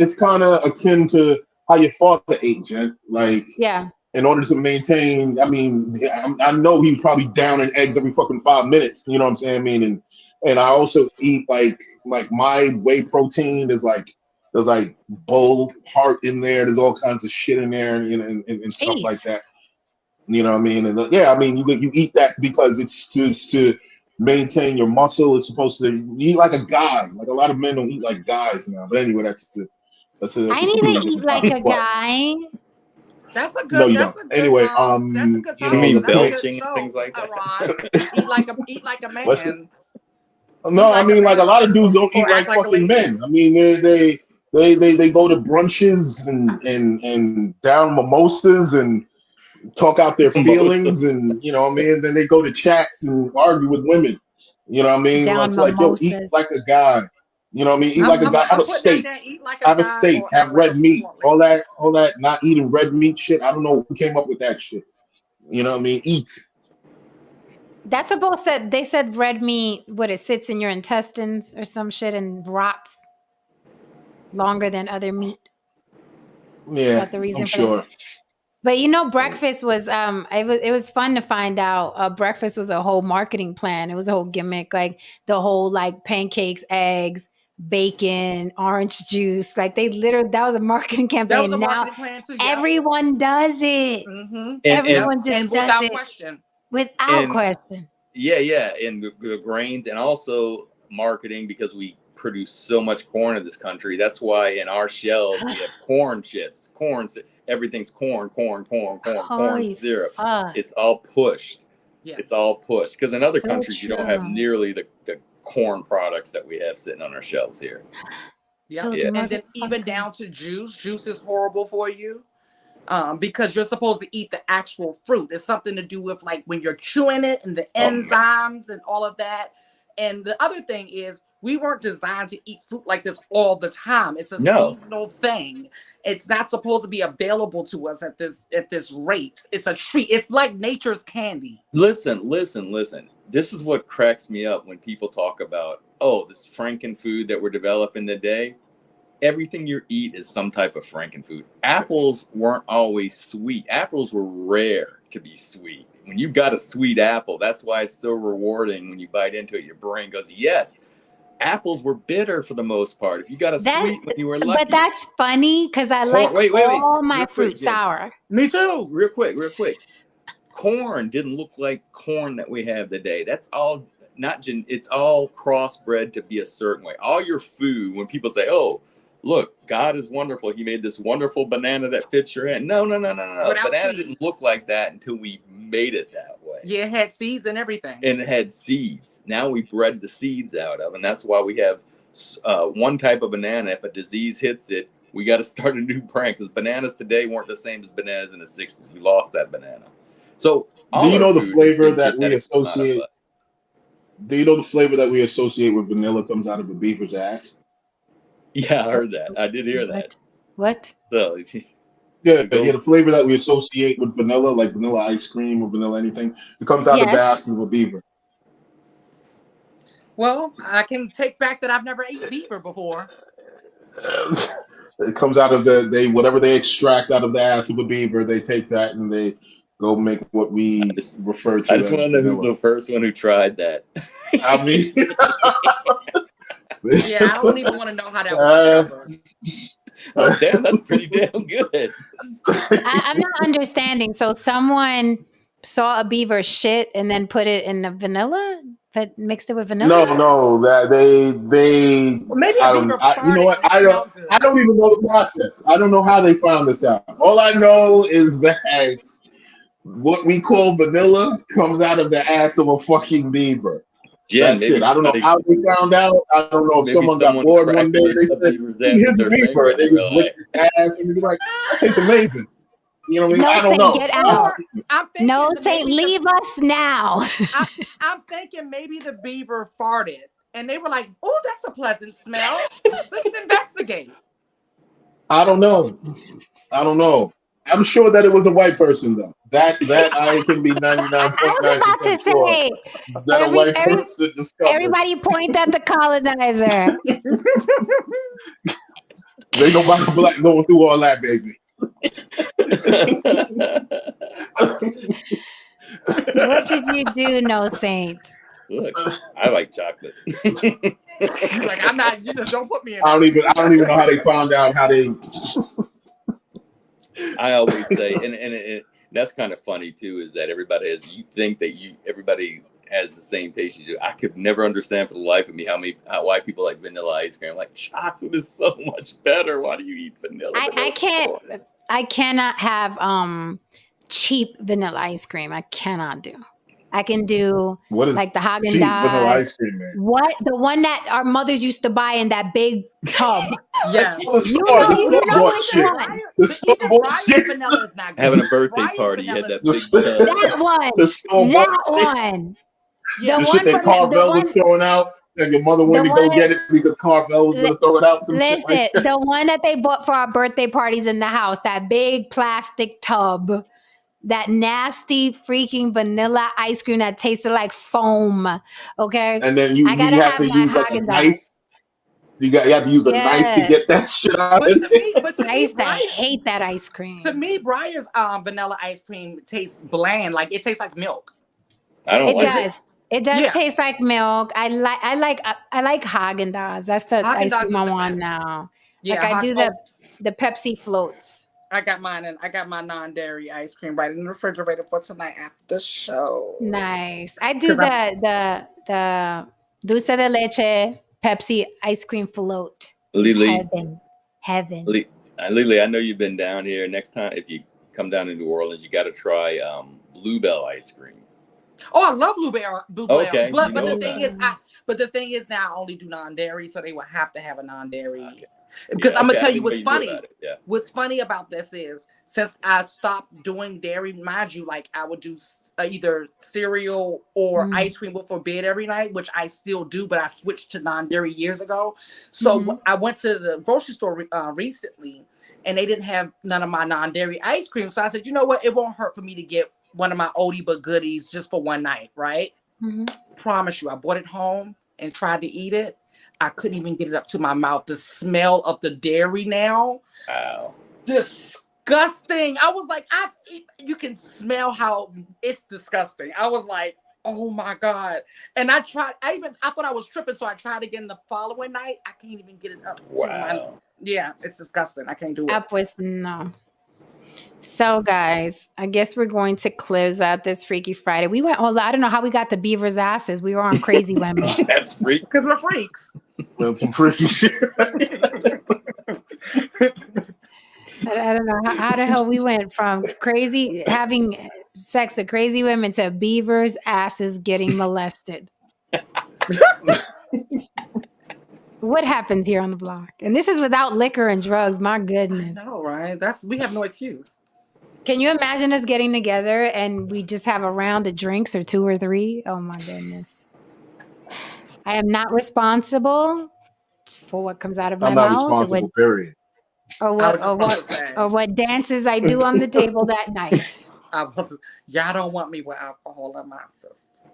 Speaker 3: akin to how your father ate, Jen. Like, in order to maintain, I mean, I know he's probably down in eggs every fucking 5 minutes. You know what I'm saying? I mean, and I also eat like my whey protein. There's like bull heart in there. There's all kinds of shit in there, and stuff like that. You know what I mean? And you eat that because it's to maintain your muscle. It's supposed to eat like a guy. Like a lot of men don't eat like guys now. But anyway, that's
Speaker 1: I need to eat like a guy.
Speaker 2: That's a good.
Speaker 3: No, you don't. Anyway,
Speaker 2: that's a good.
Speaker 4: You mean belching and things like that?
Speaker 2: Eat like a man.
Speaker 3: No, I
Speaker 2: like a
Speaker 3: mean, like
Speaker 2: man
Speaker 3: a lot of dudes
Speaker 2: or,
Speaker 3: don't eat
Speaker 2: or
Speaker 3: like
Speaker 2: act like a
Speaker 3: fucking
Speaker 2: lady?
Speaker 3: men. I mean, they go to brunches and down mimosas and talk out their feelings, and you know what I mean. Then they go to chats and argue with women. You know what I mean? Well,
Speaker 1: Down
Speaker 3: it's like, yo, eat
Speaker 1: mimosas.
Speaker 3: like a guy. You know what I mean? Eat
Speaker 2: I'm,
Speaker 3: like a
Speaker 2: I'm,
Speaker 3: guy. Have
Speaker 2: I'm
Speaker 3: a
Speaker 2: putting that
Speaker 3: steak.
Speaker 2: down. Eat like a
Speaker 3: Have a
Speaker 2: guy
Speaker 3: steak.
Speaker 2: or
Speaker 3: Have
Speaker 2: act like a
Speaker 3: red meat.
Speaker 2: smart
Speaker 3: All
Speaker 2: lady.
Speaker 3: that. All that. Not eating red meat shit. I don't know who came up with that shit. You know what I mean? Eat.
Speaker 1: That's supposed to. They said red meat. What it sits in your intestines or some shit and rots longer than other meat. Is
Speaker 3: Yeah,
Speaker 1: that the
Speaker 3: I'm
Speaker 1: reason for that?
Speaker 3: sure.
Speaker 1: But you know, breakfast was it was fun to find out. Breakfast was a whole marketing plan. It was a whole gimmick, like the whole like pancakes, eggs, bacon, orange juice. Like they literally that was a marketing
Speaker 2: That was a
Speaker 1: campaign. Now
Speaker 2: marketing plan too. Yep.
Speaker 1: everyone does it.
Speaker 2: Mm-hmm.
Speaker 4: And
Speaker 2: Yep.
Speaker 1: Everyone just
Speaker 2: And
Speaker 1: does
Speaker 2: without
Speaker 1: it
Speaker 2: question.
Speaker 1: without
Speaker 4: and
Speaker 1: question.
Speaker 4: yeah, and the grains, and also marketing, because we produce so much corn in this country. That's why in our shelves we have corn chips, everything's corn
Speaker 1: Holy
Speaker 4: syrup.
Speaker 1: fuck.
Speaker 4: It's all pushed.
Speaker 2: Yeah.
Speaker 4: It's all pushed, because in other
Speaker 1: So
Speaker 4: countries you don't have
Speaker 1: true.
Speaker 4: nearly the corn products that we have sitting on our shelves here.
Speaker 2: Yep.
Speaker 1: Those
Speaker 4: Yeah.
Speaker 2: And then even down
Speaker 1: motherfuckers.
Speaker 2: to juice. Juice is horrible for you. Because you're supposed to eat the actual fruit. It's something to do with like when you're chewing it and the
Speaker 4: Oh, man.
Speaker 2: enzymes and all of that. And the other thing is we weren't designed to eat fruit like this all the time. It's a
Speaker 4: No.
Speaker 2: seasonal thing. It's not supposed to be available to us at this rate. It's a treat. It's like nature's candy.
Speaker 4: Listen. This is what cracks me up when people talk about, oh, this frankenfood that we're developing today. Everything you eat is some type of frankenfood. Apples weren't always sweet. Apples were rare to be sweet. When you got a sweet apple, that's why it's so rewarding. When you bite into it, your brain goes, yes. Apples were bitter for the most part. If you got a sweet when you were lucky.
Speaker 1: But that's funny because I like
Speaker 4: Wait.
Speaker 1: all my
Speaker 4: Real quick,
Speaker 1: fruit
Speaker 4: Jen.
Speaker 1: sour.
Speaker 2: Me too.
Speaker 4: Real quick. Corn didn't look like corn that we have today. That's all it's all crossbred to be a certain way. All your food, when people say, oh, look, God is wonderful. He made this wonderful banana that fits your hand. No.
Speaker 2: Without
Speaker 4: Banana
Speaker 2: seeds.
Speaker 4: didn't look like that until we made it that way.
Speaker 2: Yeah, it had seeds and everything.
Speaker 4: And it had seeds. Now we bred the seeds out of, and that's why we have one type of banana. If a disease hits it, we got to start a new brand, because bananas today weren't the same as bananas in the 60s. We lost that banana. So
Speaker 3: Do you know the flavor
Speaker 4: that
Speaker 3: that we associate? Do you know the flavor that we associate with vanilla comes out of a beaver's ass?
Speaker 4: Yeah, I heard that. I did hear that.
Speaker 1: What?
Speaker 4: So
Speaker 3: the flavor that we associate with vanilla, like vanilla ice cream or vanilla anything, it comes out of the ass of a beaver.
Speaker 2: Well, I can take back that I've never ate beaver before.
Speaker 3: It comes out of whatever they extract out of the ass of a beaver, they take that and they go make what we refer to.
Speaker 4: I just want to know who's the first one who tried that.
Speaker 3: I mean,
Speaker 2: yeah, I don't even want to know how that was discovered.
Speaker 4: Oh, damn, that's pretty damn good.
Speaker 1: I'm not understanding. So someone saw a beaver shit and then put it in the vanilla, but mixed it with vanilla?
Speaker 3: No, that they
Speaker 2: maybe a beaver farted.
Speaker 3: You know what? I don't even know the process. I don't know how they found this out. All I know is that what we call vanilla comes out of the ass of a fucking beaver.
Speaker 4: Jen,
Speaker 3: that's it. I don't know how they found out. I don't know if someone got bored one day. They said, "Here's a beaver." And they just licked his ass and be like, "That tastes amazing." You know what I mean?
Speaker 1: No,
Speaker 3: I don't know.
Speaker 1: Get out. No, Saint,
Speaker 2: maybe
Speaker 1: leave us now.
Speaker 2: I'm thinking maybe the beaver farted, and they were like, "Oh, that's a pleasant smell. Let's investigate."
Speaker 3: I don't know. I'm sure that it was a white person, though. That I can be 99.9% sure that a white person discovered.
Speaker 1: Everybody point at the colonizer.
Speaker 3: They know about the black going through all that, baby.
Speaker 1: What did you do, No Saint?
Speaker 4: Look, I like chocolate.
Speaker 2: Like, I'm not, don't put me in.
Speaker 3: I don't even know how they found out how they.
Speaker 4: I always say, and that's kind of funny too, is that everybody has the same taste as you. I could never understand for the life of me why people like vanilla ice cream. Like, chocolate is so much better. Why do you eat vanilla?
Speaker 1: I cannot have cheap vanilla ice cream. I cannot do. I can do
Speaker 3: What is
Speaker 1: like the
Speaker 3: cheap vanilla
Speaker 1: Haagen-Dazs.
Speaker 3: ice cream, man?
Speaker 1: What? The one that our mothers used to buy in that big tub.
Speaker 2: Yes.
Speaker 3: The
Speaker 1: You
Speaker 3: store,
Speaker 1: know
Speaker 3: the
Speaker 1: which
Speaker 3: store-bought shit.
Speaker 1: one.
Speaker 3: The
Speaker 2: But even
Speaker 3: store-bought
Speaker 2: Briar's
Speaker 3: shit.
Speaker 2: vanilla is not good.
Speaker 4: Having a birthday
Speaker 2: Briar's
Speaker 4: party, you had
Speaker 2: vanilla
Speaker 4: that
Speaker 2: is
Speaker 4: big
Speaker 3: The,
Speaker 4: tub.
Speaker 1: That one.
Speaker 3: the store-bought
Speaker 1: That
Speaker 3: shit.
Speaker 1: one.
Speaker 2: Yeah.
Speaker 1: The
Speaker 3: The
Speaker 1: one
Speaker 3: shit that
Speaker 1: from the
Speaker 3: Carvel was
Speaker 1: one.
Speaker 3: throwing out, and your mother
Speaker 1: The
Speaker 3: wanted to go
Speaker 1: one.
Speaker 3: get it because Carvel was gonna throw it out. Some shit
Speaker 1: Listen,
Speaker 3: like that.
Speaker 1: the one that they bought for our birthday parties in the house, that big plastic tub, that nasty freaking vanilla ice cream that tasted like foam. Okay,
Speaker 3: And then
Speaker 1: I gotta
Speaker 3: you have
Speaker 1: have
Speaker 3: to
Speaker 1: my
Speaker 3: use like a
Speaker 1: Haagen
Speaker 3: knife.
Speaker 1: Dazs.
Speaker 3: You have to use a knife to
Speaker 1: Yes,
Speaker 3: get that shit out
Speaker 2: But
Speaker 3: of
Speaker 2: to
Speaker 3: there.
Speaker 2: me,
Speaker 1: I used to
Speaker 2: Briar,
Speaker 1: hate that ice
Speaker 2: to
Speaker 1: cream.
Speaker 2: me, Briar's vanilla ice cream tastes bland. Like it tastes like milk.
Speaker 4: I don't
Speaker 1: It
Speaker 4: like
Speaker 2: Is it?
Speaker 1: does. It does
Speaker 2: Yeah.
Speaker 1: taste like milk. I like Haagen Dazs. That's the
Speaker 2: Haagen
Speaker 1: ice
Speaker 2: Dazs
Speaker 1: cream
Speaker 2: is
Speaker 1: I
Speaker 2: the
Speaker 1: want
Speaker 2: best.
Speaker 1: now.
Speaker 2: Yeah.
Speaker 1: Like I do the Pepsi floats.
Speaker 2: I got mine, and I got my non-dairy ice cream right in the refrigerator for tonight after the show.
Speaker 1: Nice. I do
Speaker 2: 'Cause I'm-
Speaker 1: the dulce de leche Pepsi ice cream float. It's
Speaker 4: Lily.
Speaker 1: heaven. Heaven.
Speaker 4: Lily, I know you've been down here. Next time, if you come down to New Orleans, you got to try Bluebell ice cream.
Speaker 2: Oh, I love Bluebell.
Speaker 4: Okay,
Speaker 2: But
Speaker 4: you
Speaker 2: the
Speaker 4: know
Speaker 2: thing
Speaker 4: about
Speaker 2: is, the thing is now I only do non-dairy, so they will have to have a non-dairy.
Speaker 4: Okay.
Speaker 2: Because
Speaker 4: Yeah,
Speaker 2: I'm gonna
Speaker 4: okay,
Speaker 2: tell
Speaker 4: I
Speaker 2: you
Speaker 4: didn't know
Speaker 2: what's
Speaker 4: you knew
Speaker 2: funny.
Speaker 4: about it. Yeah.
Speaker 2: What's funny about this is since I stopped doing dairy, mind you, like I would do either cereal or ice cream before bed every night, which I still do, but I switched to non-dairy years ago. So I went to the grocery store recently, and they didn't have none of my non-dairy ice cream. So I said, you know what? It won't hurt for me to get one of my oldie but goodies just for one night, right? Promise you, I brought it home and tried to eat it. I couldn't even get it up to my mouth. The smell of the dairy now.
Speaker 4: Wow.
Speaker 2: Disgusting. I was like, you can smell how it's disgusting. I was like, oh my God. And I thought I was tripping, so I tried again the following night. I can't even get it up to my, yeah, it's disgusting. I can't do it.
Speaker 1: Upwards, no. So guys, I guess we're going to close out this Freaky Friday. We went, I don't know how we got to Beaver's asses. We were on Crazy Women.
Speaker 4: That's freak.
Speaker 2: Because we're freaks.
Speaker 3: That's some freaky shit.
Speaker 1: I don't know how the hell we went from crazy having sex with crazy women to beavers' asses getting molested. What happens here on the block? And this is without liquor and drugs. My goodness.
Speaker 2: No, right? We have no excuse.
Speaker 1: Can you imagine us getting together and we just have a round of drinks or 2 or 3? Oh my goodness. I am not responsible for what comes out of my
Speaker 3: I'm not
Speaker 1: mouth
Speaker 3: responsible, period.
Speaker 1: or what dances I do on the table that night.
Speaker 2: Y'all don't want me with alcohol in my system.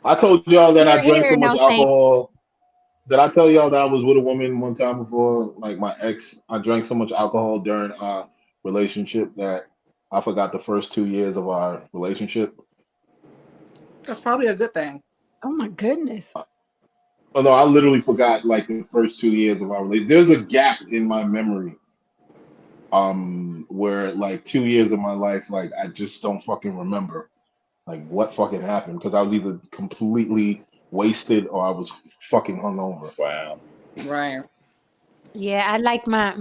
Speaker 3: I told y'all that I drank so
Speaker 1: Here,
Speaker 3: much
Speaker 1: no, Saint.
Speaker 3: alcohol. Did I tell y'all that I was with a woman one time before? Like my ex, I drank so much alcohol during our relationship that I forgot the first 2 years of our relationship.
Speaker 2: That's probably a good thing.
Speaker 1: Oh my goodness.
Speaker 3: Oh no, I literally forgot like the first 2 years of our relationship. There's a gap in my memory. Where like 2 years of my life, like I just don't fucking remember like what fucking happened because I was either completely wasted or I was fucking hungover.
Speaker 4: Wow.
Speaker 2: Right.
Speaker 1: Yeah, I like my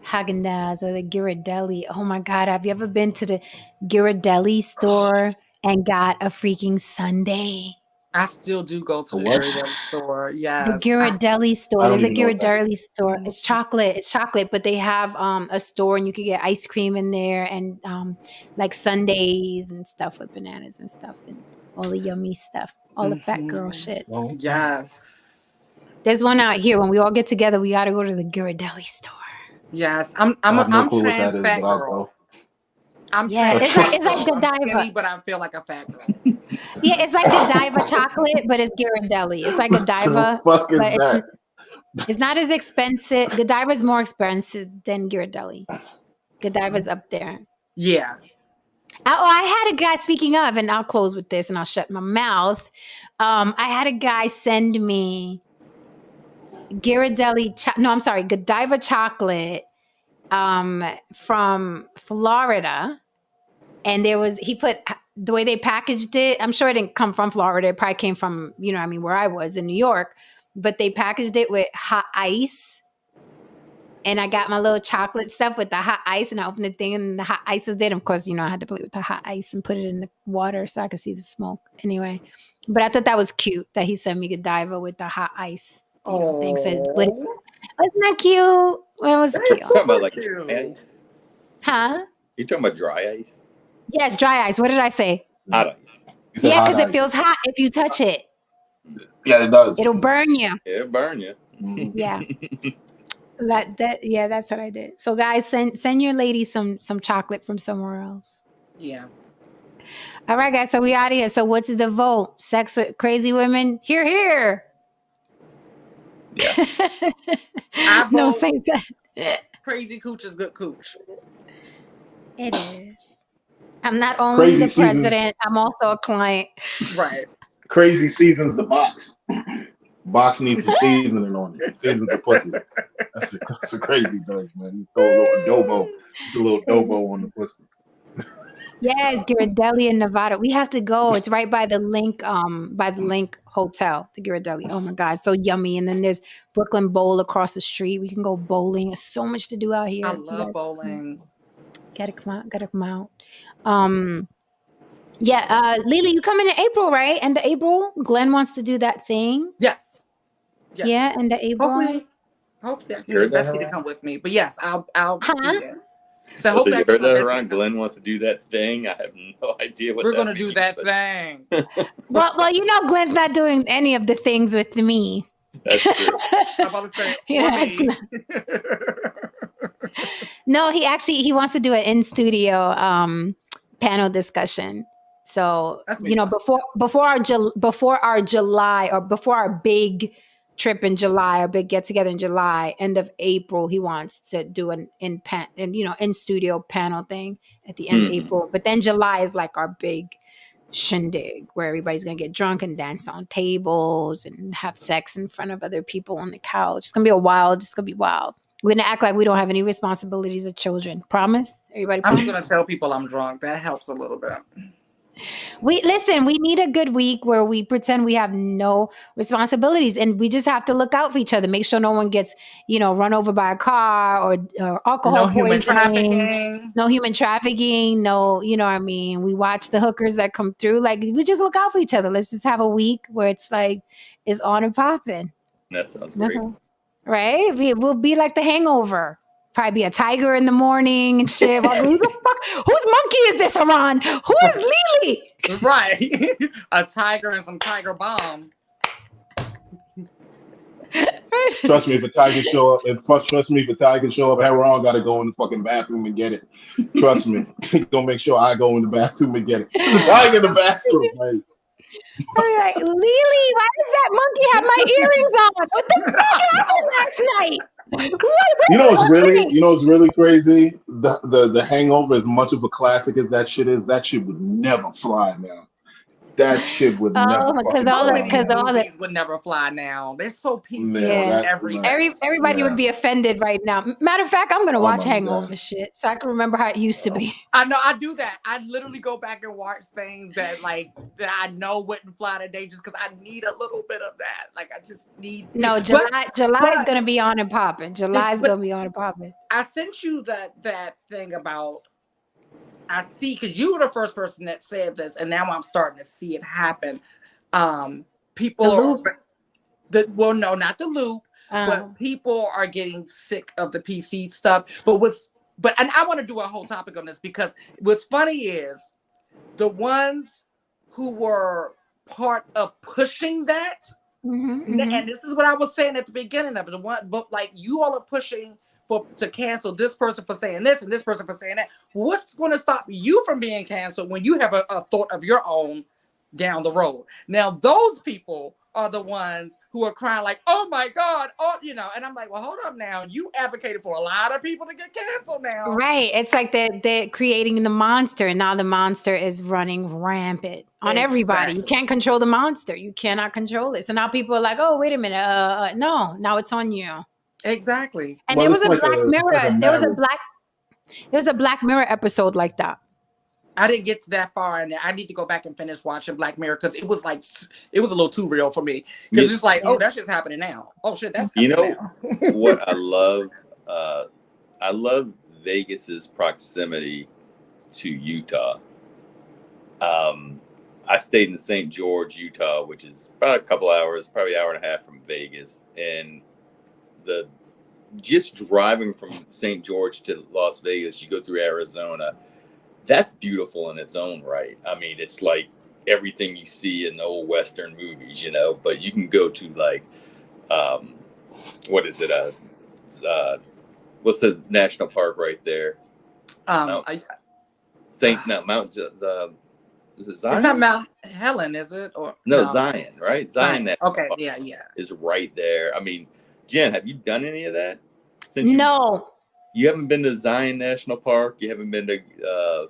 Speaker 1: Haagen-Dazs or the Ghirardelli. Oh my God, have you ever been to the Ghirardelli store and got a freaking sundae?
Speaker 2: I still do go to the
Speaker 3: What?
Speaker 2: Ghirardelli store.
Speaker 1: The
Speaker 2: Yes.
Speaker 1: Ghirardelli store.
Speaker 3: I don't
Speaker 1: There's a
Speaker 3: even know what that
Speaker 1: Ghirardelli store. It's chocolate, but they have a store and you can get ice cream in there and like sundaes and stuff with bananas and stuff and all the yummy stuff, all the fat girl shit.
Speaker 2: Yes.
Speaker 1: There's one out here. When we all get together, we got to go to the Ghirardelli store.
Speaker 2: Yes.
Speaker 3: I have no clue what that
Speaker 2: trans
Speaker 3: is,
Speaker 2: fat
Speaker 3: but I'll
Speaker 2: girl.
Speaker 3: go.
Speaker 2: I'm
Speaker 1: Yeah,
Speaker 2: trans
Speaker 1: it's like
Speaker 2: fat girl. I'm
Speaker 1: Godiva.
Speaker 2: skinny, but I feel like a fat girl.
Speaker 1: Yeah, it's like Godiva chocolate, but it's Ghirardelli. It's like Godiva,
Speaker 3: What the fuck is
Speaker 1: but
Speaker 3: that?
Speaker 1: it's not as expensive. Godiva is more expensive than Ghirardelli. Godiva's up there.
Speaker 2: Yeah.
Speaker 1: I had a guy, speaking of, and I'll close with this and I'll shut my mouth. I had a guy send me Godiva chocolate from Florida. And he put the way they packaged it. I'm sure it didn't come from Florida. It probably came from, where I was in New York. But they packaged it with hot ice And I got my little chocolate stuff with the hot ice, and I opened the thing, and the hot ice was there. And of course, I had to play with the hot ice and put it in the water so I could see the smoke. Anyway, but I thought that was cute that he sent me Godiva with the hot ice thing. So, wasn't that cute? Well, it was cute.
Speaker 4: You're talking about like dry ice?
Speaker 1: Huh?
Speaker 4: You talking about dry ice?
Speaker 1: Yes, dry ice. What did I say?
Speaker 4: Hot ice.
Speaker 1: Yeah, because it feels hot if you touch it.
Speaker 3: Yeah, it does.
Speaker 1: It'll burn you.
Speaker 4: It'll burn you.
Speaker 1: Yeah. That's what I did. So guys, send your lady some chocolate from somewhere else.
Speaker 2: Yeah.
Speaker 1: All right, guys. So we out of here. So what's the vote? Sex with crazy women? Here.
Speaker 2: Yeah.
Speaker 1: No saying that.
Speaker 2: Crazy cooch is good cooch.
Speaker 1: It is. I'm not only the president, I'm also a client.
Speaker 2: Right.
Speaker 3: Crazy seasons the box. Box needs some seasoning on it. Seasons the pussy. That's a crazy does, man. You throw a little adobo on the pussy.
Speaker 1: Yes, Ghirardelli in Nevada. We have to go. It's right by the Link Hotel, the Ghirardelli. Oh my God, so yummy. And then there's Brooklyn Bowl across the street. We can go bowling. There's so much to do out here.
Speaker 2: I love bowling.
Speaker 1: Gotta come out. Lily, you coming in April, right? End of April. Glenn wants to do that thing.
Speaker 2: Yes.
Speaker 1: Yeah, end of April.
Speaker 2: Hopefully I can get Bessie to come with me. But yes, I'll be there.
Speaker 4: So hopefully you heard that around. Glenn wants to do that thing. I have no idea what
Speaker 2: we're going to do that thing.
Speaker 1: well, Glenn's not doing any of the things with me.
Speaker 4: That's true.
Speaker 2: I'm about to say,
Speaker 1: No, he wants to do an in studio panel discussion. So before our July, or before our big trip in July, our big get together in July, end of April, he wants to do an in studio panel thing at the end of April. But then July is like our big shindig where everybody's gonna get drunk and dance on tables and have sex in front of other people on the couch. It's gonna be wild. We're gonna act like we don't have any responsibilities of children. Promise? Everybody promise?
Speaker 2: I'm just gonna tell people I'm drunk. That helps a little bit.
Speaker 1: We need a good week where we pretend we have no responsibilities, and we just have to look out for each other. Make sure no one gets, run over by a car or alcohol poisoning. No human trafficking. No, what I mean? We watch the hookers that come through. Like, we just look out for each other. Let's just have a week where it's like, it's on and popping.
Speaker 4: That sounds great.
Speaker 1: Right? We'll be like The Hangover. Probably be a tiger in the morning and shit. Who the fuck? Whose monkey is this, Iran? Who is Lily?
Speaker 2: Right. A tiger and some tiger bomb.
Speaker 3: Trust me, if a tiger show up, Heron got to go in the fucking bathroom and get it. Trust me. Gonna make sure I go in the bathroom and get it. There's a tiger in the bathroom, man.
Speaker 1: I'm like, Lily, why does that monkey have my earrings on? What the fuck happened last night?
Speaker 3: What's really crazy? The Hangover, as much of a classic as that shit is, that shit would never fly now. That shit would never fly.
Speaker 2: Because all the movies would never fly now. They're so peaceful.
Speaker 1: Everybody would be offended right now. Matter of fact, I'm gonna watch Hangover shit so I can remember how it used to be.
Speaker 2: I know, I do that. I literally go back and watch things that I know wouldn't fly today just because I need a little bit of that. Like, I just need.
Speaker 1: No, July is gonna be on and popping. July is gonna be on and popping.
Speaker 2: I sent you that thing about. I see, because you were the first person that said this, and now I'm starting to see it happen. People no, not the loop, but people are getting sick of the PC stuff. And I want to do a whole topic on this, because what's funny is the ones who were part of pushing that, and this is what I was saying at the beginning of it. But like, you all are pushing to cancel this person for saying this and this person for saying that. What's going to stop you from being canceled when you have a thought of your own down the road? Now, those people are the ones who are crying like, oh my God, and I'm like, well, hold up now. You advocated for a lot of people to get canceled now.
Speaker 1: Right. It's like they're creating the monster, and now the monster is running rampant on everybody. You can't control the monster. You cannot control it. So now people are like, oh, wait a minute. No, now it's on you.
Speaker 2: Exactly.
Speaker 1: And there was a Black Mirror. There was a Black Mirror episode like that.
Speaker 2: I didn't get to that far, and I need to go back and finish watching Black Mirror, because it was a little too real for me. Because it's like, oh, that's just happening now. Oh shit, that's happening now.
Speaker 4: What I love I love Vegas's proximity to Utah. I stayed in St. George, Utah, which is about a couple hours, probably an hour and a half from Vegas. And just driving from St. George to Las Vegas, you go through Arizona. That's beautiful in its own right. I mean, it's like everything you see in the old Western movies, you know, but you can go to like, what is it? What's the national park right there? Mount is it Zion?
Speaker 2: It's not Mount Helen, is it? Or
Speaker 4: no, Zion, right? Zion.
Speaker 2: Okay, yeah.
Speaker 4: Is right there. I mean, Jen, have you done any of that?
Speaker 1: No.
Speaker 4: You haven't been to Zion National Park. You haven't been to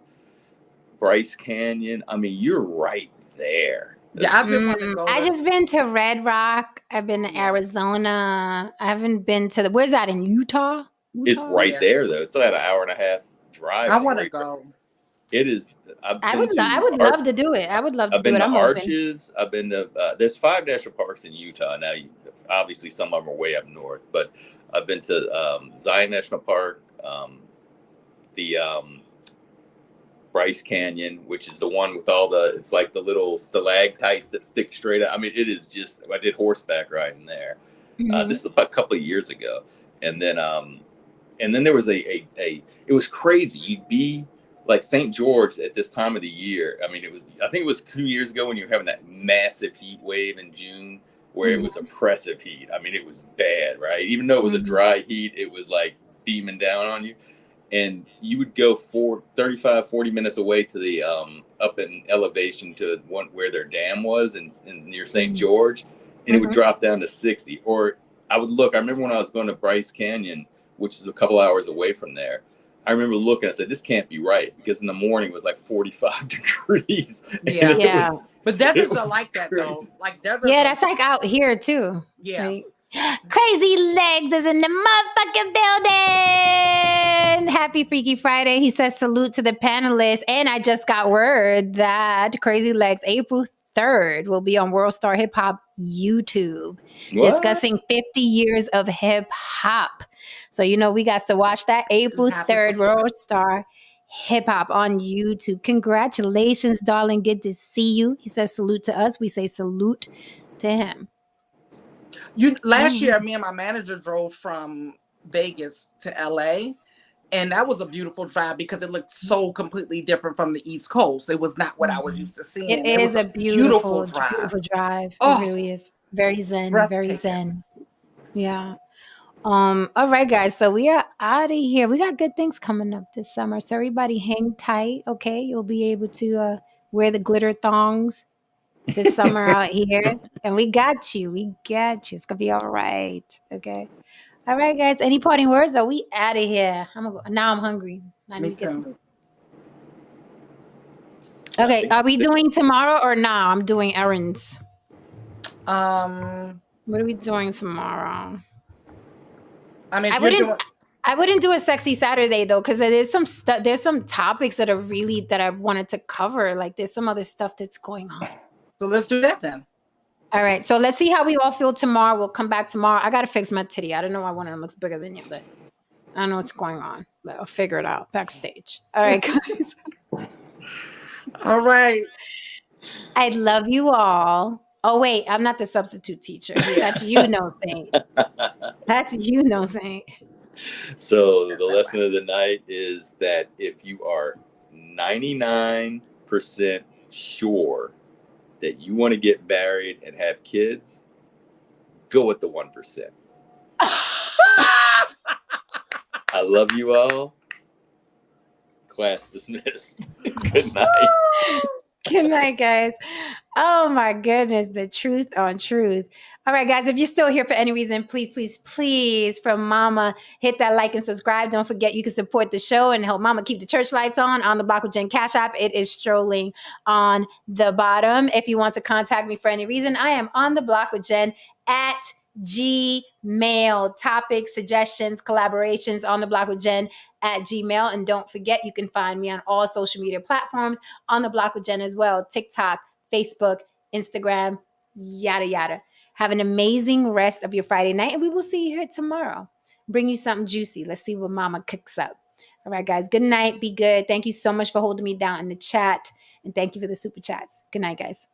Speaker 4: Bryce Canyon. I mean, you're right there.
Speaker 2: Yeah, I've been wanting to go.
Speaker 1: I just been to Red Rock. I've been to Arizona. I haven't been to where's that in Utah?
Speaker 4: It's right there though. It's about an hour and a half drive.
Speaker 2: I want to go.
Speaker 4: It is.
Speaker 1: I would love to do it. I would love to do it.
Speaker 4: I'm Arches. I've been to. There's 5 national parks in Utah now. Obviously, some of them are way up north, but I've been to Zion National Park, the Bryce Canyon, which is the one with all it's like the little stalactites that stick straight out. I mean, it is just. I did horseback riding there. This is about a couple of years ago, and then there was it was crazy. You'd be like St. George at this time of the year. I mean, I think it was 2 years ago when you were having that massive heat wave in June where it was oppressive heat. I mean, it was bad, right? Even though it was a dry heat, it was like beaming down on you. And you would go 35, 40 minutes away to the up in elevation to where their dam was in near St. George, and it would drop down to 60. Or I remember when I was going to Bryce Canyon, which is a couple hours away from there, I remember looking, I said, this can't be right, because in the morning it was like 45 degrees.
Speaker 2: Yeah. But deserts are like that though. Like deserts.
Speaker 1: Yeah, that's like out here too.
Speaker 2: Yeah.
Speaker 1: Right? Crazy Legs is in the motherfucking building. Happy Freaky Friday. He says salute to the panelists. And I just got word that Crazy Legs April 3rd will be on World Star Hip Hop YouTube discussing 50 years of hip hop. So, we got to watch that April 3rd World Star Hip Hop on YouTube. Congratulations, darling. Good to see you. He says salute to us. We say salute to him.
Speaker 2: Last year, me and my manager drove from Vegas to LA, and that was a beautiful drive because it looked so completely different from the East Coast. It was not what I was used to seeing.
Speaker 1: It is a beautiful drive.
Speaker 2: Oh,
Speaker 1: it really is. Very zen. Very zen. Yeah. All right, guys. So we are out of here. We got good things coming up this summer. So everybody hang tight. Okay. You'll be able to wear the glitter thongs this summer out here. And we got you. It's going to be all right. Okay. All right, guys. Any parting words? Are we out of here? Now I'm hungry. I need to get some food. Okay. Are we doing tomorrow or now? I'm doing errands. What are we doing tomorrow? I mean, I wouldn't do a sexy Saturday though, because there's some topics that I wanted to cover. Like there's some other stuff that's going on.
Speaker 2: So let's do that then.
Speaker 1: All right. So let's see how we all feel tomorrow. We'll come back tomorrow. I got to fix my titty. I don't know why one of them looks bigger than the other. I don't know what's going on, but I'll figure it out backstage. All right, guys.
Speaker 2: All right.
Speaker 1: I love you all. Oh, wait, I'm not the substitute teacher. That's Saint. That's Saint.
Speaker 4: So the lesson of the night is that if you are 99% sure that you want to get married and have kids, go with the 1%. I love you all. Class dismissed. Good night.
Speaker 1: Good night, guys. Oh my goodness, the truth on truth. All right, guys, if you're still here for any reason, please, please, please, from Mama, hit that like and subscribe. Don't forget you can support the show and help Mama keep the church lights on the Block with Jen Cash App. It is strolling on the bottom. If you want to contact me for any reason, I am on the Block with Jen at Gmail. Topics, suggestions, collaborations on the Block with Jen at Gmail. And don't forget, you can find me on all social media platforms on the Block with Jen as well. TikTok, Facebook, Instagram, yada, yada. Have an amazing rest of your Friday night, and we will see you here tomorrow. bring you something juicy. Let's see what mama cooks up. All right, guys. Good night. Be good. Thank you so much for holding me down in the chat. And thank you for the super chats. Good night, guys.